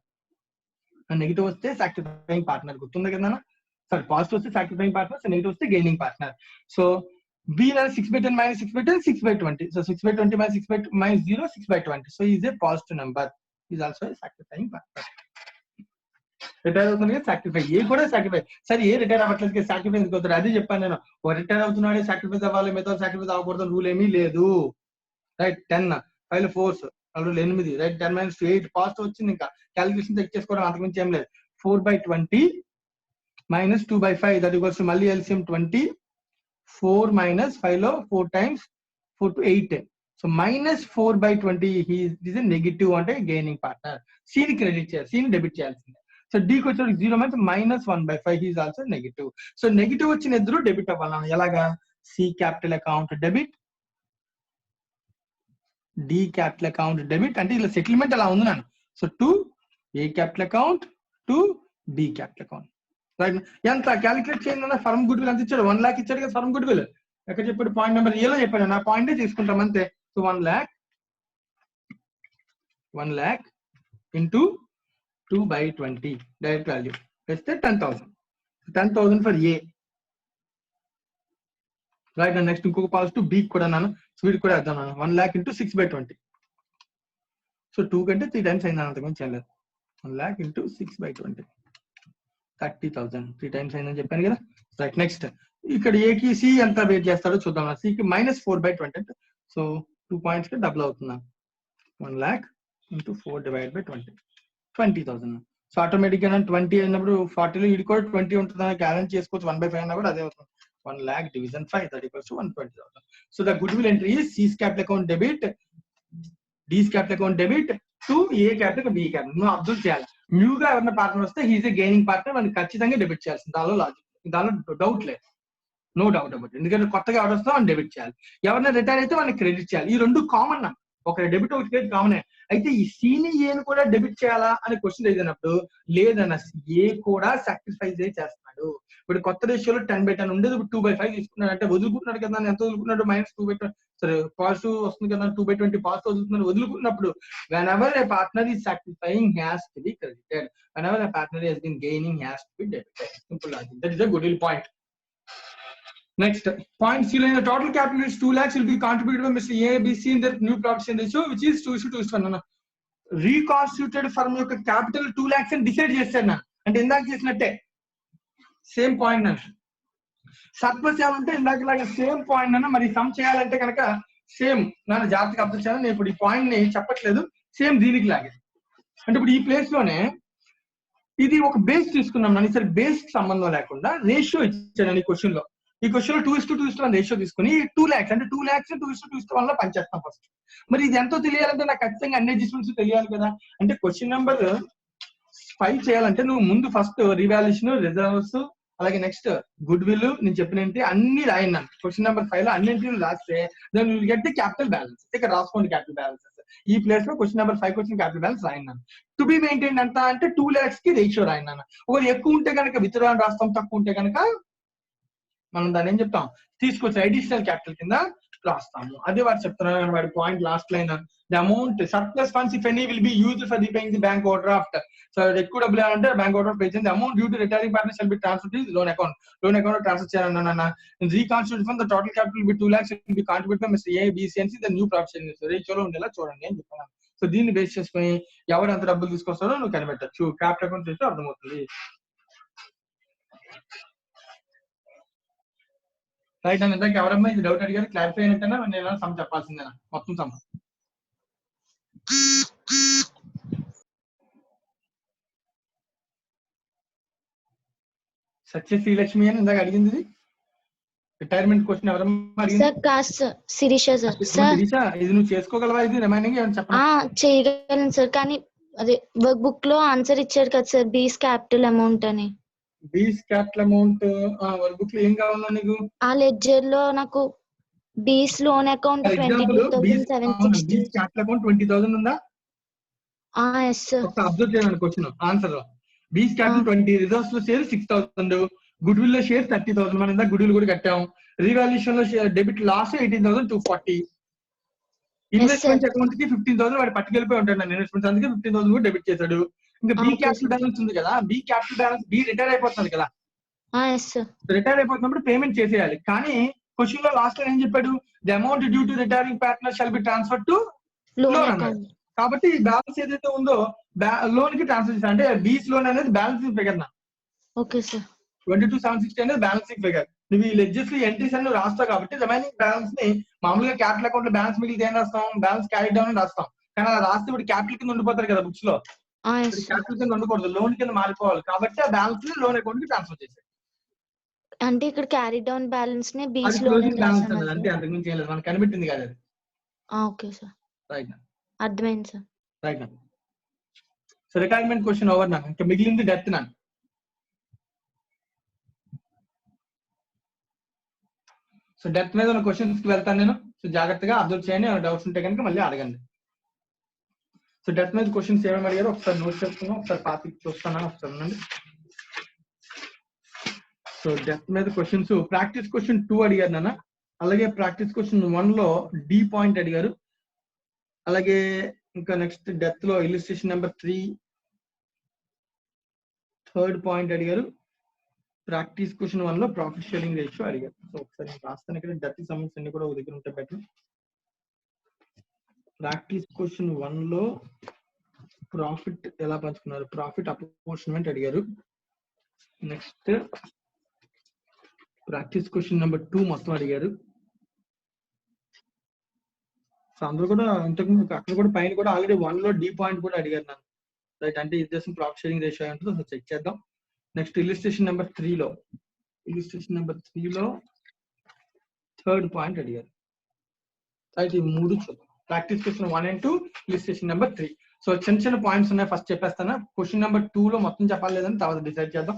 Negative వస్తే సాక్రిఫైయింగ్ partner. గుర్తుంది కదా? Sorry, positive వస్తే సాక్రిఫైయింగ్ partner, negative వస్తే gaining partner. So B 6/10 minus 6/10 6/20. So 6/20 minus 0 6/20. So is a positive number. Is also a sacrificing partner. Retire అవుతుంది కదా, sacrifice. ఏ కూడా sacrifice. సరే, ఏ retire అవ్వట్లేదు, సాక్రిఫై ఎందుకు అవుతారు? అదే చెప్పాను నేను. ఓ రిటైర్ అవుతున్నాడే సాక్రిఫైస్ అవ్వాలి, మిగతా సాక్రిఫైస్ అవ్వకూడదు రూల్ ఏమీ లేదు. రైట్, 10 5 4 8. రైట్, 10 - 8 పాజిటివ్ వచ్చింది. ఇంకా క్యాలిక్యులేషన్ చెక్ చేసుకోవడం, అంతకుమించి ఏం లేదు. 4/20 minus 2/5 that equals to మళ్ళీ LCM 20. 4 minus 5 లో 4 times 4 to 8. So minus 4/20 is a negative అంటే గెయినింగ్ పార్ట్నర్. సిని క్రెడిట్ చేయాలి, సిని డెబిట్ చేయాల్సిందే. సో డికి వచ్చి 0 minus -1/5 is also negative. So negative వచ్చిన ఇద్దరు డెబిట్ అవ్వాలి. ఎలాగా? C capital account debit, D capital account debit. అంటే ఇలా సెటిల్మెంట్ అలా ఉంది నాన్న. So to A capital account, to B capital account. Right, ఎంత క్యాలిక్యులేట్ చేయండి. ఫర్మ్ గుడ్ విల్ ఎంత ఇచ్చాడు? 1 lakh ఇచ్చాడు కదా ఫర్మ్ గుడ్ విల్. ఎక్కడ చెప్పాడు? పాయింట్ నెంబర్ ఏలో చెప్పాడు. నా పాయింటే తీసుకుంటాం అంతే. So 1 lakh into 2/20 direct value వేస్తే 10,000 ఫర్ ఏ. రైట్. నెక్స్ట్ ఇంకొక పాజిటివ్ బి కూడా నాను వీడికి కూడా వేద్దాం నాను. 1 lakh into 6/20. సో 2 కంటే 3 టైమ్స్ అయింది అంతకుమించి చేయలేదు. 1 lakh into 6/20 30,000 3 టైమ్స్ అయిందని చెప్పాను కదా. రైట్. నెక్స్ట్ ఇక్కడ ఏకి సి ఎంత వెయిట్ చేస్తాడో చూద్దాం. సికి -4/20. సో 2 పాయింట్స్ కి డబుల్ అవుతుంది. 1 lakh into 4/20 20,000. సో ఆటోమేటిక్ గా 20 అయినప్పుడు 40లో ఇది కూడా 20 ఉంటుందని క్యాలెంజ్ చేసుకోవచ్చు. 1/5 అయినా కూడా అదే అవుతుంది. 1 lakh division 5 that equals to 120,000. So the goodwill entry is C's capital account debit, D's capital account debit to A capital B capital. నువ్వు అబ్జర్వ్ చేయాలి. న్యూ గా ఎవరైనా పార్ట్నర్ వస్తే హీఈస్ ఏ గెయినింగ్ పార్ట్నర్, మనకి ఖచ్చితంగా డెబిట్ చేయాల్సింది. దానిలో లాజిక్, దానిలో డౌట్ లేదు. No doubt about. ఎందుకంటే కొత్తగా ఎవరు వస్తే మనం డెబిట్ చేయాలి. ఎవరైనా రిటైర్ అయితే మనకి క్రెడిట్ చేయాలి. ఈ రెండు కామన్. ఒక డెబిట్ ఒకటి క్రెడిట్ కామనే. అయితే ఈ సిని ఏని కూడా డెబిట్ చేయాలా అని క్వశ్చన్ ఎదిగినప్పుడు లేదన్న ఏ కూడా సాక్రిఫైస్ చేస్తున్నాడు. ఇప్పుడు కొత్త రేషియోలో 10/10 ఉండేది, ఇప్పుడు 2/5 తీసుకున్నాడు. అంటే వదులుకుంటున్నాడు కదా. ఎంత వదులుకున్నాడు? -2/20. సరే పాజిటివ్ వస్తుంది కదా, 2/20 positive వదులుకున్నప్పుడు whenever a partner is sacrificing has to be credited, whenever a partner has been gaining has to be debited. Simple logic. That is a goodwill point. Next point C, the total capital is 2 lakhs will be contributed by Mr. A, B, C in their new profit sharing ratio, which is 2:1. Reconstituted firm యొక్క capital 2 lakhs అని decide చేస్తాను. అంటే ఇందాక చేసినట్టే same point అన్న. Surplus ఏమంటే ఇందాక same point అన్న. మరి సమ్ చేయాలంటే కనుక సేమ్ నన్ను జాగ్రత్తగా అబ్జర్వ్ చేయాలి. నేను ఇప్పుడు ఈ పాయింట్ ని చెప్పట్లేదు, సేమ్ దీనికి లాగే. అంటే ఇప్పుడు ఈ ప్లేస్ లోనే ఇది ఒక బేస్ తీసుకున్నాం నన్ను. సరే బేస్ కి సంబంధం లేకుండా రేషియో ఇచ్చాను ఈ క్వశ్చన్ లో. ఈ క్వశ్చన్ లో 2:2:1 రేషియో తీసుకుని 2 lakhs అంటే 2 lakhs 2:2:1 లో పనిచేస్తాం ఫస్ట్. మరి ఇది ఎంతో తెలియాలంటే నాకు ఖచ్చితంగా అన్ని అడ్జస్ట్మెంట్స్ తెలియాలి కదా. అంటే క్వశ్చన్ నెంబర్ 5 చేయాలంటే నువ్వు ముందు ఫస్ట్ రివాల్యూషన్, రిజర్వ్స్, అలాగే నెక్స్ట్ గుడ్ విల్ నేను చెప్పినట్టు అన్ని రాయన్నాను. క్వశ్చన్ నెంబర్ 5 లో అన్నింటిని రాస్తే then will get the capital balance. ఇక్కడ రాసుకోండి క్యాపిటల్ బ్యాలెన్స్. ఈ ప్లేస్ లో question number 5 question capital balance రాయన్నాను. టు బి మెయింటైన్ ఎంత అంటే 2 lakhs కి రేషియో రాయన్నాను. ఒకవేళ ఎక్కువ ఉంటే కనుక విత్డ్రా రాస్తాం, తక్కువ ఉంటే కనుక మనం దాన్ని ఏం చెప్తాం, తీసుకొచ్చి అడిషనల్ క్యాపిటల్ కింద రాస్తాము. అదే వాడు చెప్తున్నాను. వాడి point last line, the amount surplus funds if any will be used for repaying the bank overdraft. So ఎక్కువ డబ్బులు అంటే బ్యాంక్ ఓవర్ డ్రాఫ్ట్ పే చేయండి. Amount due to retiring partner shall be transferred to loan account. Loan account transfer చేయాలన్నా. Reconstitute fund the total capital be 2 lakhs will be contributed by Mr. A, B, C and C. The new profit sharing రేషియోలో ఉండేలా చూడండి అని చెప్పాను. So దీన్ని base చేసుకుని ఎవరు ఎంత డబ్బులు తీసుకొస్తారో నువ్వు కనిపెట్టచ్చు. క్యాపిటల్ అకౌంట్ చేస్తే అర్థమవుతుంది. రైట్ అని ఇందాక ఎవరమ్మా ఇది డౌట్ అడిగారు, క్లారిఫై అయినట్టేనా నేను సమ్ చెప్పాల్సిందేనా మొత్తం సమ్? సత్య శ్రీలక్ష్మి అని ఇందాక అడిగింది రిటైర్మెంట్ క్వశ్చన్ ఎవరమ్మా అడిగింది? సార్ కాస్ట్ శిరీష సార్. శిరీష ఇది నువ్వు చేసుకోగలవా? ఇది రిమైనింగ్ ఏమైనా చెప్పనా? చేయగలను సార్, కానీ అదే వర్క్ బుక్ లో ఆన్సర్ ఇచ్చారు కదా సార్, బీస్ క్యాపిటల్ అమౌంట్ అని. బీస్ క్యాపిటల్ అమౌంట్ వర్క్ బుక్ లో ఏం కావాలా నీకు? ఆ లెడ్జర్ లో నాకు బీస్ లోన్ అకౌంట్ 22,760. బీస్ క్యాపిటల్ అకౌంట్ 20,000 ఉందా? Yes sir. ఒక అబ్జర్వ్ చేయండి క్వశ్చన్ ఆన్సర్ లో. బీస్ క్యాపిటల్ 20, రిజర్వ్స్ లో షేర్ 6,000, గుడ్ విల్ లో షేర్ 30,000. మనం ఇందాక గుడ్ విల్ కూడా కట్టాం. రివాల్యూషన్ లో డెబిట్ లాస్ 18,240. ఇన్వెస్ట్మెంట్ అకౌంట్ కి 15,000 వాడు పట్టుకెళ్ళిపోయి ఉంటాడు నన్ను ఇన్వెస్ట్మెంట్స్, అందుకే 15,000 కూడా డెబిట్ చేశాడు. ఇంకా బి క్యాపిటల్ బ్యాలెన్స్ ఉంది కదా, B capital balance B retire అయిపోతుంది కదా. రిటైర్ అయిపోతున్నప్పుడు పేమెంట్ చేసేయాలి. కానీ క్వశ్చన్ లో లాస్ట్ లో ఏం చెప్పాడు? The amount due to retiring partner shall be transfer to loan అన్నాడు. కాబట్టి ఈ బ్యాలెన్స్ ఏదైతే ఉందో లోన్ కి ట్రాన్స్ఫర్ చేశారు. అంటే బీస్ లోన్ అనేది బ్యాలెన్సింగ్ ఫిగర్ నా. Okay sir. 22,760 అనేది బ్యాలెన్సింగ్ ఫిగర్. నువ్వు ఈ లెడ్జెస్ ఎంట్రీస్ అన్ని రాస్తావు కాబట్టి రిమైనింగ్ బ్యాలెన్స్ ని మామూలుగా క్యాపిటల్ అకౌంట్ లో బ్యాలెన్స్ మిగిలితే ఏం రాస్తాం? బ్యాలెన్స్ క్యారీ డౌన్ అని రాస్తాం. కానీ అలా రాస్తే ఇప్పుడు క్యాపిటల్ కింద ఉండిపోతారు కదా బుక్స్ లో. క్యాపిటల్ కింద ఉండకూడదు, లోన్ కింద మారిపోవాలి. కాబట్టి ఆ బ్యాలెన్స్ ని లోన్ అకౌంట్ కి ట్రాన్స్ఫర్ చేశారు. అంటే ఇక్కడ క్యారీ డౌన్ బ్యాలెన్స్ ని బీస్ అది క్లోజింగ్ బ్యాలెన్స్ అన్నది, అంటే అంతకుమించి ఏం లేదు. మనకు కనిపెట్టింది కాదు అది. ఓకే సార్, రైట్ అర్థమైంది sir. Right. So retirement question over నా. ఇంకా మిగిలింది డెత్ నా. సో డెత్ మీద ఉన్న క్వశ్చన్స్ కి వెళ్తాను నేను. సో జాగ్రత్తగా అబ్జర్వ్ చేయండి. డౌట్స్ ఉంటే కనుక మళ్ళీ అడగండి. సో డెత్ మీద క్వశ్చన్స్ ఏమేమి అడిగారు ఒకసారి నోట్ చేసుకున్నాం. ఒకసారి పాతికి చూస్తాను ఒకసారి ఉండండి. సో డెత్ మీద క్వశ్చన్స్ ప్రాక్టీస్ క్వశ్చన్ 2 అడిగారు నాన్న. అలాగే ప్రాక్టీస్ క్వశ్చన్ 1 లో డి పాయింట్ అడిగారు. అలాగే ఇంకా నెక్స్ట్ డెత్ లో ఇలిస్ట్రేషన్ నెంబర్ 3 థర్డ్ పాయింట్ అడిగారు. ప్రాక్టీస్ క్వశ్చన్ 1 లో ప్రాఫిట్ షేరింగ్ రేషియో అడిగారు. సో ఒకసారి రాస్తాను ఇక్కడ డెత్ సమ్స్ అన్ని కూడా ఒక దగ్గర ఉంటే బెటర్. ప్రాక్టీస్ క్వశ్చన్ 1 లో ప్రాఫిట్ ఎలా పంచుకున్నారు, ప్రాఫిట్ అప్పోర్షన్మెంట్ అడిగారు. నెక్స్ట్ ప్రాక్టీస్ క్వశ్చన్ నెంబర్ 2 మొత్తం అడిగారు. సో అందరూ కూడా ఇంతకు అక్కడ కూడా పైన కూడా ఆల్రెడీ 1 లో డి పాయింట్ కూడా అడిగారు నన్ను. రైట్, అంటే ఇది చేసిన ప్రాఫిట్ షేరింగ్ రేషియో ఉంటుందో సో చెక్ చేద్దాం. నెక్స్ట్ ఇలిస్ట్రేషన్ నెంబర్ 3 లో థర్డ్ పాయింట్ అడిగారు. రైట్, ఈ 3 చూద్దాం. Practice question 1 and 2, illustration number 3. So చిన్న చిన్న పాయింట్స్ ఉన్నాయి, ఫస్ట్ చెప్పేస్తాను. క్వశ్చన్ నెంబర్ 2 లో మొత్తం చెప్పాలి లేదని తర్వాత డిసైడ్ చేద్దాం.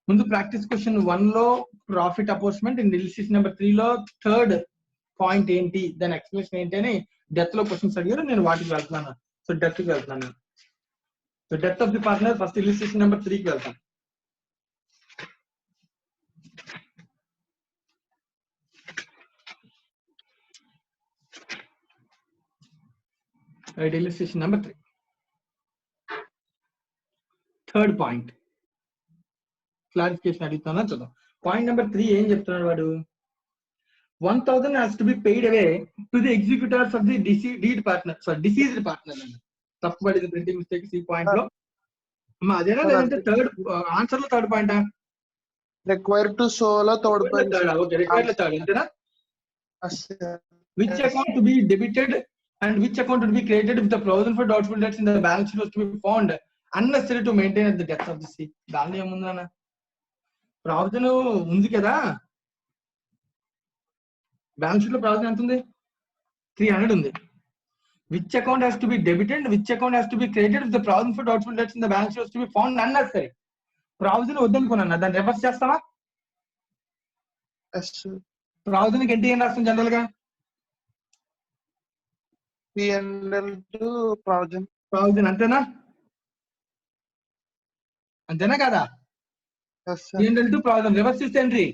ముందు ప్రాక్టీస్ క్వశ్చన్ 1 లో ప్రాఫిట్ అపోర్స్మెంట్, అండ్ ఇలిస్ట్రేషన్ నెంబర్ 3 లో థర్డ్ పాయింట్ ఏంటి, దాని ఎక్స్ప్లెనేషన్ ఏంటి అని డెత్ లో క్వశ్చన్స్ అడిగారు. నేను వాటికి వెళ్తున్నాను. సో డెత్ కి వెళ్తున్నాను. So death of the partner first illustration number 3 కి వెళ్తాను. Right, illustration number 3 third point clarification అడుగుతున్నా చూద్దాం. పాయింట్ నెంబర్ 3 ఏం చెప్తున్నాడు వాడు, 1000 has to be paid away to the executors of the deceased partner. తప్పు పడింది ప్రింటింగ్ మిస్టేక్ ఈ పాయింట్ లో. అదేనా లేదంటే థర్డ్ ఆన్సర్ లో థర్డ్ పాయింటా? రిక్వైర్డ్ టు షో లో థర్డ్ పాయింట్. ఓకే, రిక్వైర్డ్ లో థర్డ్ అంతేనా? Which account to be debited and which account to be created if the provision for doubtful debts in the balance sheet was to be found unnecessary to maintain at the death of the deceased. దానిలో ఏముందన్న provision ఉంది కదా, balance sheet లో provision ఎంత ఉంది, 300 ఉంది. Which account has to be debited, which account has to be created if the provision for doubtful debts in the balance sheet was to be found unnecessary. Provision వద్దనుకున్నా, దాన్ని reverse చేస్తావా? Provision కి ఏంటి ఏం రాస్తాం జనరల్ గా? P&L to provision అంతేనా? అంతేనా కదా? P&L టు ప్రావిజన్ రివర్స్ చేస్తే ఎంట్రీ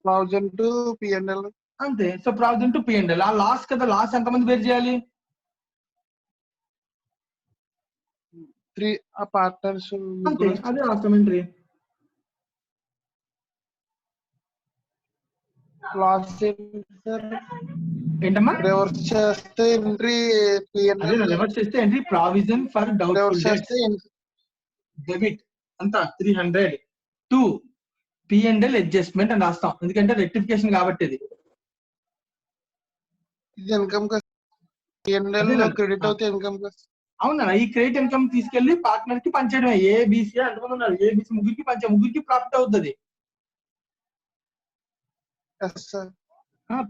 ప్రావిజన్ టు P&L అంతే. So provision to P&L. ఆ లాస్ కదా, లాస్ ఎంతమంది బేర్ చేయాలి? 3 పార్ట్నర్స్. అంతే, అదే రాస్తాం ఎంట్రీ. లాస్ట్ ఏంటమ్మా? రివర్స్ చేస్తే ఎంట్రీ అదే రివర్స్ చేస్తే entry provision for doubtful debts debit అంతా 300 టు P&L అడ్జస్ట్మెంట్ అని రాస్తాం, ఎందుకంటే రెక్టిఫికేషన్ కాబట్టి. ఇది ఇన్కమ్ P&L క్రెడిట్ అవుతే ఇన్కమ్. అవునా, ఈ క్రెడిట్ ఇన్కమ్ తీసుకెళ్లి పార్ట్నర్ కి పంచేయడమే. ఏబిసి అంతమంది ఉన్నారు, ఏబిసి ముగ్గురికి ముగ్గురికి ప్రాఫిట్ అవుతుంది.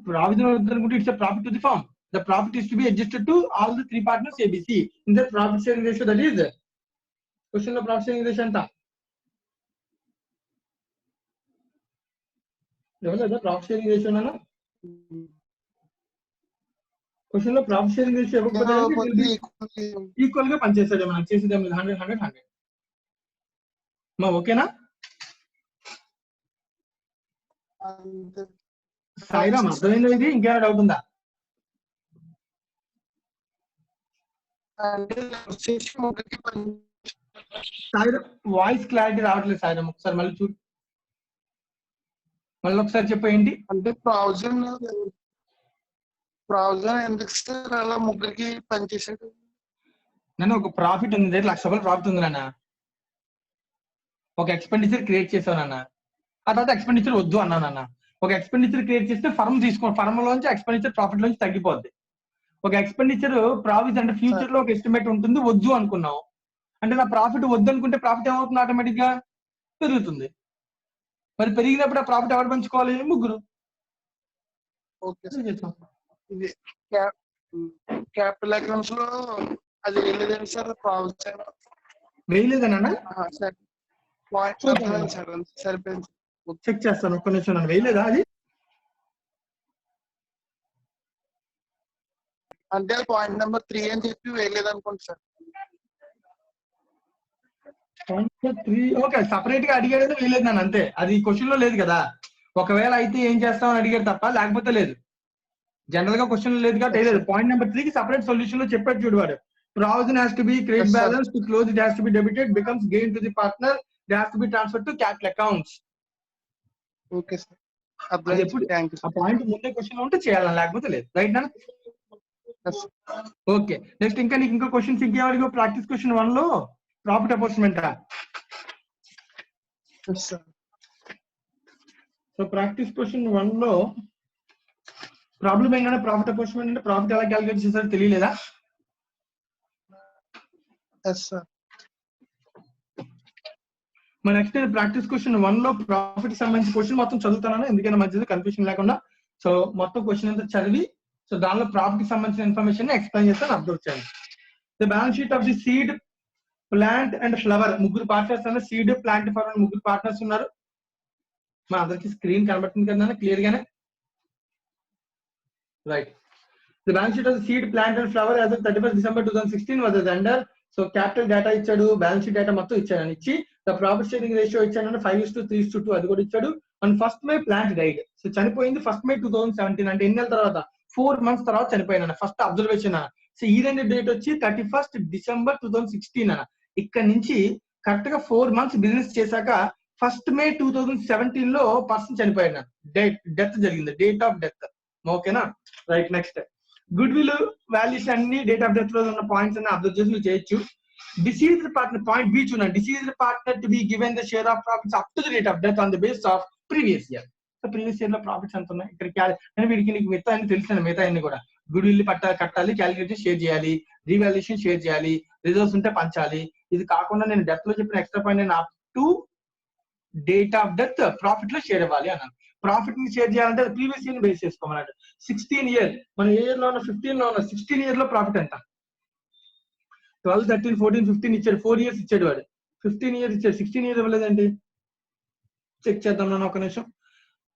ప్రావిజన్ అనుకుంటే it's profit to the firm. The profit is to be adjusted to all the 3 partners ABC in the profit sharing ratio. That is question లో profit sharing ratio ఎంత? ఎవరు profit sharing ratio అన్నా? Question లో profit sharing ratio ఇవ్వకపోతే equal గా పనిచేస్తాడు. మనం చేసేది 100 మా ఓకేనా? సాయిరామ్ అర్థమైందా? ఇది ఇంకేమైనా డౌట్ ఉందా? సాయిరామ్ వాయిస్ క్లారిటీ రావట్లేదు. సాయిరామ్ ఒకసారి మళ్ళీ చూడు, మళ్ళీ ఒకసారి చెప్పు ఏంటి అంటే ప్రావిజన్ ఎందుకు సార్ అలా ముగ్గురికి పనిచేసాడు? నన్ను ఒక ప్రాఫిట్ ఉంది, 1,00,000 రూపాయలు ప్రాఫిట్ ఉంది నాన్న. ఒక ఎక్స్పెండిచర్ క్రియేట్ చేసావు నాన్న, ఆ తర్వాత ఎక్స్పెండిచర్ వద్దు అన్నా. ఒక ఎక్స్పెండిచర్ క్రియేట్ చేస్తే ఫర్మ్ ఫర్మ్ లోంచి ఎక్స్పెండిచర్ ప్రాఫిట్ లోంచి తగ్గిపోద్ది. ఒక ఎక్స్పెండిచర్ ప్రావిజన్ అంటే ఫ్యూచర్ లో ఒక ఎస్టిమేట్ ఉంటుంది, వద్దు అనుకున్నావు అంటే నా ప్రాఫిట్ వద్దు అనుకుంటే ప్రాఫిట్ ఏమవుతుంది? ఆటోమేటిక్ గా పెరుగుతుంది. మరి పెరిగినప్పుడు ఆ ప్రాఫిట్ ఎవరు పంచుకోవాలి? ముగ్గురు. ఇది క్యాపిటల్ అకౌంట్స్ లో అది వేయలేదండి సార్, ప్రావిజన్ వేయలేదన్నా? సరిపోయింది. చెక్ చేస్తాను, ఒక్క నిమిషం. నన్ను వేయలేదా అది? అంటే పాయింట్ నెంబర్ 3 అని చెప్పి వేయలేదు అనుకోండి సార్. ఓకే, సపరేట్ గా అడిగాడు వేయలేదు నన్ను, అంతే. అది క్వశ్చన్ లో లేదు కదా. ఒకవేళ అయితే ఏం చేస్తామని అడిగారు తప్ప, లేకపోతే లేదు. జనరల్ గా క్వశ్చన్ లేదు కాబట్టి లేదు. పాయింట్ నెంబర్ 3 కి సపరేట్ సొల్యూషన్ లో చెప్పాడు చూడు వాడు. Provision has to be credit Yes, sir. balance, to close it has to be debited, becomes gain to the partner, it has to be transferred to capital accounts. Okay sir, అది అర్థమైంది. ఎప్పుడు thank you ఆ point ముందే question లో ఉంటే చేయాలని, లేకపోతే లేదు. రైట్ నా? సార్. ఓకే, నెక్స్ట్ ఇంకా నీకు ఇంకో క్వశ్చన్స్ ఇంకేమడిగో. ప్రాక్టీస్ క్వశ్చన్ 1 లో profit apportionment. Yes sir. So practice question 1 లో ప్రాబ్లం ఏంటంటే ప్రాఫిట్ అపోర్షన్మెంట్ అంటే ప్రాఫిట్ ఎలా క్యాలిక్యులేట్ చేస్తారో తెలియలేదా? Yes sir. మన నెక్స్ట్ ప్రాక్టీస్ క్వశ్చన్ 1 లో ప్రాఫిట్ సంబంధించిన క్వశ్చన్ మొత్తం చదువుతాను, ఎందుకంటే మధ్యలో కన్ఫ్యూషన్ లేకుండా. సో మొత్తం క్వశ్చన్ అంతా చదివి, సో దానిలో ప్రాఫిట్ సంబంధించిన ఇన్ఫర్మేషన్ ఎక్స్ప్లెయిన్ చేస్తాను, అబ్జర్వ్ చేయండి. The balance sheet of the seed, plant and flower, ముగ్గురు పార్ట్నర్స్ అన్న సీడ్, ప్లాంట్, ఫ్లవర్ ముగ్గురు పార్ట్నర్స్ ఉన్నారు. మా అందరికి స్క్రీన్ కనబడుతుంది కదా క్లియర్ గానే? Right. The balance sheet of the seed, plant and flower as of 31st December 2016 was under. So capital data ఇచ్చాడు, బ్యాలెన్స్ షీట్ డేటా మొత్తం ఇచ్చాడని ఇచ్చి, ద ప్రాఫిట్ షేరింగ్ రేషియో ఇచ్చాడు 5:3:2, అది కూడా ఇచ్చాడు. And first May plant died, so చనిపోయింది 1st May 2017, అంటే ఎన్ని నెలల తర్వాత? 4 months తర్వాత చనిపోయినా. First observation. సో ఈ రెండు డేట్ వచ్చి 31st December 2016 అన్న. ఇక్కడ నుంచి కరెక్ట్ గా 4 months బిజినెస్ చేశాక 1st May 2017 లో పర్సన్ చనిపోయాడు. డెత్ జరిగింది, డేట్ ఆఫ్ డెత్. ఓకేనా? Right. Next good will values అన్ని డేట్ ఆఫ్ డెత్ లో ఉన్న పాయింట్స్ అన్ని అబ్జర్వ్ చేసి మీరు చేయొచ్చు. Deceased partner, point B చూడండి. Deceased partner to be given the share of profits up to the date of death on the basis of previous year. So previous year లో profits ఎంత ఉన్నాయి ఇక్కడ వీడికి నీకు మిగతా అన్ని తెలిసిన మిగతా అన్ని కూడా గుడ్ విల్ కట్టాలి, క్యాలిక్యులేట్ షేర్ చేయాలి, రీవాల్యుయేషన్ షేర్ చేయాలి, రిజర్వ్స్ ఉంటే పంచాలి. ఇది కాకుండా నేను డెత్ లో చెప్పిన ఎక్స్ట్రా పాయింట్, నేను up to date of death profit లో షేర్ ఇవ్వాలి అన్నాను. ప్రాఫిట్ ని షేర్ చేయాలంటే ప్రీవియస్ ఇయర్ బేస్ చేసుకోమన్నాడు. 16 year, మన ఏ ఇయర్ లో ఉన్న 15 లో ఉన్న 16 year లో ప్రాఫిట్ ఎంత? 12, 13, 14, 15 ఇచ్చాడు. 4 years ఇచ్చాడు వాడు. 15 years ఇచ్చాడు, 16 years ఇవ్వలేదండి. చెక్ చేద్దాం నన్ను ఒక నిమిషం.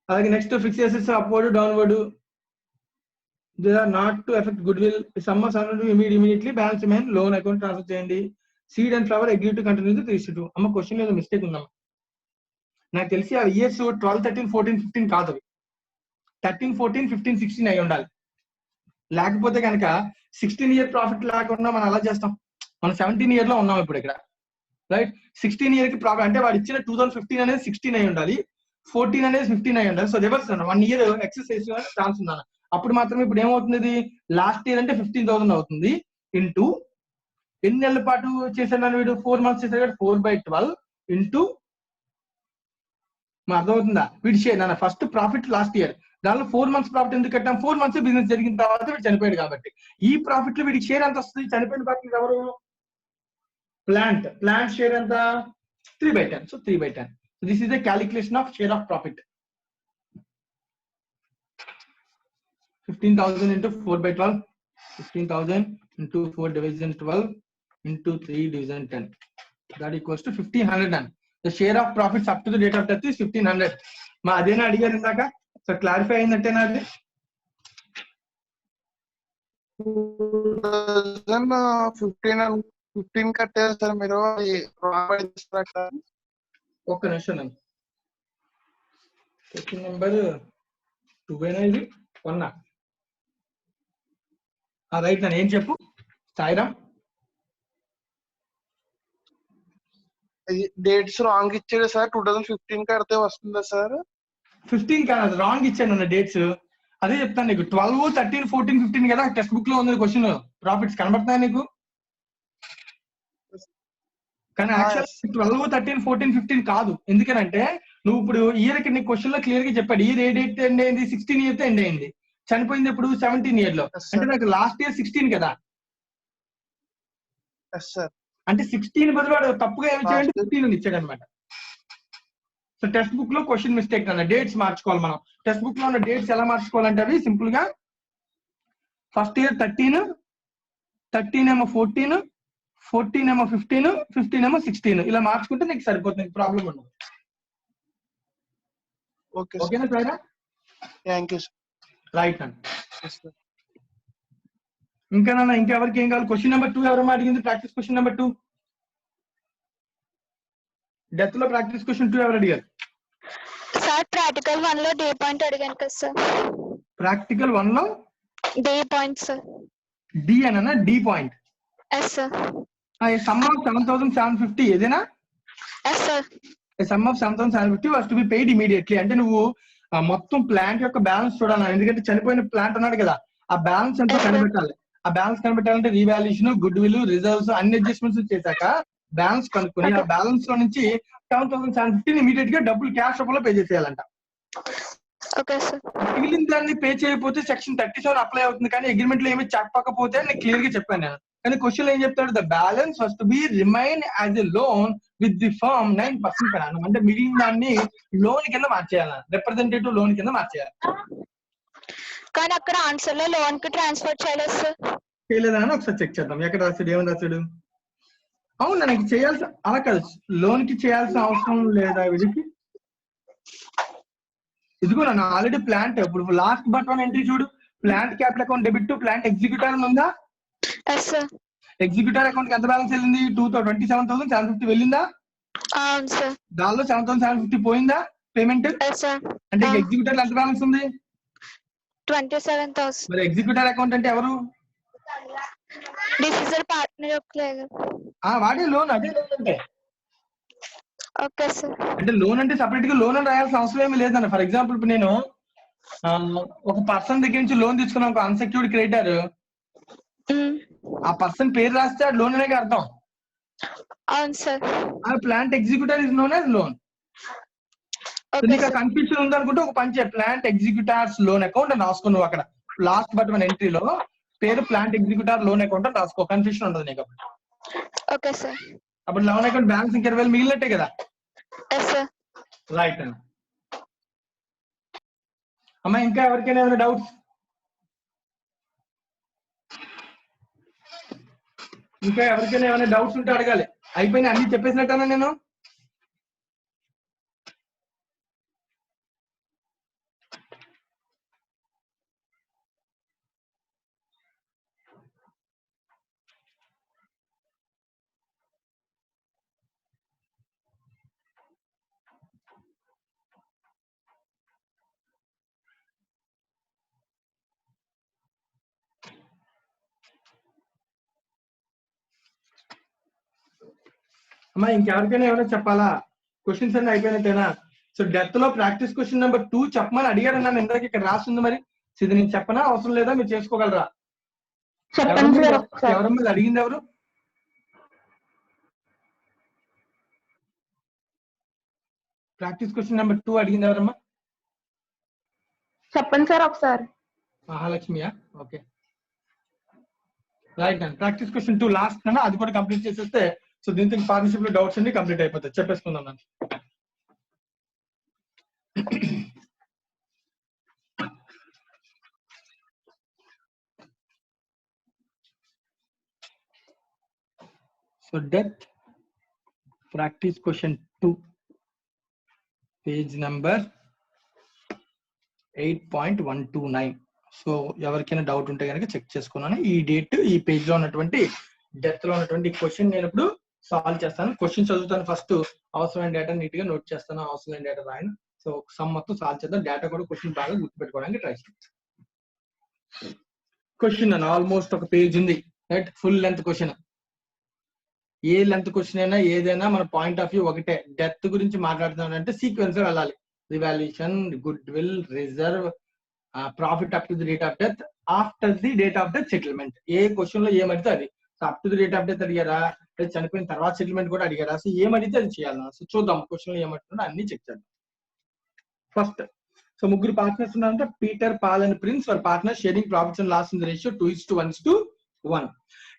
అలాగే next fix assets upward downward, they are not to effect goodwill, summers immediately balance remain, loan account transfer చేయండి. Seed and flower agree to continue 3:2. అమ్మ క్వశ్చన్ ఏదో మిస్టేక్ ఉందమ్మా. నాకు తెలిసి ఆ ఇయర్స్ 12, 13, 14, 15 కాదు, 13, 14, 15, 16 అయి ఉండాలి. లేకపోతే కనుక 16 year ప్రాఫిట్ లేకుండా మనం అలా చేస్తాం. మనం 17 year లో ఉన్నాం ఇప్పుడు ఇక్కడ. రైట్. 16 year కి ప్రాఫిట్ అంటే వాడు ఇచ్చిన 2015 అనేది 16 అయి ఉండాలి, 14 అనేది 15 అయి ఉండాలి. సో రివర్స్ అన్న 1 year ఎక్సర్సైజ్ ఛాన్స్ ఉందన్న. అప్పుడు మాత్రమే ఇప్పుడు ఏమవుతుంది, ఇది లాస్ట్ ఇయర్ అంటే 15,000 అవుతుంది ఇంటూ ఎన్ని నెలల పాటు చేశాడు వీడు? 4 months చేశాడు, 4/12 ఇంటూ, మా అర్థమవుతుందా? వీడి షేర్ నాన్న ఫస్ట్ ప్రాఫిట్ లాస్ట్ ఇయర్, దానిలో 4 months ప్రాఫిట్ ఎందుకు కట్టాం? 4 months బిజినెస్ జరిగిన తర్వాత వీడు చనిపోయాడు కాబట్టి. ఈ ప్రాఫిట్ లో వీడికి షేర్ ఎంత వస్తుంది? చనిపోయిన పార్టీ ఎవరు? ప్లాంట్ షేర్ ఎంత? 3/10. So 3/10. This is the calculation of share of profit. 15,000 into 4/12, 15,000 into 4 division 12 into 3 division 10, that equals to 1,500. And the share of profits up to the date of death is 1,500. మా అదేనా అడిగారు ఇందాక? So clarify అయిందంటేనా అది? 2015 కట్టారు sir మీరు. ఒక్క నిమిషం నన్ను. క్వశ్చన్ నెంబర్ 2 అయినా ఇది 1. రైట్ నన్ను ఏం చెప్పు సాయిరామ్. డేట్స్ రాంగ్ ఇచ్చాడు సార్. 2015 కడితే వస్తుందా సార్? 15 కాదు, రాంగ్ ఇచ్చాను అన్న డేట్స్. అదే చెప్తాను నీకు. 12, 13, 14, 15 కదా టెక్స్ట్ బుక్ లో ఉంది క్వశ్చన్. ప్రాఫిట్స్ కనబడుతున్నాయి నీకు? కానీ యాక్చువల్ 12, 13, 14, 15 కాదు. ఎందుకనంటే నువ్వు ఇప్పుడు ఇయర్ కి నీకు క్వశ్చన్ లో క్లియర్ గా చెప్పాడు. ఇయర్ ఏ డేట్ ఎండ్ అయింది? 16 year తో ఎండ్ అయింది. చనిపోయింది ఇప్పుడు 17 year లో. అంటే నాకు లాస్ట్ ఇయర్ 16 కదా. అంటే 16 బదులు వాడు తప్పుగా ఏమి చేయండి 15 ఇచ్చాడు అనమాట. సో టెక్స్ట్ బుక్ లో క్వశ్చన్ మిస్టేక్ అన్న. డేట్స్ మార్చుకోవాలి మనం. టెక్స్ట్ బుక్ లో ఉన్న డేట్స్ ఎలా మార్చుకోవాలంటే అవి సింపుల్ గా ఫస్ట్ ఇయర్ 13, 13 ఏమో 14, 14 ఏమో 15, 15 ఏమో 16 ఇలా మార్చుకుంటే నీకు సరిపోతుంది, ప్రాబ్లం ఉండదు. ఓకేనా sir? Thank you sir. Right అండి. ఇంకా నాన్న ఇంకెవరికి ఏం కావాలి? క్వశ్చన్ నెంబర్ 2 ఎవరమ్మా అడిగింది? Practice question number 2. డెత్ లో ప్రాక్టీస్ క్వశ్చన్ 2 ఎవరు అడిగారు? సార్ ప్రాక్టికల్ 1 లో డే పాయింట్ అడిగాను కదా సార్. ప్రాక్టికల్ 1 లో డే పాయింట్ సార్. డి అన్న D point. Yes sir. Sum of 7,750 ఏదేనా? Yes sir. Sum of 7,750 was to be paid immediately. అంటే నువ్వు మొత్తం ప్లాంట్ యొక్క బ్యాలెన్స్ చూడాలి, ఎందుకంటే చనిపోయిన ప్లాంట్ ఉన్నాడు కదా, ఆ బ్యాలెన్స్ ఎంతో కనిపెట్టాలి. ఆ బ్యాలెన్స్ కనిపెట్టాలంటే రీవాల్యూషన్, గుడ్ విల్, రిజర్వ్స్ అన్ని అడ్జస్ట్మెంట్స్ చేశాక బ్యాలెన్స్ కనుక్కొని ఆ బ్యాలెన్స్ లో నుంచి 7,750 ఇమీడియట్ గా డబ్బులు క్యాష్ రూపంలో పే చేసేయాలంట. Okay sir. మిగిలిన దాన్ని పే చేయకపోతే సెక్షన్ 37 అప్లై అవుతుంది, కానీ అగ్రిమెంట్ లో ఏమి చెప్పకపోతే నేను క్లియర్ గా చెప్పాను నేను. కానీ క్వశ్చన్ ఏం చెప్తాడు, the balance first be remain as a loan with the firm 9% per annum. అంటే మిగిలిన దాన్ని లోన్ కింద మార్చేయాలి, రిప్రజెంటేటివ్ లోన్ కింద మార్చేయాలి. కానీ అక్కడ ఆన్సర్ లో లోన్ కి ట్రాన్స్ఫర్ చేయలేదు సార్. చేయలేదని ఒకసారి చెక్ చేద్దాం. ఎక్కడ రాశాడు, ఏమని రాశాడు? అవును, నాకు చేయాల్సిన అలా కాదు, లోన్ కి చేయాల్సిన అవసరం లేదా వీడికి? ఇదిగో నన్ను ఆల్రెడీ ప్లాంట్, ఇప్పుడు లాస్ట్ బట్ వన్ ఎంట్రీ చూడు, plant capital account debit to plant executor ఉందా? Yes sir. ఎగ్జిక్యూటర్ అకౌంట్ కి ఎంత బ్యాలెన్స్ వెళ్ళింది? 27,750 వెళ్ళిందా? అవును సార్. దానిలో 7,750 పోయిందా పేమెంట్? Yes sir. అంటే ఎగ్జిక్యూటర్ ఎంత బ్యాలెన్స్ ఉంది? 27,000. మరి ఎగ్జిక్యూటర్ అకౌంట్ అంటే ఎవరు? డిసిజర్ పార్ట్నర్ యొక్క లేదు. వాడే లోన్, అదే లోన్ అంటే. Okay sir. అంటే లోన్ అంటే సపరేట్ గా లోన్ అని రాయాల్సిన అవసరం ఏమీ లేదన్న. ఫర్ ఎగ్జాంపుల్ ఇప్పుడు నేను ఒక పర్సన్ దగ్గర నుంచి లోన్ తీసుకున్నాను, ఒక అన్సెక్యూర్డ్ క్రెడిటర్, ఆ పర్సన్ పేరు రాస్తే అది లోన్ అనే అర్థం. అవును సార్. ఆ plant executor is known as loan. నీకు కన్ఫ్యూజన్ ఉందనుకుంటే ఒక పని చేయ, ప్లాంట్ ఎగ్జిక్యూటర్స్ లోన్ అకౌంట్ అని రాసుకో. నువ్వు అక్కడ లాస్ట్ బట్ వన్ ఎంట్రీలో పేరు ప్లాంట్ ఎగ్జిక్యూటర్ లోన్ అకౌంట్ అని రాసుకో, కన్ఫ్యూజన్ ఉండదు నీకు. Okay sir. అప్పుడు లోన్ అకౌంట్ బ్యాలెన్స్ ఇంకా 20,000 మిగిలినట్టే కదా. Yes sir. రైట్ అన్న. అమ్మా ఇంకా ఎవరికైనా ఏమైనా డౌట్స్? ఇంకా ఎవరికైనా ఏమైనా డౌట్స్ ఉంటే అడగాలి. అయిపోయినా అన్ని చెప్పేసినట్టన్నా నేను? అమ్మా ఇంకెవరికైనా ఏమైనా చెప్పాలా? క్వశ్చన్స్ అన్ని అయిపోయినట్టేనా? సో డెత్ లో ప్రాక్టీస్ క్వశ్చన్ నెంబర్ 2 చెప్పమని అడిగారు అన్నాను ఇందాక, ఇక్కడ రాస్తుంది. మరి ఇది నేను చెప్పనా, అవసరం లేదా, మీరు చేసుకోగలరా? ఎవరమ్మా అడిగింది? ఎవరు? ప్రాక్టీస్ క్వశ్చన్ నెంబర్ 2 అడిగింది ఎవరమ్మా? చెప్పండి సార్ ఒకసారి. మహాలక్ష్మియా? ఓకే రైట్ అండి. ప్రాక్టీస్ క్వశ్చన్ 2 లాస్ట్ అన్న, అది కూడా కంప్లీట్ చేసేస్తే సో దీంతో పార్ట్నర్షిప్ లో డౌట్స్ అన్ని కంప్లీట్ అయిపోతాయి. చెప్పేసుకుందాం నన్ను. So death practice question 2 page number 8.129. So ఎవరికైనా డౌట్ ఉంటే కనుక చెక్ చేసుకున్నాను. ఈ డేట్, ఈ పేజ్ లో ఉన్నటువంటి డెత్ లో ఉన్నటువంటి క్వశ్చన్ నేను ఇప్పుడు సాల్వ్ చేస్తాను. క్వశ్చన్ చదువుతాను ఫస్ట్, అవసరమైన డేటా నీట్ గా నోట్ చేస్తాను, అవసరమైన డేటా రాయను. సో సమ్ మొత్తం సాల్వ్ చేద్దాం. డేటా కూడా క్వశ్చన్ బాగా గుర్తుపెట్టుకోవడానికి ట్రై చేస్తాను. క్వశ్చన్ అని ఆల్మోస్ట్ ఒక పేజ్ ఉంది, రైట్? Full length question. ఏ లెంత్ క్వశ్చన్ అయినా ఏదైనా మన పాయింట్ ఆఫ్ వ్యూ ఒకటే. డెత్ గురించి మాట్లాడుతున్నాం అంటే సీక్వెన్స్ వెళ్ళాలి. Revaluation, goodwill, reserve, profit up to the rate of death, after the date of death settlement. ఏ క్వశ్చన్ లో ఏమడితే అది. So up to the rate of death అడిగారా, చనిపోయిన తర్వాత సెటిల్మెంట్ కూడా అడిగారా, సో ఏమడితే అది చేయాలి. సో చూద్దాం క్వశ్చన్ లో ఏమంటున్నా అన్ని చెక్ చేద్దాం. ఫస్ట్, సో ముగ్గురు పార్ట్నర్స్ ఉన్నారంటే Peter, Paul and Prince were partner sharing profits and loss in the ratio 2:1:1.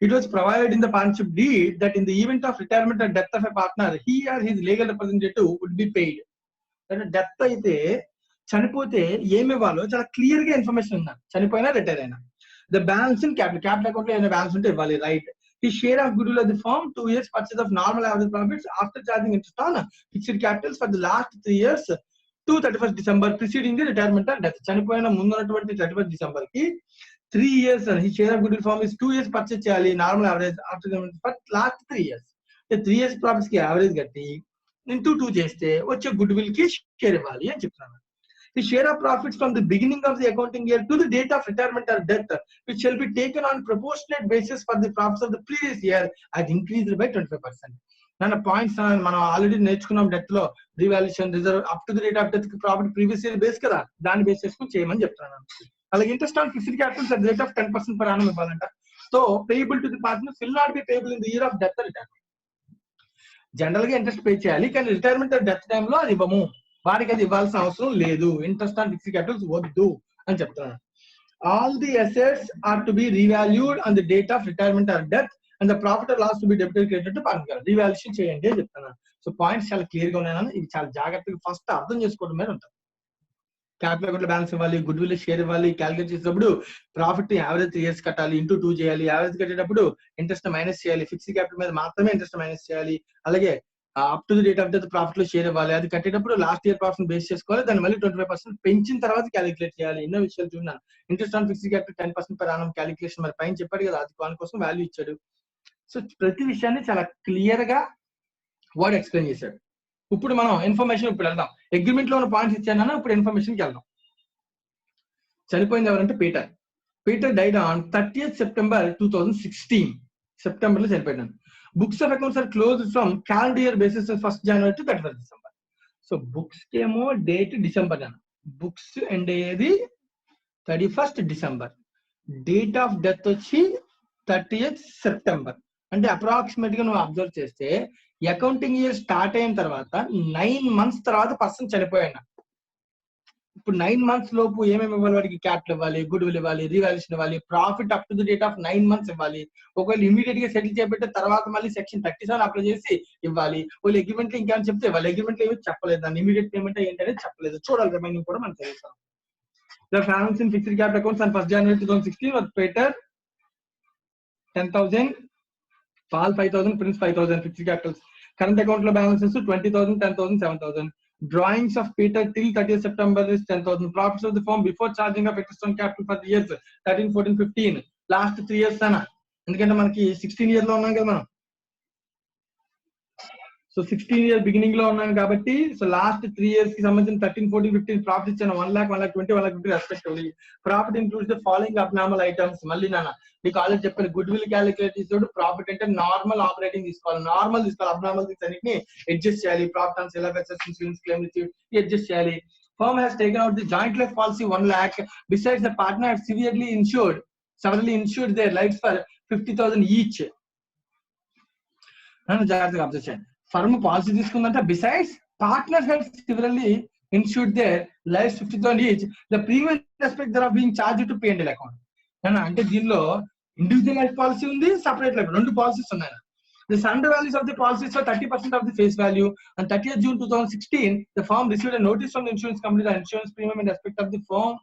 It was provided in the partnership deed that in the event of retirement or death of a partner, he or his legal representative would be paid. అంటే death అయితే, చనిపోతే ఏమి ఇవ్వాలో చాలా clear గా information ఉందా, చనిపోయినా retire అయినా. The balance in capital account లో ఏమైనా బ్యాలెన్స్ ఉంటే ఇవ్వాలి, రైట్? ఈ share of goodwill of the firm 2 years purchase of normal average profits after charging interest on fixed capitals for the last 3 years to 31st December preceding the retirement or death. చనిపోయిన ముందున్నటువంటి 31st December కి 3 years ఈ share of goodwill firm 2 years purchase చేయాలి, normal average after for last 3 years. 3 years profits కి average కట్టి into 2 చేస్తే వచ్చే good will కి షేర్ ఇవ్వాలి అని చెప్తున్నాను. the share of profits from the beginning of the accounting year to the date of retirement or death, which shall be taken on proportionate basis for the profits of the previous year, has increased by 25%. నన్ను points మనం already నేర్చుకున్నాం death లో revaluation reserve up to the rate of death profit previous year base కదా, దాన్ని base చేసుకుని చేయమని చెప్తున్నాను. అలాగే interest on fixed capital at rate of 10% per annum ఇవ్వాలంట. So payable to the partners will not be payable in the year of death retirement. General గా interest pay చేయాలి, కానీ రిటైర్మెంట్ డెత్ టైంలో అది ఇవ్వము, వారికి అది ఇవ్వాల్సిన అవసరం లేదు. ఇంట్రెస్ట్ ఆన్ ఫిక్స్డ్ క్యాపిటల్స్ వద్దు అని చెప్తున్నాను. All the assets are to be revalued on the date of retirement or death and the profit or loss to be debited credited to partner. Revaluation చేయండి అని చెప్తున్నాను. సో పాయింట్స్ చాలా clear గా ఉన్నాయని ఇవి చాలా జాగ్రత్తగా ఫస్ట్ అర్థం చేసుకోవడం మీద ఉంటుంది. క్యాపిటల్ అకౌంట్ బ్యాలెన్స్ ఇవ్వాలి, గుడ్ విల్ షేర్ ఇవ్వాలి, క్యాలిక్యులేట్ చేసేటప్పుడు ప్రాఫిట్ యావరేజ్ 3 years కట్టాలి, ఇంటూ 2 చేయాలి, యావరేజ్ కట్టేటప్పుడు ఇంట్రెస్ట్ మైనస్ చేయాలి, ఫిక్స్డ్ క్యాపిటల్ మీద మాత్రమే ఇంట్రెస్ట్ మైనస్ చేయాలి. అలాగే up to the rate of death profit లో షేర్ ఇవ్వాలి, అది కట్టేటప్పుడు లాస్ట్ ఇయర్ ప్రాఫిట్ బేస్ చేసుకోవాలి, దాన్ని మళ్ళీ 25% పెంచిన తర్వాత క్యాలిక్యులేట్ చేయాలి. ఎన్నో విషయాలు చూడాలి. Interest on fixed capital 10% per annum calculation మరి పైన చెప్పాడు కదా, అది దానికోసం వాల్యూ ఇచ్చాడు. సో ప్రతి విషయాన్ని చాలా క్లియర్ గా వాడు ఎక్స్ప్లెయిన్ చేశాడు. ఇప్పుడు మనం ఇన్ఫర్మేషన్ ఇప్పుడు వెళ్దాం. అగ్రిమెంట్ లో ఉన్న పాయింట్స్ ఇచ్చాను, ఇప్పుడు ఇన్ఫర్మేషన్కి వెళ్దాం. చనిపోయింది ఎవరంటే Peter. Peter died on 30th September 2016. September లో చనిపోయాడు. Books of accounts are close from calendar year basis 1st January to 31st December. So books కి ఏమో డేట్ డిసెంబర్ అన్న, బుక్స్ ఎండ్ అయ్యేది 31st December. Date of death వచ్చి 30th September. అంటే approximate గా నువ్వు అబ్జర్వ్ చేస్తే అకౌంటింగ్ ఇయర్ స్టార్ట్ అయిన తర్వాత 9 months తర్వాత పర్సన్ చనిపోయాడు. ఇప్పుడు 9 months లోపు ఏమేమి ఇవ్వాలి, వాడికి క్యాపిటల్ ఇవ్వాలి, గుడ్ విల్ ఇవ్వాలి, రీవాల్యూషన్ ఇవ్వాలి, profit up to the date of 9 months ఇవ్వాలి. ఒకవేళ ఇమీడియట్ గా సెటిల్ చేయబెట్టే తర్వాత మళ్ళీ సెక్షన్ 37 అప్లై చేసి ఇవ్వాలి. వాళ్ళు అగ్రిమెంట్ లో ఇంకేమైనా చెప్తే వాళ్ళు అగ్రిమెంట్ లో ఏమి చెప్పలేదు, దాన్ని ఇమీడియట్ పేమెంట్ ఏంటనేది చెప్పలేదు. చూడాలి, రిమైనింగ్ కూడా మనం తెలుస్తాం. The balance in fixed capital accounts on 1st January 2016 was Peter 10,000, Paul 5,000, Prince 5,000 fixed capitals. Current account lo balances 20,000, 10,000, 7,000. Drawings of Peter till 30th September is 10,000. Profits of the firm before charging of interest on capital for the years 13, 14, 15. Last 3 years ana. ఎందుకంటే మనకి 16 years లో ఉన్నాం కదా మనం. So 16 year beginning లో ఉన్నాం కాబట్టి so last 3 years కి సంబంధించిన 13, 14, 15 ప్రాఫిట్ ఇచ్చాను. 1 lakh, 1 lakh 20, 1 lakh 50 respectively. Profit includes the following abnormal items. మళ్ళీ నాన్న మీకు ఆల్రెడీ చెప్పాను, గుడ్ విల్ క్యాలిక్యులేట్ చేసేటప్పుడు ప్రాఫిట్ అంటే నార్మల్ ఆపరేటింగ్ తీసుకోవాలి, నార్మల్ తీసుకోవాలి, అబ్నార్మల్ థింగ్స్ అన్నిటిని అడ్జస్ట్ చేయాలి. Profit on sale of assets, insurance claim received adjust చేయాలి. Firm has taken out the joint life policy 1 lakh. Besides, the partner had severely insured their lives for 50,000 each. నన్ను జాగ్రత్తగా observe చేయండి. Firm policy తీసుకుందంటే besides partners had severally insured their life 50,000 each. The premium respect thereof being charged to P&L account. అంటే దీనిలో individual life policy ఉంది, separate life, 2 policies ఉన్నాయి. The surrender values of the policies for 30% of the face value. On 30th June 2016, the firm received a notice from the insurance company that insurance premium in respect of the firm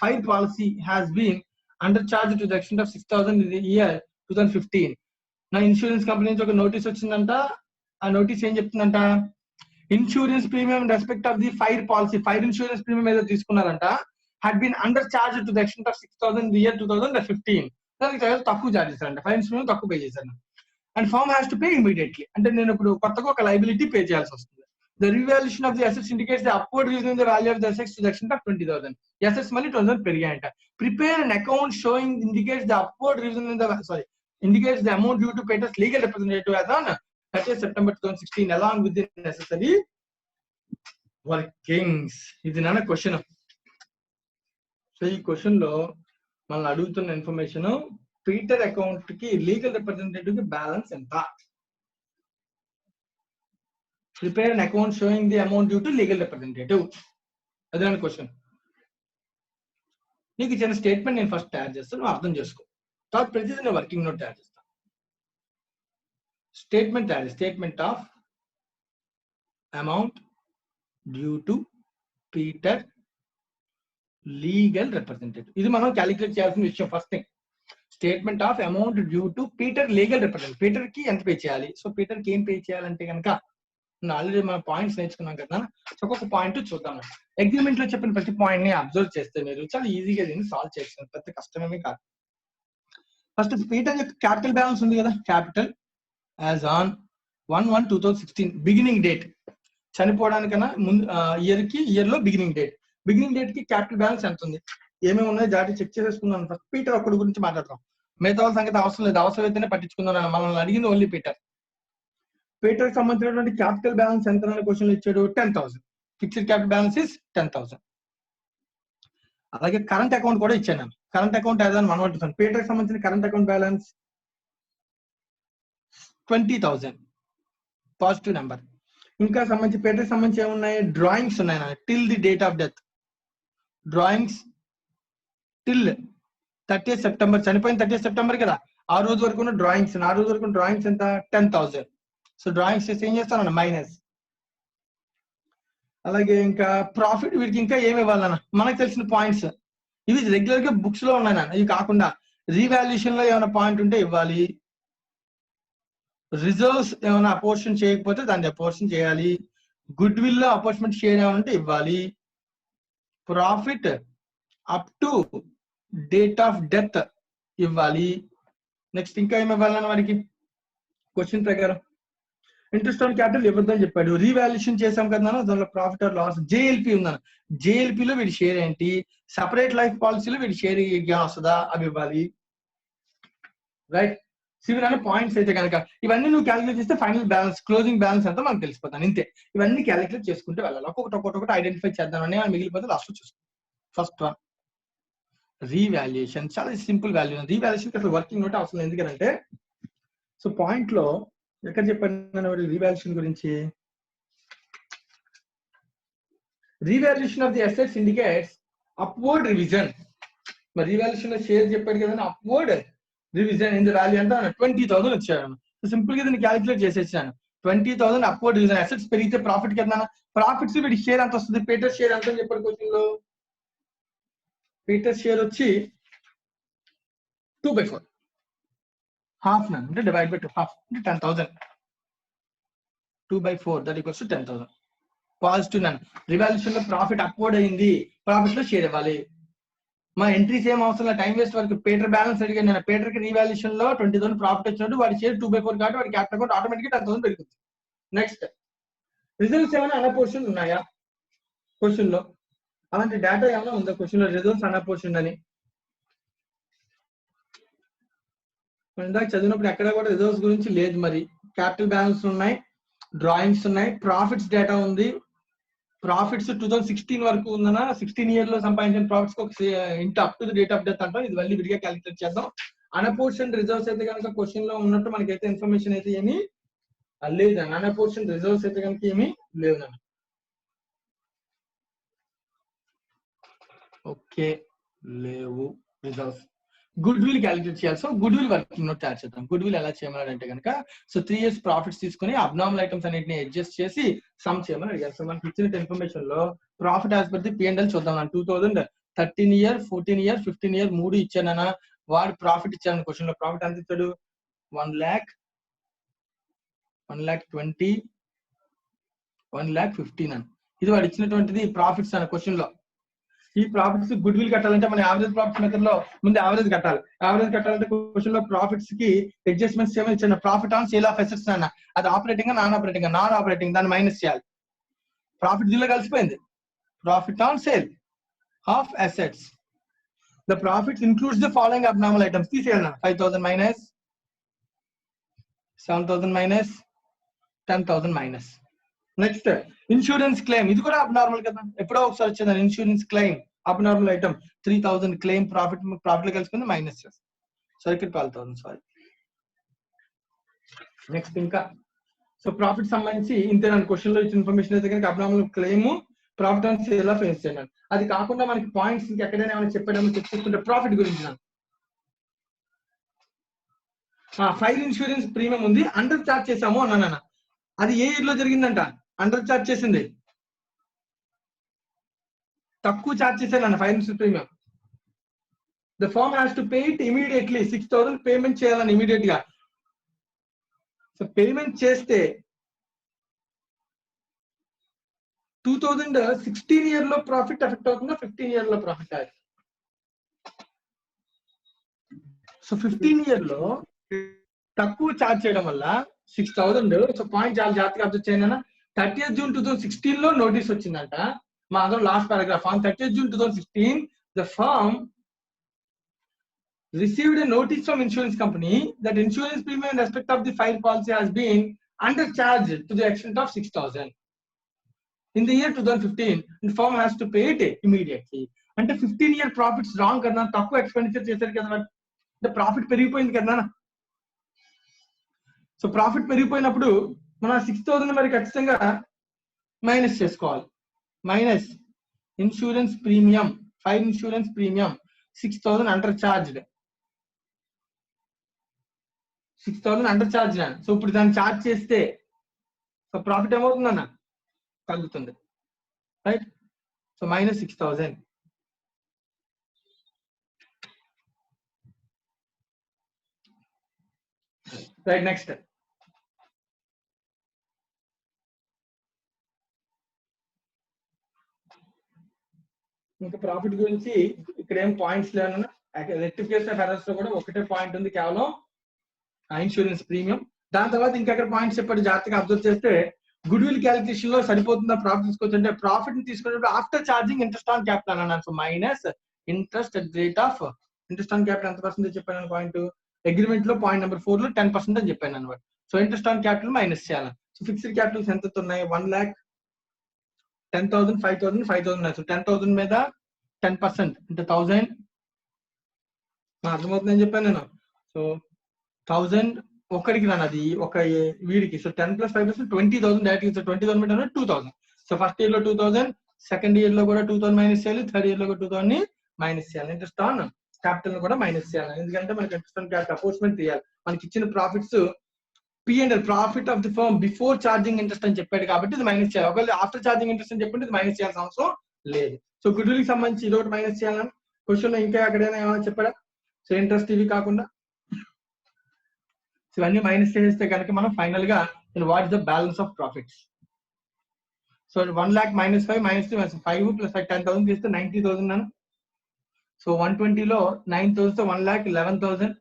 fire policy has been undercharged to the extent of 6,000 in the year 2015. నా insurance company నుంచి ఒక notice వచ్చిందంట. ఆ notice ఏం చెప్తుందంట, insurance premium respect of the fire policy, fire insurance premium ఏదో తీసుకున్నారంట, had been undercharged to the extent of 6,000 in the year 2015. దానికి తక్కువ చార్జ్ చేశారంట, ఫైర్ ఇన్సూరెన్స్ తక్కువ పే చేశారు. And firm has to pay immediately. అంటే నేను ఇప్పుడు కొత్తగా ఒక లైబిలిటీ పే చేయాల్సి వస్తుంది. The revaluation of the assets indicates the upward revision the value of the assets to the extent of 20,000. Assets మళ్ళీ 20,000 పెరిగాయంట. Prepare an account showing indicates the upward revision in the indicates the amount due to Peter's legal representative as on 30th September 2016 along with the necessary workings. ఇది నా question. So ఈ question లో మనం అడుగుతున్న information, Peter account కి legal representative కి balance ఎంత. Prepare an account sowing the amount due to legal representative. అదే నా క్వశ్చన్. నీకు ఇచ్చిన స్టేట్మెంట్ నేను ఫస్ట్ తయారు చేస్తాను, నువ్వు అర్థం చేసుకో. తర్వాత ప్రతిదీ నేను వర్కింగ్ నోట్ తయారు చేస్తాను. Statement of amount due to Peter legal representative. ఇది మనం క్యాలిక్యులేట్ చేయాల్సిన విషయం. First thing, statement of amount due to Peter legal representative. Peter కి ఎంత పే చేయాలి? సో పీటర్ కి ఏం పే చేయాలంటే కనుక ఆల్రెడీ మనం పాయింట్స్ నేర్చుకున్నాం కదా. సో ఒక్కొక్క పాయింట్ చూద్దాం. అగ్రిమెంట్ లో చెప్పిన ప్రతి పాయింట్ ని అబ్జర్వ్ చేస్తే మీరు చాలా ఈజీగా దీన్ని సాల్వ్ చేస్తారు, పెద్ద కష్టమేమీ కాదు. ఫస్ట్ పీటర్ యొక్క క్యాపిటల్ బ్యాలెన్స్ ఉంది కదా, capital as on 1/1/2016 beginning date, చనిపోవడానికన్నా ముందు ఇయర్ లో బిగినింగ్ డేట్ బిగినింగ్ డేట్ కి క్యాపిటల్ బ్యాలెన్స్ ఎంత ఉంది, ఏమేమి ఉన్నాయో జాగ్రత్త చెక్ చేసేసుకున్నాను. ఫస్ట్ పీటర్ ఒక్కడి గురించి మాట్లాడతాం, మిగతా వాళ్ళ సంగతి అవసరం లేదు, అవసరం అయితేనే పట్టించుకుందాం. మనల్ని అడిగింది ఓన్లీ పీటర్. పీటర్ కి సంబంధించినటువంటి క్యాపిటల్ బ్యాలెన్స్ ఎంత అనే క్వశ్చన్ ఇచ్చాడు, 10,000. Fixed capital balance is 10,000. అలాగే కరెంట్ అకౌంట్ కూడా ఇచ్చాను నేను. కరెంట్ అకౌంట్ ఏదైనా మనం అంటున్నాను. పీటర్ కి సంబంధించిన current account balance 20,000, positive number. ఇంకా సంబంధించి పీటర్ కి సంబంధించి ఏమున్నాయి, డ్రాయింగ్స్ ఉన్నాయి till the date of death. Drawings till 30th September, చనిపోయిన 30th September కదా, ఆ రోజు వరకు ఉన్న డ్రాయింగ్స్. ఆ రోజు వరకు డ్రాయింగ్స్ ఎంత, 10,000. సో డ్రాయింగ్స్ చేసి ఏం చేస్తాను, మైనస్. అలాగే ఇంకా ప్రాఫిట్, వీటికి ఇంకా ఏమి ఇవ్వాలన్న మనకు తెలిసిన పాయింట్స్ ఇవి రెగ్యులర్ గా బుక్స్ లో ఉన్నాయి. ఇవి కాకుండా రీవాల్యుయేషన్ లో ఏమైనా పాయింట్ ఉంటే ఇవ్వాలి, రిజర్వ్స్ ఏమైనా అపోర్షన్ చేయకపోతే దాన్ని అపోర్షన్ చేయాలి, గుడ్ విల్ లో అపోర్షన్మెంట్ షేర్ ఏమైనా ఉంటే ఇవ్వాలి, profit up to date of death ఇవ్వాలి. నెక్స్ట్ ఇంకా ఏమి ఇవ్వాలన్న వారికి క్వశ్చన్ ప్రకారం. ఇంట్రెస్ట్ ఆన్ క్యాపిటల్ ఇవ్వద్దని చెప్పాడు. రీవాల్యుయేషన్ చేసాం కదా, దానిలో ప్రాఫిట్ ఆర్ లాస్. జేఎల్పి ఉందన్న, జేఎల్పిలో వీడి షేర్ ఏంటి, సపరేట్ లైఫ్ పాలసీలో వీడి షేర్ వస్తుందా, అవి ఇవ్వాలి. రైట్. సివిల్ అనే పాయింట్స్ అయితే కనుక ఇవన్నీ నువ్వు క్యాలిక్యులేట్ చేస్తే ఫైనల్ బ్యాలెన్స్, క్లోజింగ్ బ్యాలెన్స్ అంతా మనకు తెలిసిపోతాను. ఇంతే, ఇవన్నీ క్యాలిక్యులేట్ చేసుకుంటే వెళ్ళాలి. ఒక్కొక్కటి ఐడెంటిఫై చేద్దాం అని మిగిలిపోతే లాస్ట్ లో చూసుకో. ఫస్ట్ వన్ రీవాల్యుయేషన్, చాలా సింపుల్ వాల్యూ. రీవాల్యుయేషన్ అసలు వర్కింగ్ నోట్ అవసరం. ఎందుకంటే సో పాయింట్ లో ఎక్కడ చెప్పాను రీవాల్యుయేషన్ గురించి, revaluation of the assets indicates upward revision. మరి రీవాల్యుయేషన్ లో షేర్ చెప్పాడు కదా, upward revision in the value ఎంత 20,000 వచ్చాడు. సింపుల్ గా దీన్ని క్యాలిక్యులేట్ చేసేసాను. 20,000 అప్వర్డ్ రివిజన్. అసెట్స్ పెరిగితే ప్రాఫిట్ కదా, ప్రాఫిట్స్ వీడి షేర్ ఎంత వస్తుంది, పీటర్ షేర్ ఎంత అని చెప్పాడు క్వశ్చన్ లో. పీటర్ షేర్ వచ్చి 2/4, హాఫ్ నన్ అంటే డివైడ్ బై 2, హాఫ్ అంటే 10,000. 2/4 that equals to 10,000. Positive none. Revaluation లో ప్రాఫిట్ అప్వర్డ్ అయింది, ప్రాఫిట్ లో షేర్ ఇవ్వాలి. మా ఎంట్రీస్ ఏం అవసరం, టైం వేస్ట్ వరకు. పీటర్ బ్యాలెన్స్ అడిగాను నేను. పీటర్ కి రీవాల్యూషన్ లో 20,000 ప్రాఫిట్ వచ్చినట్టు వాడి షేర్ 2/4 కాబట్టి వాడి క్యాపిటల్ అకౌంట్ ఆటోమేటిక్ 10,000 పెరుగుతుంది. నెక్స్ట్ రిజల్ట్స్ ఏమైనా అన్అపోర్షన్ ఉన్నాయా క్వశ్చన్ లో, అలాంటి డేటా ఏమైనా ఉందా క్వశ్చన్ లో, రిజల్ట్స్ అన్అపోర్షన్ అని. ఇందాక చదివినప్పుడు ఎక్కడ కూడా రిజర్వ్స్ గురించి లేదు. మరి క్యాపిటల్ బ్యాలెన్స్ ఉన్నాయి, డ్రాయింగ్స్ ఉన్నాయి, ప్రాఫిట్స్ డేటా ఉంది. ప్రాఫిట్స్ 2016 వరకు ఉందన్నా, 16 years లో సంపాదించిన ప్రాఫిట్స్ ఒక into up to the date of death అంటాం. ఇది మళ్ళీ విడిగా క్యాలిక్యులేట్ చేద్దాం. అన్అపోర్షన్ రిజర్వ్స్ అయితే కనుక క్వశ్చన్ లో ఉన్నట్టు మనకైతే ఇన్ఫర్మేషన్ అయితే ఏమీ లేదన్న. అన్అపోర్షన్ రిజర్వ్స్ అయితే కనుక ఏమీ లేదన్న. ఓకే, లేవు రిజర్వ్స్. గుడ్ విల్ క్యాలిక్యులేట్ చేయాలి. So good will working note తయారు చేద్దాం. గుడ్ విల్ ఎలా చేయమన్నాడంటే కనుక, సో 3 years ప్రాఫిట్స్ తీసుకుని అబ్నార్మల్ ఐటమ్స్ అన్నిటిని అడ్జస్ట్ చేసి సమ్ చేయమని అడిగారు. సో మనకి ఇచ్చిన ఇన్ఫర్మేషన్ లో profit as per the P&L చూద్దాం. 2013 year, 14 year, 15 year 3 ఇచ్చానన్నా. వాడు ప్రాఫిట్ ఇచ్చాను క్వశ్చన్ లో. ప్రాఫిట్ ఎంత ఇచ్చాడు, 1,20,000, 1,15,000 అని. ఇది వాడు ఇచ్చినటువంటిది ప్రాఫిట్స్ అనే క్వశ్చన్ లో. ఈ ప్రాఫిట్స్ గుడ్ విల్ కట్టాలంటే మన యావరేజ్ ప్రాఫిట్ మెథడ్ లో ముందు యావరేజ్ కట్టాలి. యావరేజ్ కట్టాలంటే క్వశ్చన్ లో ప్రాఫిట్స్ కి అడ్జస్ట్మెంట్స్ ఏమైనా ఇచ్చాను. Profit on sale of assets అన్న, అది operating non operating, non operating దాన్ని మైనస్ చేయాలి. ప్రాఫిట్ దీనిలో కలిసిపోయింది. Profit on sale of assets, the profits includes the following abnormal items. తీసేయాలి. 5,000 minus, 7,000 minus, 10,000 minus. Next insurance claim, ఇది కూడా అబ్నార్మల్ కదా, ఎప్పుడో ఒకసారి వచ్చింది. Insurance claim abnormal item 3,000 claim profit లో కలిసిపోయింది, మైనస్ చేస్తాం. Circle 12,000 sorry. నెక్స్ట్ ఇంకా సో ప్రాఫిట్ సంబంధించి ఇంతే క్వశ్చన్ లో ఇచ్చిన ఇన్ఫర్మేషన్ అయితే కనుక abnormal claim, profit on sale of assets చేయాలి. అది కాకుండా మనకి పాయింట్స్ ఇంకా ఎక్కడైనా ఏమైనా చెప్పాడేమో చెప్పుకుంటే ప్రాఫిట్ గురించి ఫైర్ ఇన్సూరెన్స్ ప్రీమియం ఉంది, అండర్ చార్జ్ చేసాము అన్నాను. అది ఏ ఇయర్ లో జరిగిందంట, అండర్ చార్జ్ చేసింది, తక్కువ చార్జ్ చేశాను fire insurance premium. The firm has to pay it immediately. 6,000 payment చేయాలని ఇమీడియట్ గా. సో పేమెంట్ చేస్తే 2016 year లో ప్రాఫిట్ ఎఫెక్ట్ అవుతుందా, 15 year లో ప్రాఫిట్ అయ్యింది. సో 15 year లో తక్కువ చార్జ్ చేయడం వల్ల 6,000. సో పాయింట్ చాలా జాగ్రత్తగా అబ్జర్వ్ చేయండి. 30th June 2016 లో నోటీస్ వచ్చిందంట. మా అందరం last paragraph on 30th June 2016 the firm received a notice from insurance company that insurance premium in respect of the fire policy has been undercharged to the extent of 6,000 in the year 2015 the firm has to pay it immediately. అంటే 15-year profits wrong కదా, తక్కువ expenditure చేశారు కదా, అంటే profit పెరిగిపోయింది కదా. So profit పెరిగిపోయినప్పుడు మనం 6,000 మరి ఖచ్చితంగా మైనస్ చేసుకోవాలి. Minus insurance premium, fire insurance premium 6,000 under charged, 6,000 under charge. So ఇప్పుడు దాన్ని చార్జ్ చేస్తే సో ప్రాఫిట్ ఏమవుతుందన్న తగ్గుతుంది, right. So minus 6,000. Right, next ఇంకా ప్రాఫిట్ గురించి ఇక్కడ ఏం పాయింట్స్ లేవన్నా. రెక్టిఫికేషన్ ఆఫ్ ఎర్రర్స్ లో కూడా ఒకటే పాయింట్ ఉంది, కేవలం ఇన్సూరెన్స్ ప్రీమియం. దాని తర్వాత ఇంకా అక్కడ పాయింట్స్ చెప్పాడు, జాగ్రత్తగా అబ్జర్వ్ చేస్తే గుడ్ విల్ క్యాలిక్యులేషన్ లో సరిపోతుందా ప్రాఫిట్ తీసుకోవచ్చు అంటే ప్రాఫిట్ ని తీసుకునేటప్పుడు after charging interest on capital అన్నాను. So minus interest at rate of interest on capital ఎంత పర్సెంటేజ్ చెప్పాను పాయింట్ అగ్రిమెంట్ లో పాయింట్ నెంబర్ 4 లో 10% అని చెప్పాను అనమాట. So interest on capital minus చేయాలి. సో ఫిక్స్డ్ క్యాపిటల్స్ ఎంత ఉన్నాయి, 1,10,000, 5,000, 5,000 ఉన్నాయి. సో 10,000 మీద 10% అంటే 1,000 అర్థమవుతుందని చెప్పాను నేను. సో 1,000 ఒక్కడికి రాను, అది ఒక వీడికి. So 10 + 5 = 20,000 direct. సో 20,000 మీద 2,000. సో ఫస్ట్ ఇయర్ లో 2,000, సెకండ్ ఇయర్ లో కూడా 2,000 మైనస్ చేయాలి, థర్డ్ ఇయర్ లో కూడా 2,000 మైనస్ చేయాలి. ఇంట్రెస్ట్ ఆన్ క్యాపిటల్ కూడా మైనస్ చేయాలి, ఎందుకంటే మనకి ఇంట్రెస్ట్ ఆన్ క్యాపిటల్ అపోర్ట్మెంట్ తీయాలి. మనకి ఇచ్చిన profits P&L, profit of the firm before charging interest అని చెప్పాడు కాబట్టి ఇది మైనస్ చేయాలి. ఒకవేళ ఆఫ్టర్ చార్జింగ్ ఇంట్రెస్ట్ అని చెప్పండి ఇది మైనస్ చేయాల్సిన అవసరం లేదు. సో గుడ్ విల్ కి సంబంధించి ఇది ఒకటి మైనస్ చేయాలని క్వశ్చన్ లో ఇంకా ఎక్కడైనా ఏమైనా చెప్పాడా. సో ఇంట్రెస్ట్ ఇవి కాకుండా ఇవన్నీ మైనస్ చేస్తే కనుక మనం ఫైనల్ గా what is the balance of profits. So 1 lakh minus 5 minus 2 minus 5 plus 10,000 తీస్తే 90,000 అను. సో 120 లో 9,000 తో 1,11,000.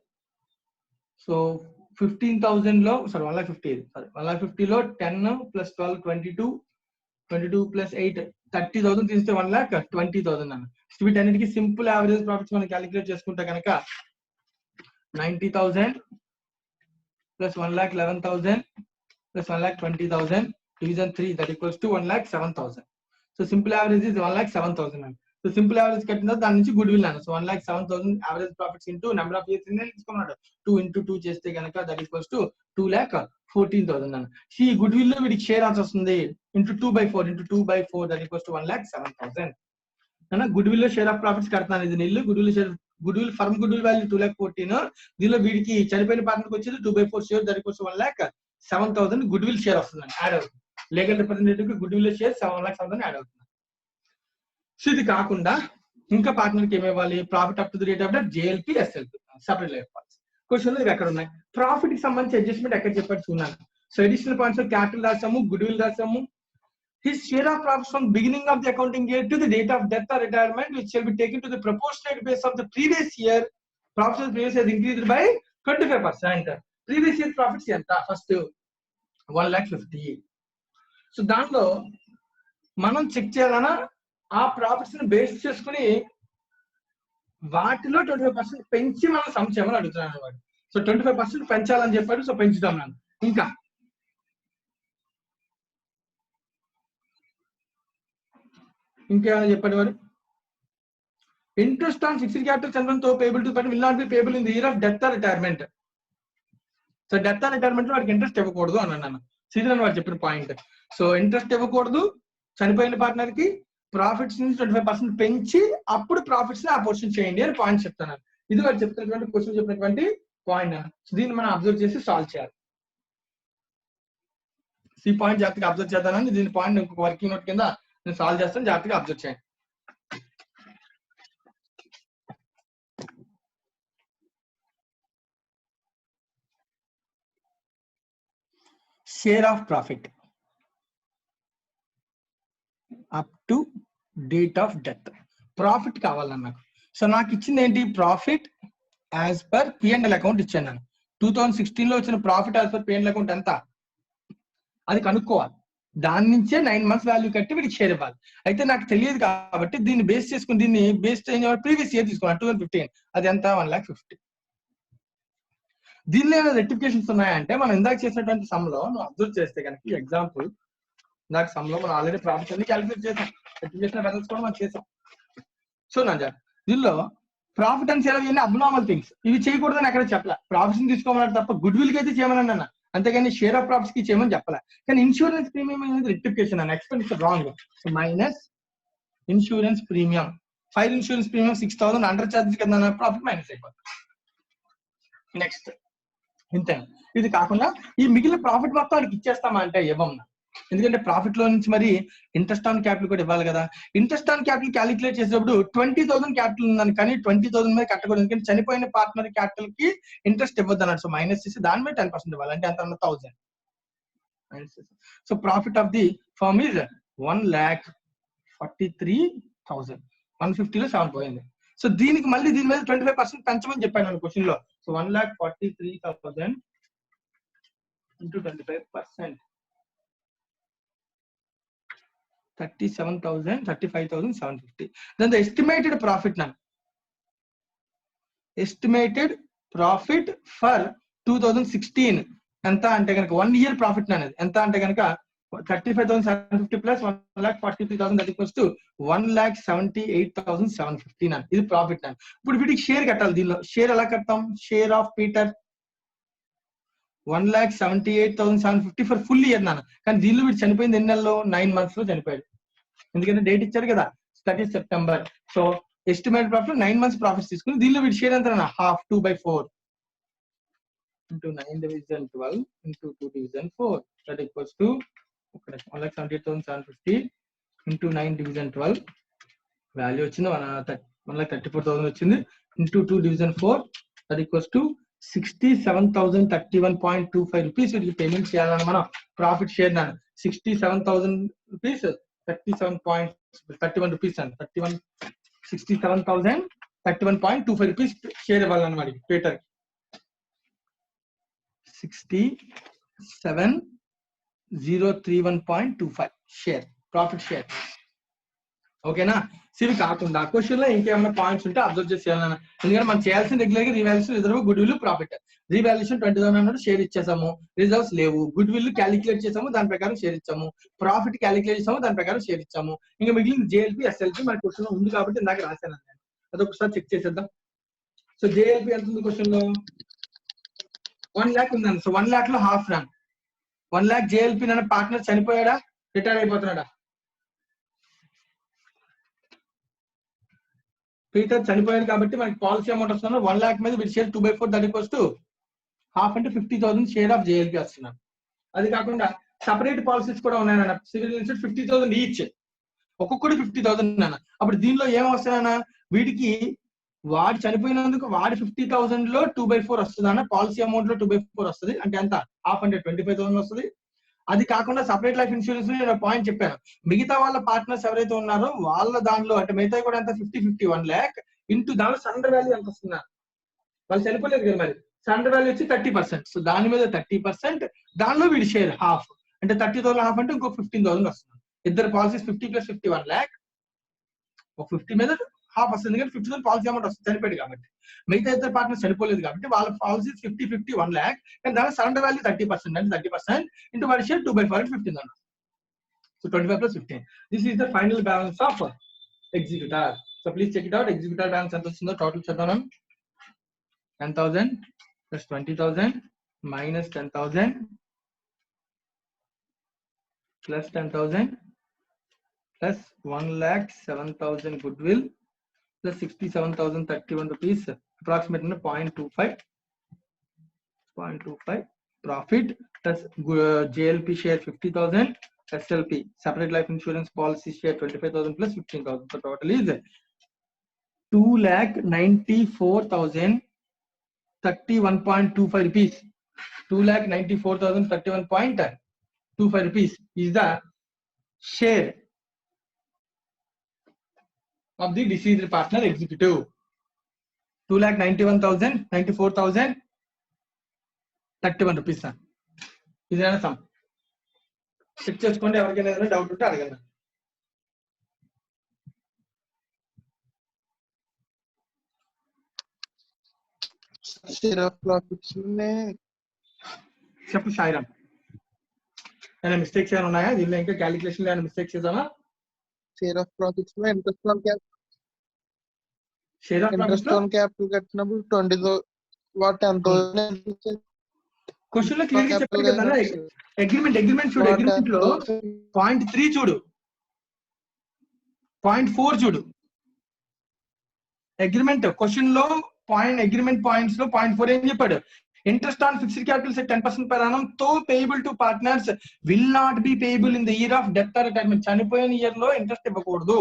సో 15,000 లో 1,50 లో 10 plus 12 22 plus 8 30,000 తీస్తే 1,20,000 అన్న. వీటన్నిటికీ సింపుల్ యావరేజ్ ప్రాఫిట్స్ మనం క్యాలిక్యులేట్ చేసుకుంటే కనుక 90,000 plus 1,11,000 plus 1,20,000 division 3 that equals to 1,07,000. So simple average is 1,07,000. So simple average కట్టిన దాని నుంచి గుడ్ విల్ అన్న. So 1,07,000 average profits into number of years తీసుకున్నాడు. 2 into 2 చేస్తే కనుక that equals to 2,14,000 అన్న. ఈ గుడ్ విల్ లో వీడికి షేర్ ఆన్సర్ వస్తుంది into 2/4 that equals to 1,07,000 అన్న. గుడ్ విల్ లో షేర్ ఆఫ్ ప్రాఫిట్స్ కడతాను. ఇది నీళ్ళు goodwill share, goodwill firm goodwill value 2,14. దీనిలో వీడికి చనిపోయిన పార్ట్నర్కి వచ్చేది 2/4 share that equals to 1,07,000 goodwill share వస్తుంది, యాడ్ అవుతుంది. లీగల్ రిప్రజెంటేటివ్ కి గుడ్ విల్ షేర్ 7,07,000 యాడ్ అవుతుంది. సో ఇది కాకుండా ఇంకా పార్ట్నర్ కి ఏమివ్వాలి, profit up to the rate of debt, JLP, SLP separate life policy. Question ఇవి ఎక్కడ ఉన్నాయి, ప్రాఫిట్ కి సంబంధించి అడ్జస్ట్మెంట్ ఎక్కడ చెప్పాడు చూడాలి. సో అడిషనల్ పాయింట్స్ లో క్యాపిటల్ రాసాము, గుడ్ విల్ రాసాము. His share of profits from beginning of the accounting year to the date of death or retirement which shall be taken to the proportionate base of the previous year. Profits of the previous year increased by 25%. Previous year profits enta first 1,50,000. So దానిలో మనం check చేయాలన్నా ఆ profits ని base చేసుకుని వాటిలో 25% పెంచి మనం some చేయమని అడుగుతున్నాను అన్నమాట. సో 25% పెంచాలని చెప్పాడు. సో పెంచుతాం నన్ను. ఇంకా ఇంకేమైనా చెప్పండి మరి. ఇంట్రెస్ట్ ఆన్ ఫిక్స్డ్ క్యాపిటల్ చంద్రంతో payable to but will not be payable in the year of death or retirement. So death or retirement లో వాడికి ఇంట్రెస్ట్ ఇవ్వకూడదు అన్నాను. సీజన్ వాడు చెప్పిన పాయింట్. సో ఇంట్రెస్ట్ ఇవ్వకూడదు, చనిపోయిన పార్ట్నర్ కి ప్రాఫిట్స్ నుంచి 25% పెంచి అప్పుడు ప్రాఫిట్స్ ని అపోర్షన్ చేయండి అని పాయింట్ చెప్తాను. ఇది వాడు చెప్తున్నటువంటి క్వశ్చన్ చెప్పినటువంటి పాయింట్. సో దీన్ని మనం అబ్జర్వ్ చేసి సాల్వ్ చేయాలి. ఈ పాయింట్ జాగ్రత్తగా అబ్జర్వ్ చేద్దానని దీని పాయింట్ ఇంకొక వర్కింగ్ నోట్ కింద నేను సాల్వ్ చేస్తాను, జాగ్రత్తగా అబ్జర్వ్ చేయండి. Share of profit up to date of death. Profit కావాలన్నా నాకు. సో నాకు ఇచ్చింది ఏంటి, profit as per P&L account ఇచ్చాను నేను. 2016 లో వచ్చిన profit as per P&L account ఎంత అది కనుక్కోవాలి. దాని నుంచే 9 months వాల్యూ కట్టి వీడికి షేర్ ఇవ్వాలి. అయితే నాకు తెలియదు కాబట్టి దీన్ని బేస్ చేసుకుని దీన్ని బేస్ ప్రీవియస్ ఇయర్ తీసుకున్నాను 2015. అది ఎంత 1,50,000. దీనిలో ఏమైనా రెక్టిఫికేషన్స్ ఉన్నాయంటే మనం ఇందాక చేసినటువంటి సమ్ లో నువ్వు అబ్జర్వ్ చేస్తే కనుక ఎగ్జాంపుల్ ఇందాక సమ్ లో మనం ఆల్రెడీ ప్రాఫిట్స్ అన్ని క్యాలిక్యులేట్ చేసాం, రెక్టిఫికేషన్ మెథడ్స్ కూడా మనం చేసాం. సో నా దీనిలో ప్రాఫిట్ అండ్ సేల్ ఇవన్నీ అబ్నార్మల్ థింగ్స్, ఇవి చేయకూడదని ఎక్కడ చెప్పలే. ప్రాఫిట్స్ తీసుకోమన్నారు తప్ప గుడ్ విల్ కి అయితే చేయమని అన్న, అంతేగాని షేర్ ఆఫ్ ప్రాఫిట్స్ కి చేయమని చెప్పలే. కానీ ఇన్సూరెన్స్ ప్రీమియం అనేది రెక్టిఫికేషన్ అన్న, expenditure wrong. Minus insurance premium, fire insurance premium 6,000 under charges కింద ప్రాఫిట్ మైనస్ అయిపోతుంది. నెక్స్ట్ ఇంతే. ఇది కాకుండా ఈ మిగిలిన ప్రాఫిట్ మొత్తం వాడికి ఇచ్చేస్తామా అంటే ఇవ్వమన్నా, ఎందుకంటే ప్రాఫిట్ లో నుంచి మరి ఇంట్రెస్ట్ ఆన్ క్యాపిటల్ కూడా ఇవ్వాలి కదా. ఇంట్రెస్ట్ ఆన్ క్యాపిటల్ క్యాలిక్యులేట్ చేసేటప్పుడు 20,000 క్యాపిటల్ ఉందని, కానీ 20,000 మీద కట్టకూడదు, ఎందుకంటే చనిపోయిన పార్ట్నర్ క్యాపిటల్ కి ఇంట్రెస్ట్ ఇవ్వద్దు అన్నాడు. సో మైనస్ చేసి దాని మీద 10% ఇవ్వాలి, అంటే ఎంత 1,000. So profit of the firm is 1,43,000. 150లో 7 పోయింది. సో దీనికి మళ్ళీ దీని మీద 25% పెంచమని చెప్పాను క్వశ్చన్ లో. So 1,43,000 into 25%, 35,750. Then the estimated profit now. Estimated profit for 2016 ఎంత అంటే కనుక 1 year ప్రాఫిట్ అనేది ఎంత అంటే కనుక 35,750 ప్లస్ 1,43,000 that equals to 1,78,750. ఇది ప్రాఫిట్ అని. ఇప్పుడు వీటికి షేర్ కట్టాలి. దీనిలో షేర్ ఎలా కట్టాం? Share of Peter 1,78,750 for full year నాన్న. కానీ దీనిలో వీడు చనిపోయింది ఎన్ని నెలలో? 9 months లో చనిపోయాడు, ఎందుకంటే డేట్ ఇచ్చారు కదా 30 September. So estimate profit 9 months profits తీసుకుని దీనిలో వీడి షేర్ ఎంత? Half 2/4 into 9 division 12 into 2 division 4 that equals to 1,78,750 into 9 division 12 value వచ్చింది 1,34,000 వచ్చింది, into 2 division 4 that equals to 67,031.25 rupees వీటికి పేమెంట్ చేయాలని మనం ప్రాఫిట్ షేర్ నాన్న. 67,000 rupees 37.31 rupees అండి. 67,031.25 rupees షేర్ ఇవ్వాలన్నమాట పీటర్. 67,031.25 share profit share. ఓకేనా? ఇవి కాకుండా క్వశ్చన్ లో ఇంకేమైనా పాయింట్స్ ఉంటే అబ్జర్వ్ చేయాలన్నా, ఎందుకంటే మనం చేయాల్సిన రెగ్యులర్ గా revaluation, reserve, good will, profit. Revaluation 20,000 అన్నాడు, షేర్ ఇచ్చేసాము. రిజర్వ్స్ లేవు. గుడ్ విల్ క్యాలిక్యులేట్ చేసాము, దాని ప్రకారం షేర్ ఇచ్చాము. ప్రాఫిట్ క్యాలిక్యులేట్ చేసాము, దాని ప్రకారం షేర్ ఇచ్చాము. ఇంకా మిగిలిన జేఎల్పీ, ఎస్ఎల్పీ మన క్వశ్చన్ ఉంది కాబట్టి ఇందాక రాశాను. అదొకసారి చెక్ చేసేద్దాం. సో జేఎల్పీ ఎంత ఉంది క్వశ్చన్ లో? 1 lakh ఉందండి. సో 1 lakh లో హాఫ్ రన్. 1 lakh జేఎల్పీ నన్న పార్ట్నర్ చనిపోయాడా, రిటైర్ అయిపోతున్నాడా? పీటర్ చనిపోయాడు కాబట్టి మనకి పాలసీ అమౌంట్ వస్తున్నా 1 lakh మీద వీడి share 2/4 that equals to half అంటే 50,000 షేర్ ఆఫ్ జేఎల్పీ వస్తున్నాను. అది కాకుండా సపరేట్ పాలసీస్ కూడా ఉన్నాయన్న. సివిల్ ఇన్సూరెన్స్ 50,000 ఈచ్, ఒక్కొక్కటి 50,000 అన్న. అప్పుడు దీనిలో ఏం వస్తాయన్నా, వీడికి వాడు చనిపోయినందుకు వాడి 50,000 లో 2/4 వస్తుంది అన్న. పాలసీ అమౌంట్ లో 2/4 వస్తుంది, అంటే ఎంత? హాఫ్ అంటే 25,000 వస్తుంది. అది కాకుండా సపరేట్ లైఫ్ ఇన్సూరెన్స్ నేను పాయింట్ చెప్పాను, మిగతా వాళ్ళ పార్ట్నర్స్ ఎవరైతే ఉన్నారో వాళ్ళ దానిలో అంటే మిగతా కూడా ఎంత 50-50 1 lakh ఇంటూ దానిలో సరెండర్ వాల్యూ ఎంత వస్తుందా? వాళ్ళు చనిపోలేదు కదా, మరి సరెండర్ వాల్యూ వచ్చి 30%. సో దాని మీద 30%, దానిలో వీడి షేర్ హాఫ్ అంటే 30,000 హాఫ్ అంటే ఇంకో 15,000 వస్తుంది. ఇద్దరు పాలసీస్ 50 + 50 1 lakh. ఒక 50 మీద హాఫ్ వస్తుంది, ఎందుకంటే 50,000 పాలసీ అమౌంట్ వస్తుంది చనిపోయాడు కాబట్టి. మిగతా ఇద్దరు పార్ట్నర్స్ చనిపోలేదు కాబట్టి వాళ్ళ పాలసీస్ 50-50 1 lakh, కానీ దాని సరెండర్ వాల్యూ 30% అంటే 30% ఇంటూ వాడి share 2/4 15,000. So 25 + 15. This is the final balance of executor. So please check it out. Executor balance ఎంత వస్తుందో టోటల్ చేద్దాం. 10,000 + 20,000 minus 10,000 plus 10,000 plus 1,07,000 goodwill plus 67,031 rupees, approximately 0.25 profit plus JLP share 50,000, SLP separate life insurance policy share 25,000 plus 15,000. So total is 2,94,031.25 rupees. 2,94,031.25 rupees is the share of the deceased partner executive. 2,91,094,031 rupees. Is there some? Check చేసుకోండి, ఎవరికైనా ఏదైనా doubt ఉంటే అడగండి. Share of profits చెప్పు సాయిరామ్, ఏమైనా mistakes ఏమైనా ఉన్నాయా దీనిలో? ఇంకా క్యాలిక్యులేషన్ ఏమైనా మిస్టేక్స్ చేద్దామా? షేర్ ఆఫ్ ప్రాఫిట్స్ లో interest on share of profits లో క్యాపిటల్ కట్టినప్పుడు 10,000 క్వశ్చన్ లో క్లియర్ గా చెప్పారు కదా అగ్రిమెంట్ చూడు, అగ్రిమెంట్ లో 0.3 చూడు, 0.4 చూడు. అగ్రిమెంట్ క్వశ్చన్ లో అగ్రిమెంట్ పాయింట్స్ లో 0.4 ఏం చెప్పాడు? Interest on fixed capital set 10% per annum తో payable to partners will not be payable in the year of death or retirement. చనిపోయిన ఇయర్ లో ఇంట్రెస్ట్ ఇవ్వకూడదు.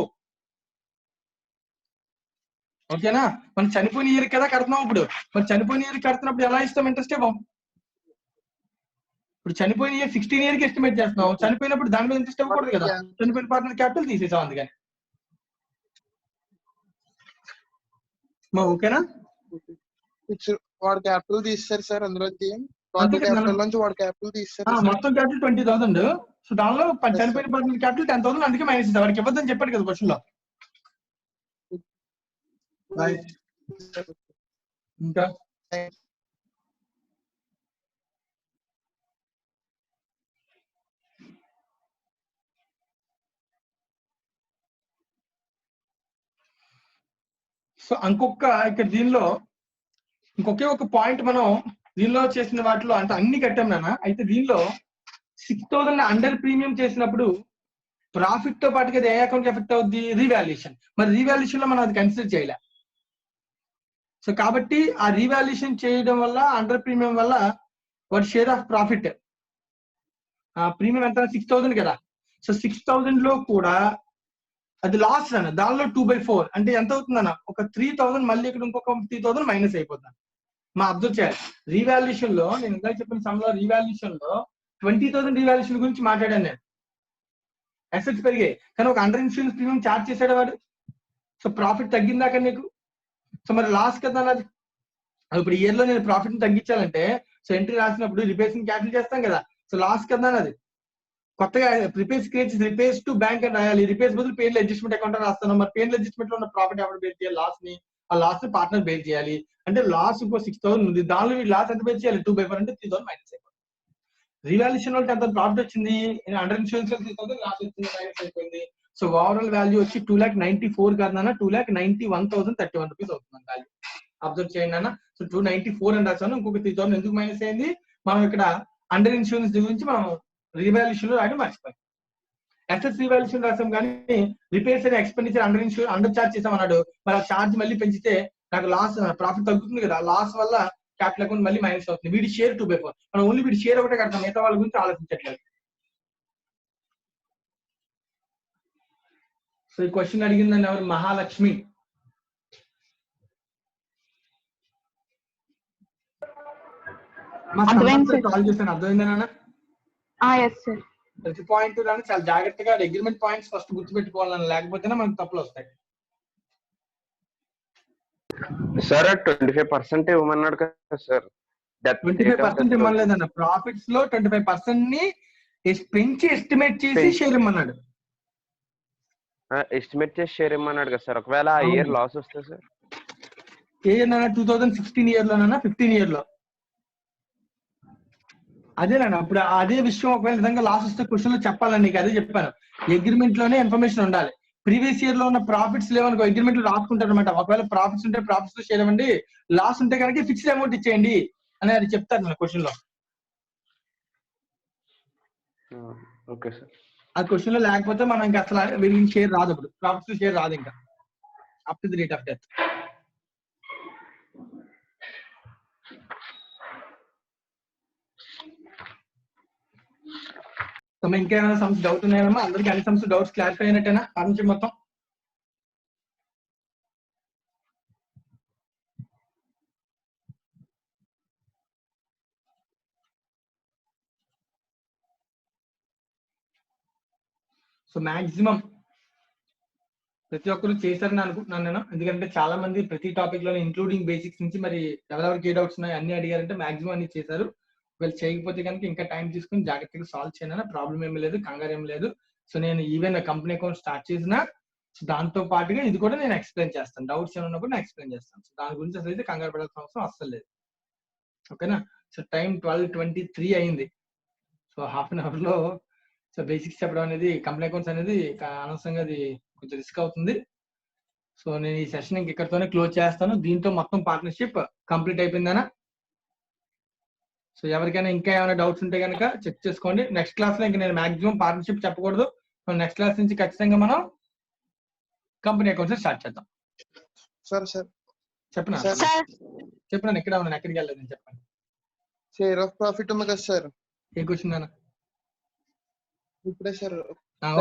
ఓకేనా? మనం చనిపోయిన ఇయర్ కదా కడుతున్నాం. ఇప్పుడు మరి చనిపోయిన ఇయర్ కడుతున్నప్పుడు ఎలా ఇస్తాం? ఇంట్రెస్ట్ ఇవ్వం. ఇప్పుడు చనిపోయిన ఇయర్ 16 ఇయర్ కి ఎస్టిమేట్ చేస్తున్నాం, చనిపోయినప్పుడు దాని మీద ఇంట్రెస్ట్ ఇవ్వకూడదు కదా, చనిపోయిన పార్ట్నర్ క్యాపిటల్ తీసేసాం అందుకని. ఓకేనా? వాడు క్యాపిటల్ తీస్తారు సార్, అందులోకి క్యాపిటల్ నుంచి వాడు క్యాపిటల్ తీస్తారు. మొత్తం క్యాపిటల్ 20,000. సో దానిలో చనిపోయిన పార్ట్నర్ క్యాపిటల్ 10,000, అందుకే మైనస్ ఇస్తాం. వాడికి ఇవ్వద్దని చెప్పాడు కదా క్వశ్చన్ లో. ఇంకా సో ఇంకొక ఇక్కడ దీనిలో ఇంకొకే ఒక పాయింట్ మనం దీనిలో చేసిన వాటిలో అంటే అన్ని కట్టాం నాన్న. అయితే దీనిలో 6,000 అండర్ ప్రీమియం చేసినప్పుడు ప్రాఫిట్ తో పాటుగా అది ఏ అకౌంట్ ఎఫెక్ట్ అవుద్ది? రీవాల్యుయేషన్. మరి రీవాల్యుయేషన్ లో మనం అది కన్సిడర్ చేయలే. సో కాబట్టి ఆ రీవాల్యుయేషన్ చేయడం వల్ల అండర్ ప్రీమియం వల్ల వాటి షేర్ ఆఫ్ ప్రాఫిట్ ప్రీమియం ఎంత? 6,000 కదా. సో 6,000 లో కూడా అది లాస్ అన్న, దానిలో 2/4 అంటే ఎంత అవుతుందన్న? ఒక 3,000 మళ్ళీ ఇక్కడ ఇంకొక 3,000 మైనస్ అయిపోతుంది. మా అబ్జర్వ్ చేయాలి. రీవాల్యుయేషన్ లో నేను ఇందాక చెప్పిన సమయంలో రీవాల్యుయేషన్ లో 20,000 రీవాల్యుయేషన్ గురించి మాట్లాడాను నేను. అసెట్స్ పెరిగాయి కానీ ఒక అండర్ ఇన్సూరెన్స్ ప్రీమియం చార్జ్ చేసాడు వాడు. సో ప్రాఫిట్ తగ్గిందాక నీకు. సో మరి లాస్ కదా అన్నది. ఇప్పుడు ఇయర్ లో నేను ప్రాఫిట్ ని తగ్గించాలంటే సో ఎంట్రీ రాసినప్పుడు రిపేర్స్ ని క్యాన్సిల్ చేస్తాం కదా. సో లాస్ కదా అన్నది. కొత్తగా రిపేర్స్ టు బ్యాంక్ అని రాయాలి. రిపేర్స్ బదులు పేర్లు అడ్జస్ట్మెంట్ అకౌంట్ రాస్తాను. మరి పేర్లు అడ్జస్ట్మెంట్ లో ఉన్న ప్రాఫిట్ ఎవరు బేర్ చేయాలి? లాస్ ని. ఆ లాస్ ని పార్ట్నర్ బేర్ చేయాలి. అంటే లాస్ ఇంకో 6,000 ఉంది, దానిలో లాస్ ఎంత బేర్ చేయాలి? 2/4 అంటే 3,000 మైనస్ అయిపోతుంది. రీవాల్యుయేషన్ వాళ్ళకి ఎంత ప్రాఫిట్ వచ్చింది? అండర్ ఇన్సూరెన్స్ 3,000 లాస్ వచ్చింది, మైనస్ అయిపోయింది. సో ఓవరాల్ వాల్యూ వచ్చి 2,94,000 కాదు నాన్న, 2,91,031 రూపీస్ అవుతుంది వాల్యూ. అబ్జర్వ్ చేయండి అన్న. సో 294 అని రాశాను. ఇంకొక 3,000 ఎందుకు మైనస్ అయింది? మనం ఇక్కడ అండర్ ఇన్సూరెన్స్ గురించి మనం రీవాల్యుయేషన్ లో రాయడం మర్చిపోయాం. అసెట్స్ రీవాల్యుయేషన్ రాసాం కానీ రిపేర్స్ అనే ఎక్స్పెండిచర్ అండర్ చార్జ్ చేసాం అన్నాడు. మరి ఆ చార్జ్ మళ్ళీ పెంచితే నాకు లాస్ ప్రాఫిట్ తగ్గుతుంది కదా. లాస్ వల్ల క్యాపిటల్ అకౌంట్ మళ్ళీ మైనస్ అవుతుంది. వీడి షేర్ 2/4. మనం ఓన్లీ వీడి షేర్ ఒకటే కడతాం, మిగతా వాళ్ళ గురించి ఆలోచించట్లేదు. సో ఈ క్వశ్చన్ అడిగిందని ఎవరు? మహాలక్ష్మి. కాల్ చేశాను, అర్థమైందేనా? Yes sir. ప్రతి పాయింట్ కానీ చాలా జాగ్రత్తగా అగ్రిమెంట్ పాయింట్స్ ఫస్ట్ గుర్తుపెట్టుకోవాలని, లేకపోతేనే మనకు తప్పులు వస్తాయి. సార్ 25% ఇవ్వమన్నాడు కదా సార్. 25% ఇవ్వలేదన్న. ప్రాఫిట్స్ లో 25% ని పెంచి ఎస్టిమేట్ చేసి షేర్ ఇమ్మన్నాడు. ఎస్టిమేట్ చేసి షేర్ ఇమ్మన్నాడు కదా సార్. ఒకవేళ ఆ ఇయర్ లాస్ వస్తే సార్? ఏ ఇయర్ నాన్న? 2016 ఇయర్ లోనన్నా 15 ఇయర్ లో? అదేనా. ఇప్పుడు అదే విషయం ఒకవేళ నిజంగా లాస్ వస్తే క్వశ్చన్ లో చెప్పాలని నీకు అదే చెప్పాను. అగ్రిమెంట్ లోనే ఇన్ఫర్మేషన్ ఉండాలి. ప్రీవియస్ ఇయర్ లో ఉన్న ప్రాఫిట్స్ లేవనుకో అగ్రిమెంట్ లో రాసుకుంటారు అనమాట. ఒకవేళ ప్రాఫిట్స్ ఉంటే ప్రాఫిట్స్ లో షేర్ ఇవ్వండి, లాస్ ఉంటే కనుక ఫిక్స్డ్ అమౌంట్ ఇచ్చేయండి అని అది చెప్తారు మన క్వశ్చన్ లో. Okay sir. ఆ క్వశ్చన్ లో లేకపోతే మనం ఇంకా అసలు వీళ్ళకి షేర్ రాదు. ఇప్పుడు ప్రాఫిట్స్ షేర్ రాదు ఇంకా up to the rate of death. So ఇంకేమైనా సమ్స్ డౌట్ ఉన్నాయమ్మా? అందరికి అన్ని సమ్స్ డౌట్స్ క్లారిఫై అయినట్టేనా ఆ నుంచి మొత్తం? సో మాక్సిమం ప్రతి ఒక్కరు చేశారని అనుకుంటున్నాను నేను. ఎందుకంటే చాలా మంది ప్రతి టాపిక్ లో ఇంక్లూడింగ్ బేసిక్స్ నుంచి మరి ఎవరెవరికి ఏ డౌట్స్ ఉన్నాయి అన్ని అడిగారంటే మాక్సిమం అన్ని చేశారు. వీళ్ళు చేయకపోతే కనుక ఇంకా టైం తీసుకుని జాగ్రత్తగా సాల్వ్ చేయను, ప్రాబ్లం ఏమి లేదు, కంగారు ఏమి లేదు. సో నేను ఈవెన్ కంపెనీ అకౌంట్ స్టార్ట్ చేసిన దాంతో పాటుగా ఇది కూడా నేను ఎక్స్ప్లెయిన్ చేస్తాను. డౌట్స్ ఏమైనా ఉన్నప్పుడు నేను ఎక్స్ప్లెయిన్ చేస్తాను. సో దాని గురించి అసలు అయితే కంగారు పడాల్సిన అవసరం అస్సలు లేదు. ఓకేనా? సో టైం 12:23 అయింది. సో హాఫ్ అన్ అవర్ లో సో బేసిక్స్ చెప్పడం అనేది కంపెనీ అకౌంట్స్ అనేది అనవసరంగా అది కొంచెం రిస్క్ అవుతుంది. సో నేను ఈ సెషన్ ఇంక ఇక్కడితోనే క్లోజ్ చేస్తాను. దీంతో మొత్తం పార్ట్నర్షిప్ కంప్లీట్ అయిపోయిందనా? సో ఎవరికైనా ఇంకా ఏమైనా డౌట్స్ ఉంటే కనుక చెక్ చేసుకోండి. నెక్స్ట్ క్లాస్ లో ఇంకా నేను మాక్సిమం పార్ట్నర్షిప్ చెప్పకూడదు. నెక్స్ట్ క్లాస్ నుంచి ఖచ్చితంగా మనం కంపెనీ అకౌంట్స్ స్టార్ట్ చేద్దాం. సార్ చెప్పనా సార్ చెప్పినాను ఎక్కడ ఉన్నాను, ఎక్కడికి వెళ్ళలేదు చెప్పండి. షేర్ ఆఫ్ ప్రాఫిట్ ఉంది కదా సార్, ఏ క్వశ్చన్ అన్న? ఇప్పుడే sir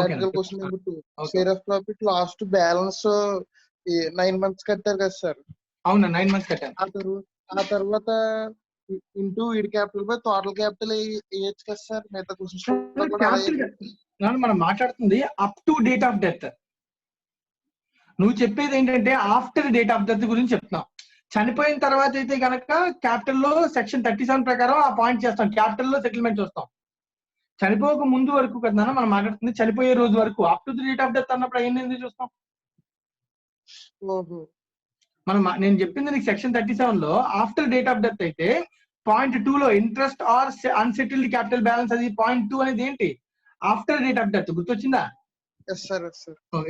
okay question number 2. Share of profit last balance 9 months కట్టారు కదా సార్. అవునా, 9 months కట్టాను. ఆ తర్వాత ఇంటూ ఈడ్ క్యాపిటల్ బై టోటల్ క్యాపిటల్ వేయచ్చు కదా సార్. మిగతా క్వశ్చన్స్ మనం మాట్లాడుతుంది up to date of death. నువ్వు చెప్పేది ఏంటంటే ఆఫ్టర్ డేట్ ఆఫ్ డెత్ గురించి చెప్తున్నావు. చనిపోయిన తర్వాత అయితే కనుక క్యాపిటల్ లో సెక్షన్ 37 ప్రకారం ఆ పాయింట్ చేస్తాం, క్యాపిటల్ లో సెటిల్మెంట్ చూస్తాం. చనిపోక ముందు వరకు కదా మనం మాట్లాడుతుంది, చనిపోయే రోజు వరకు up to the date of death అన్నప్పుడు అయ్యింది ఎందుకు చూస్తాం మనం? నేను చెప్పింది నీకు సెక్షన్ 37 లో ఆఫ్టర్ డేట్ ఆఫ్ డెత్ అయితే పాయింట్ 2 లో interest or unsettled capital balance, అది పాయింట్ 2 అనేది ఏంటి? After date of death. గుర్తొచ్చిందా?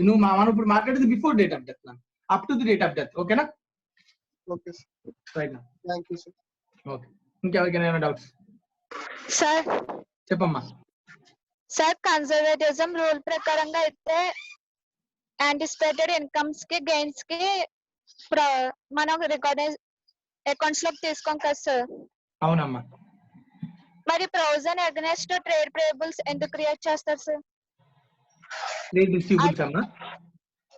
నువ్వు మనం ఇప్పుడు మాట్లాడేది before date of death, up to the date of death. ఓకేనా? Okay sir, right. Thank you sir. Okay, ఇంకెవరికైనా డౌట్స్ సార్ చెప్పమ్మా. సార్ కన్జర్వేటిజం రూల్ ప్రకారంగా అయితే యాంటిసిపేటెడ్ ఇన్కమ్స్ కి గెయిన్స్ కి మనం రికార్డ్ అకౌంట్స్ లోకి తీసుకోం కదా సార్. అవునమ్మా. మరి ప్రొవిజన్ అగైన్స్ట్ ట్రేడ్ పేయబుల్స్ ఎందుకు క్రియేట్ చేస్తారు సార్? ట్రేడ్ రిసీవబుల్స్ అమ్మా.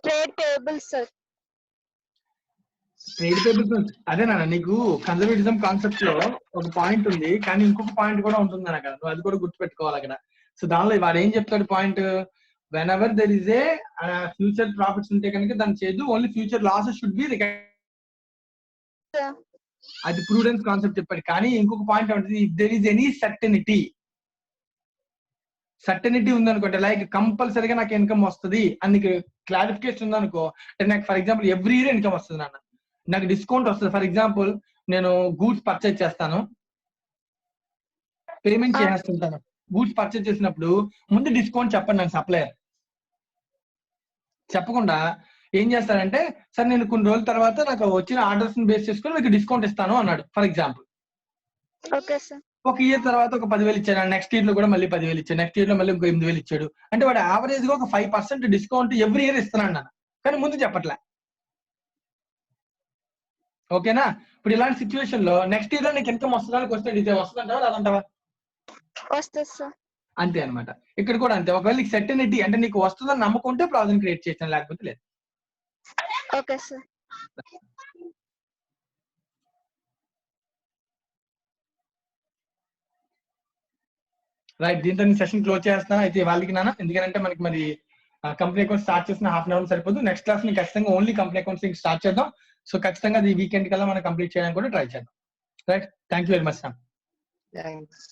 Trade payables sir. Trade payables అదేనా నీకు కన్జర్వేటిజం కాన్సెప్ట్ లో ఒక పాయింట్ ఉంది, కానీ ఇంకొక పాయింట్ కూడా ఉంటుంది అన్న కదా, నువ్వు అది కూడా గుర్తుపెట్టుకోవాలి అక్కడ. సో దానిలో వాడు ఏం చెప్తాడు point, when ever there is a future profits ఉంటే కనుక దాని చేదు only future losses should be record. అది ప్రూడెన్స్ కాన్సెప్ట్ చెప్పాడు. కానీ ఇంకొక పాయింట్ ఏమంటుంది, if there is any certainty ఉందనుకోండి, లైక్ కంపల్సరీగా నాకు ఇన్కమ్ వస్తుంది అని నీకు క్లారిఫికేషన్ ఉందనుకో, అంటే నాకు for example every year income వస్తుంది నాన్న, నాకు డిస్కౌంట్ వస్తుంది. ఫర్ ఎగ్జాంపుల్ నేను గూడ్స్ పర్చేజ్ చేస్తాను, పేమెంట్ చేస్తుంటాను. గూడ్స్ పర్చేజ్ చేసినప్పుడు ముందు డిస్కౌంట్ చెప్పండి నాకు సప్లయర్. చెప్పకుండా ఏం చేస్తాడంటే, సార్ నేను కొన్ని రోజుల తర్వాత నాకు వచ్చిన ఆర్డర్స్ ని బేస్ చేసుకుని మీకు డిస్కౌంట్ ఇస్తాను అన్నాడు ఫర్ ఎగ్జాంపుల్. Okay sir. ఒక ఇయర్ తర్వాత ఒక 10,000 ఇచ్చాడు, నెక్స్ట్ ఇయర్ లో కూడా మళ్ళీ 10,000 ఇచ్చాడు, నెక్స్ట్ ఇయర్ లో మళ్ళీ ఇంకో 8,000 ఇచ్చాడు. అంటే వాడు యావరేజ్ గా ఒక 5% డిస్కౌంట్ ఎవ్రీ ఇయర్ ఇస్తున్నాడు నాన్న, కానీ ముందు చెప్పట్లే. ఓకేనా? ఇప్పుడు ఇలాంటి సిచ్యువేషన్ లో నెక్స్ట్ ఇయర్ లో నీకు ఇన్కమ్ వస్తుందని క్వశ్చన్ ఇదే వస్తుందంటావా రాదంటావా? వస్తుంది సార్. అంతే అనమాట. ఇక్కడ కూడా అంతే, ఒకవేళ నీకు సర్టెనిటీ అంటే నీకు వస్తుందని నమ్ముకుంటే ప్రాబ్లం క్రియేట్ చేస్తాను, లేకపోతే లేదు. Okay sir. రైట్, దీంతో నేను సెషన్ క్లోజ్ చేస్తాను అయితే వాళ్ళకి నాన్న. ఎందుకంటే మనకి మరి కంపెనీ అకౌంట్ స్టార్ట్ చేసిన హాఫ్ అన్ అవర్ సరిపోదు. నెక్స్ట్ క్లాస్ ని ఖచ్చితంగా ఓన్లీ కంపెనీ అకౌంట్స్ స్టార్ట్ చేద్దాం. సో ఖచ్చితంగా అది వీకెండ్ కల్లా మనం కంప్లీట్ చేయడానికి కూడా ట్రై చేద్దాం. Right, thank you very much. Thanks.